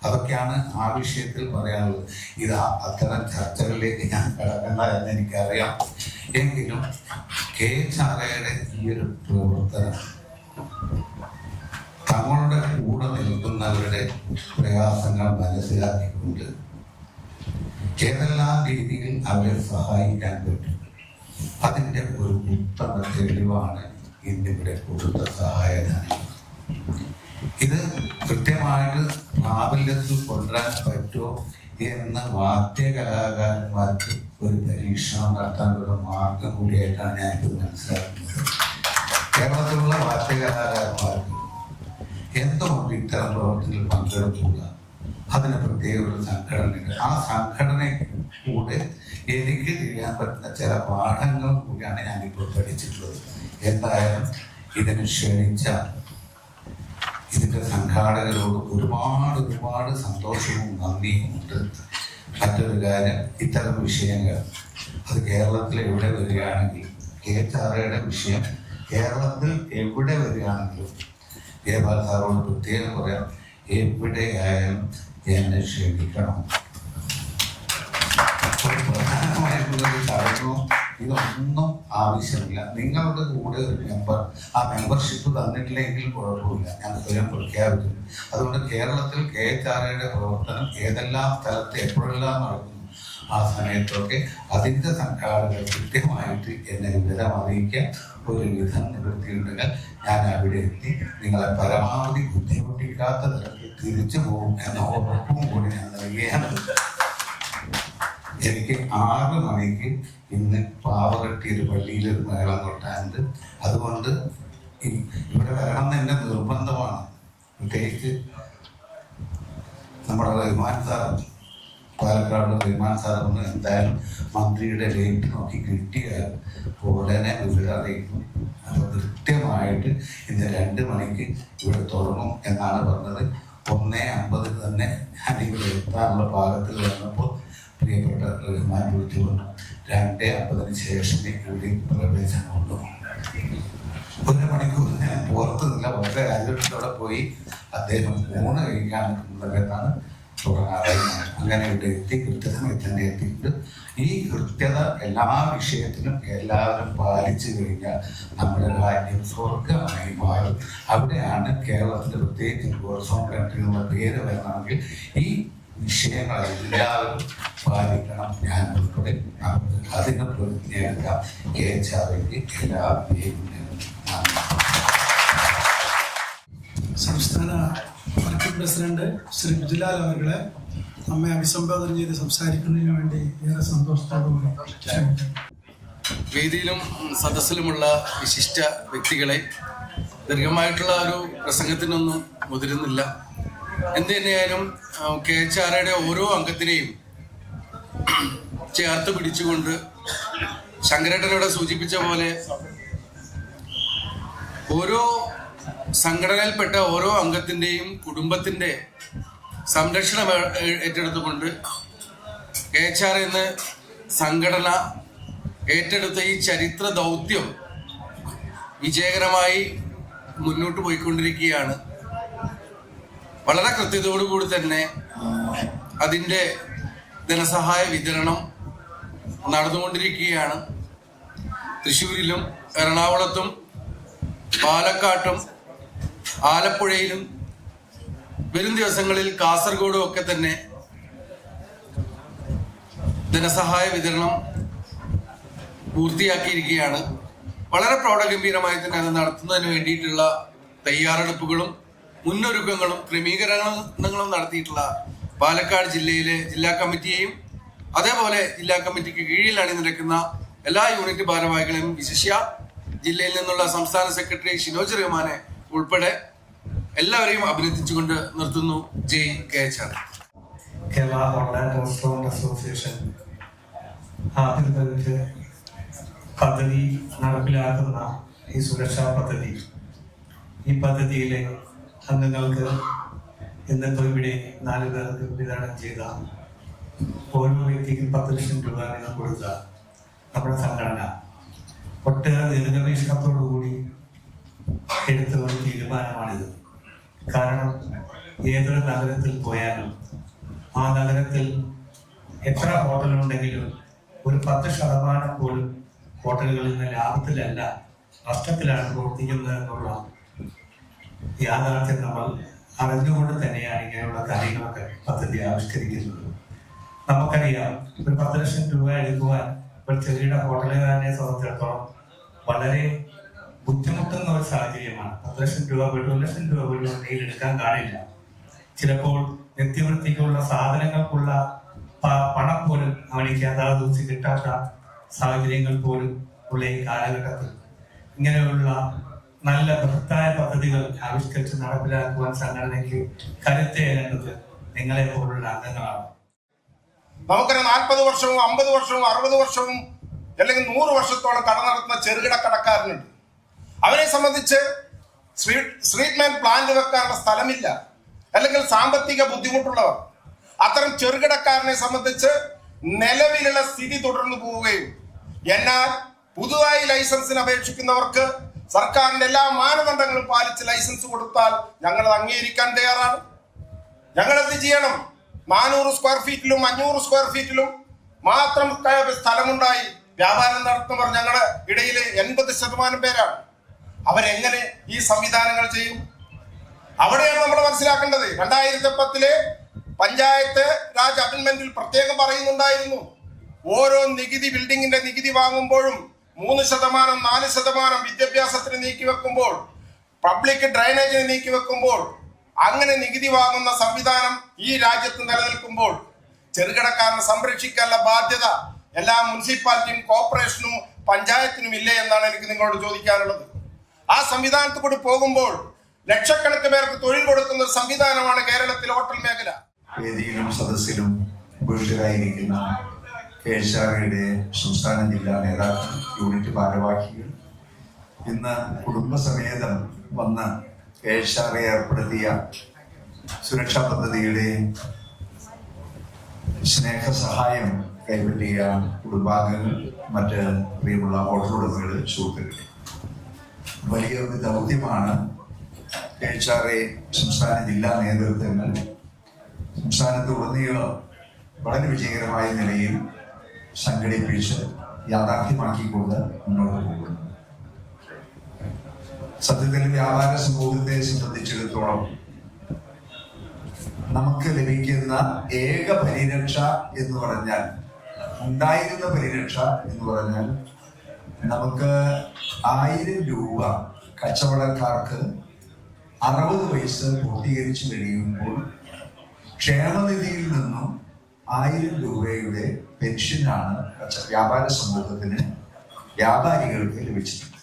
അതൊക്കെയാണ് ആ വിഷയത്തിൽ പറയാനുള്ളത്. ഇത് അത്തരം ചർച്ചകളിലേക്ക് ഞാൻ കിടക്കണ്ട എന്ന് എനിക്കറിയാം. എങ്കിലും കെ ചാറയുടെ ഈ ഒരു പ്രവർത്തനം തങ്ങളുടെ കൂടെ നിൽക്കുന്നവരുടെ പ്രയാസങ്ങൾ മനസ്സിലാക്കിക്കൊണ്ട് ഏതെല്ലാം രീതിയിൽ അവരെ സഹായിക്കാൻ പറ്റും അതിൻ്റെ ഒരു ഉത്തമ തെളിവാണ് ഇന്നിവിടെ കൊടുത്ത സഹായധനം. ഇത് കൃത്യമായിട്ട് പ്രാബല്യത്തിൽ കൊണ്ടുവരാൻ പറ്റുമോ എന്ന് വാദ്യകലാകാരന്മാർക്ക് ഒരു പരീക്ഷണം നടത്താനുള്ള മാർഗം കൂടിയായിട്ടാണ് ഞാനിത് മനസ്സിലാക്കുന്നത്. കേരളത്തിലുള്ള വാദ്യകലാകാരന്മാർക്ക് എന്തുകൊണ്ട് ഇത്തരം പ്രവർത്തനത്തിൽ പങ്കെടുക്കുക, അതിന് പ്രത്യേക ഒരു സംഘടനയുണ്ട്. ആ സംഘടനയ്ക്ക് കൂടെ എനിക്ക് ചെയ്യാൻ പറ്റുന്ന ചില പാഠങ്ങൾ കൂടിയാണ് ഞാനിപ്പോൾ പഠിച്ചിട്ടുള്ളത്. എന്തായാലും ഇതിന് ക്ഷണിച്ച ഇതിൻ്റെ സംഘാടകരോട് ഒരുപാട് സന്തോഷവും നന്ദിയും ഉണ്ട്. മറ്റൊരു കാര്യം, ഇത്തരം വിഷയങ്ങൾ അത് കേരളത്തിൽ എവിടെ വരികയാണെങ്കിൽ കെ ചാറയുടെ വിഷയം കേരളത്തിൽ എവിടെ വരികയാണെങ്കിലും ജയപാൽ സാറോട് പ്രത്യേകം പറയാം, എവിടെയായാലും എന്നെ ക്ഷണിക്കണം. പ്രധാനമായിട്ടുള്ളൊരു ചടങ്ങോ ഇതൊന്നും ആവശ്യമില്ല. നിങ്ങളുടെ കൂടെ ഒരു മെമ്പർ ആ മെമ്പർഷിപ്പ് തന്നിട്ടില്ലെങ്കിൽ കുഴപ്പമില്ല, ഞാൻ സ്വയം പ്രഖ്യാപിക്കുന്നു. അതുകൊണ്ട് കേരളത്തിൽ കെ ചാറയുടെ പ്രവർത്തനം ഏതെല്ലാം സ്ഥലത്ത് എപ്പോഴെല്ലാം നടക്കുന്നു ആ സമയത്തൊക്കെ അതിൻ്റെ സംഘാടകർ കൃത്യമായിട്ട് എന്നെ വിവരം അറിയിക്കാൻ ഒരു വിധം നിവൃത്തിയുണ്ടെങ്കിൽ ഞാൻ അവിടെ എത്തി നിങ്ങളെ പരമാവധി ബുദ്ധിമുട്ടിക്കാത്ത തരത്തിൽ തിരിച്ചു പോകും എന്ന ഉറപ്പും കൂടി ഞാൻ നൽകിയാണ്. എനിക്ക് 6 മണിക്ക് ഇന്ന് പാവറട്ടിയൊരു പള്ളിയിലൊരു മേളം കൊട്ടാനുണ്ട്. അതുകൊണ്ട് ഇവിടെ വരണം എന്ന് എൻ്റെ നിർബന്ധമാണ്. പ്രത്യേകിച്ച് നമ്മുടെ റഹ്മാൻ സാർ, പാലക്കാട് റഹ്മാൻ സാർ ഒന്ന് എന്തായാലും മന്ത്രിയുടെ ഡേറ്റ് നോക്കി കിട്ടിയാൽ ഉടനെ വിവരം അറിയിക്കും. അത് കൃത്യമായിട്ട് ഇന്ന് 2 മണിക്ക് ഇവിടെ തുടങ്ങും എന്നാണ് പറഞ്ഞത്. 1:50 തന്നെ ഞാനിവിടെ എത്താനുള്ള പാകത്തിൽ വന്നപ്പോൾ പ്രിയപ്പെട്ട റഹ്മാൻ വിളിച്ചു പറഞ്ഞു 2:50 ശേഷമേ ഇവിടെ പ്രവേശനമുള്ളൂ. 1 മണിക്കൂർ ഞാൻ പുറത്ത് നില്ല, വളരെ രാജ്യത്തോടെ പോയി അദ്ദേഹം ഊണ് കഴിക്കാൻ നിൽക്കുന്നതെന്നാണ് തുടങ്ങാറായി. അങ്ങനെ ഇവിടെ എത്തി കൃത്യസമയത്ത് തന്നെ എത്തിയിട്ട് ഈ കൃത്യത എല്ലാ വിഷയത്തിലും എല്ലാവരും പാലിച്ചു കഴിഞ്ഞാൽ നമ്മുടെ രാജ്യം സ്വർഗമായി മാറും. അവിടെയാണ് കേരളത്തിൻ്റെ പ്രത്യേകിച്ച് ടൂറിസം കൺട്രി എന്നുള്ള പേര് വരണമെങ്കിൽ ഈ വിഷയങ്ങൾ എല്ലാവരും പാലിക്കണം. ഞാൻ ഉൾപ്പെടെ അതിന് പ്രതിജ്ഞയെടുക്കാം. കെ ചാറയ്ക്ക് എല്ലാ സംസ്ഥാന വർക്കിംഗ് പ്രസിഡന്റ് ശ്രീ ബിജുലാൽ അവരുടെ നമ്മെ അഭിസംബോധന ചെയ്ത് സംസാരിക്കുന്നതിന് വേണ്ടി ഏറെ സന്തോഷത്തോടുകൂടി വേദിയിലും സദസ്സിലുമുള്ള വിശിഷ്ട വ്യക്തികളെ ദീർഘമായിട്ടുള്ള ഒരു പ്രസംഗത്തിനൊന്നും മുതിരുന്നില്ല. എന്ത് തന്നെയായാലും കെ ചാറയുടെ ഓരോ അംഗത്തിനെയും ചേർത്ത് പിടിച്ചുകൊണ്ട് ശങ്കരേട്ടനോട് സൂചിപ്പിച്ച പോലെ ഓരോ സംഘടനയിൽപ്പെട്ട ഓരോ അംഗത്തിൻ്റെയും കുടുംബത്തിൻ്റെ സംരക്ഷണം ഏറ്റെടുത്തുകൊണ്ട് കെ ചാർ എന്ന സംഘടന ഏറ്റെടുത്ത ഈ ചരിത്ര ദൗത്യം വിജയകരമായി മുന്നോട്ട് പോയിക്കൊണ്ടിരിക്കുകയാണ്. വളരെ കൃത്യതയോടുകൂടി തന്നെ അതിൻ്റെ ധനസഹായ വിതരണം നടന്നുകൊണ്ടിരിക്കുകയാണ്. തൃശ്ശൂരിലും എറണാകുളത്തും പാലക്കാട്ടും ആലപ്പുഴയിലും വരും ദിവസങ്ങളിൽ കാസർഗോഡും ഒക്കെ തന്നെ ധനസഹായ വിതരണം പൂർത്തിയാക്കിയിരിക്കുകയാണ്. വളരെ പ്രൗഢഗംഭീരമായി തന്നെ അത് നടത്തുന്നതിന് വേണ്ടിയിട്ടുള്ള തയ്യാറെടുപ്പുകളും മുന്നൊരുക്കങ്ങളും ക്രമീകരണങ്ങളും നടത്തിയിട്ടുള്ള പാലക്കാട് ജില്ലയിലെ ജില്ലാ കമ്മിറ്റിയെയും അതേപോലെ ജില്ലാ കമ്മിറ്റിക്ക് കീഴിൽ അണിനിരക്കുന്ന എല്ലാ യൂണിറ്റ് ഭാരവാഹികളെയും വിശിഷ്യ ജില്ലയിൽ നിന്നുള്ള സംസ്ഥാന സെക്രട്ടറി ഷിനോജ് റഹ്മാനെ ഉൾപ്പെടെ എല്ലാവരെയും അഭിനന്ദിച്ചുകൊണ്ട് നിർത്തുന്നു. ജയ് KHR. കേരള ഹോട്ട്ലാൻഡ് റെസ്റ്റോറൻറ്റ് അസോസിയേഷൻ ആഭിമുഖ്യത്തിൽ പദ്ധതി നടപ്പിലാക്കുന്ന ഈ സുരക്ഷാ പദ്ധതി, ഈ പദ്ധതിയിലെ അംഗങ്ങൾക്ക് ഇന്നത്തെ ഇവിടെ 4 പേർക്ക് വിതരണം ചെയ്ത ഓരോ വ്യക്തിക്കും 10 ലക്ഷം രൂപ വീതം കൊടുത്ത നമ്മുടെ സംഘടന ഒട്ടേറെ ദീർഘവീക്ഷണത്തോടുകൂടി എടുത്ത ഒരു തീരുമാനമാണിത്. കാരണം ഏതൊരു നഗരത്തിൽ പോയാലും ആ നഗരത്തിൽ എത്ര ഹോട്ടലുണ്ടെങ്കിലും ഒരു 10% പോലും ഹോട്ടലുകളിൽ നിന്ന് ലാഭത്തിലല്ല, നഷ്ടത്തിലാണ് പ്രവർത്തിക്കുന്നത് എന്നുള്ള യാഥാർത്ഥ്യം നമ്മൾ അറിഞ്ഞുകൊണ്ട് തന്നെയാണ് ഇങ്ങനെയുള്ള കാര്യങ്ങളൊക്കെ പദ്ധതി ആവിഷ്കരിക്കുന്നത്. നമുക്കറിയാം, ഒരു 10 ലക്ഷം രൂപ എടുക്കുവാൻ ഒരു ചെറിയ ഹോട്ടലുകാരനെ സംബന്ധിച്ചിടത്തോളം വളരെ ബുദ്ധിമുട്ടുന്ന ഒരു സാഹചര്യമാണ്. 10 ലക്ഷം രൂപ 1 ലക്ഷം രൂപ പോലും കയ്യിൽ എടുക്കാൻ കാണില്ല. ചിലപ്പോൾ നിത്യവൃത്തിക്കുള്ള സാധനങ്ങൾക്കുള്ള പണം പോലും അവനിക്ക് അതാത് ദിവസം കിട്ടാത്ത സാഹചര്യങ്ങൾ പോലും ഉള്ള ഈ കാലഘട്ടത്തിൽ ഇങ്ങനെയുള്ള നല്ല ബൃഹത്തായ പദ്ധതികൾ ആവിഷ്കരിച്ച് നടപ്പിലാക്കുവാൻ സംഘടനയ്ക്ക് കരുത്തേണ്ടത് നിങ്ങളെ പോലുള്ള അംഗങ്ങളാണ്. നമുക്കൊരു 40 വർഷവും 50 വർഷവും 60 വർഷവും അല്ലെങ്കിൽ 100 വർഷത്തോളം കട നടത്തുന്ന ചെറുകിട കടക്കാരനുണ്ട്. അവരെ സംബന്ധിച്ച് ട്രീറ്റ്മെന്റ് പ്ലാന്റ് വെക്കാനുള്ള സ്ഥലമില്ല, അല്ലെങ്കിൽ സാമ്പത്തിക ബുദ്ധിമുട്ടുള്ളവർ. അത്തരം ചെറുകിടക്കാരനെ സംബന്ധിച്ച് നിലവിലുള്ള സ്ഥിതി തുടർന്നു പോവുകയും, എന്നാൽ പുതുതായി ലൈസൻസിന് അപേക്ഷിക്കുന്നവർക്ക് സർക്കാരിന്റെ എല്ലാ മാനദണ്ഡങ്ങളും പാലിച്ച് ലൈസൻസ് കൊടുത്താൽ ഞങ്ങൾ അംഗീകരിക്കാൻ തയ്യാറാണ്. ഞങ്ങൾ എന്ത് ചെയ്യണം? 400 സ്ക്വയർ ഫീറ്റിലും 500 സ്ക്വയർ ഫീറ്റിലും മാത്രം സ്ഥലമുണ്ടായി വ്യാപാരം നടത്തുന്നവർ ഞങ്ങളുടെ ഇടയിൽ 80% പേരാണ്. അവരെങ്ങനെ ഈ സംവിധാനങ്ങൾ ചെയ്യും? അവിടെയാണ് നമ്മൾ മനസ്സിലാക്കേണ്ടത്. 2010 പഞ്ചായത്ത് രാജ് അമെന്റ്മെന്റിൽ പ്രത്യേകം പറയുന്നുണ്ടായിരുന്നു, ഓരോ നികുതി ബിൽഡിങ്ങിന്റെ നികുതി വാങ്ങുമ്പോഴും 3%, 4% വിദ്യാഭ്യാസത്തിന് നീക്കിവെക്കുമ്പോൾ, പബ്ലിക് ഡ്രൈനേജിന് നീക്കിവെക്കുമ്പോൾ, അങ്ങനെ നികുതി വാങ്ങുന്ന സംവിധാനം ഈ രാജ്യത്ത് നിലനിൽക്കുമ്പോൾ ചെറുകിടക്കാരനെ സംരക്ഷിക്കാനുള്ള ബാധ്യത എല്ലാ മുനിസിപ്പാലിറ്റിയും കോർപ്പറേഷനും പഞ്ചായത്തിനും ഇല്ലേ എന്നാണ് എനിക്ക് നിങ്ങളോട് ചോദിക്കാനുള്ളത്. ആ സംവിധാനത്തിൽ കൂടി പോകുമ്പോൾ ലക്ഷക്കണക്കിന് പേർക്ക് തൊഴിൽ കൊടുക്കുന്ന ഒരു സംവിധാനമാണ് കേരളത്തിലെ ഹോട്ടൽ മേഖല. വേദിയിലും സദസ്സിലും വീട്ടിലായിരിക്കുന്ന KHRയുടെ സംസ്ഥാന ജില്ലാ നേതാക്കൾ, യൂണിറ്റ് ഭാരവാഹികൾ, ഇന്ന് കുടുംബസമേതം വന്ന് KHR ഏർപ്പെടുത്തിയ സുരക്ഷാ പദ്ധതിയുടെ സ്നേഹസഹായം കൈപ്പറ്റിയ കുടുംബാംഗങ്ങൾ, മറ്റ് പ്രിയമുള്ള ഹോട്ടൽ ഉടമകൾ, സുഹൃത്തുക്കൾ, വലിയൊരു ദൗത്യമാണ് KHR സംസ്ഥാന ജില്ലാ നേതൃത്വങ്ങൾ സംസ്ഥാനത്തുടനീളം വളരെ വിജയകരമായ നിലയിൽ സംഘടിപ്പിച്ച് യാഥാർത്ഥ്യമാക്കിക്കൊണ്ട് മുന്നോട്ട് പോകുന്നു. സത്യത്തിൽ വ്യാപാര സമൂഹത്തെ സംബന്ധിച്ചിടത്തോളം നമുക്ക് ലഭിക്കുന്ന ഏക പരിരക്ഷ എന്ന് പറഞ്ഞാൽ, ഉണ്ടായിരുന്ന പരിരക്ഷ എന്ന് പറഞ്ഞാൽ, നമുക്ക് 1000 രൂപ കച്ചവടക്കാർക്ക് 60 വയസ്സ് പൂർത്തീകരിച്ചു കഴിയുമ്പോൾ ക്ഷേമനിധിയിൽ നിന്നും 1000 രൂപയുടെ പെൻഷനാണ് വ്യാപാര സമൂഹത്തിന്, വ്യാപാരികൾക്ക് ലഭിച്ചിട്ടുണ്ട്.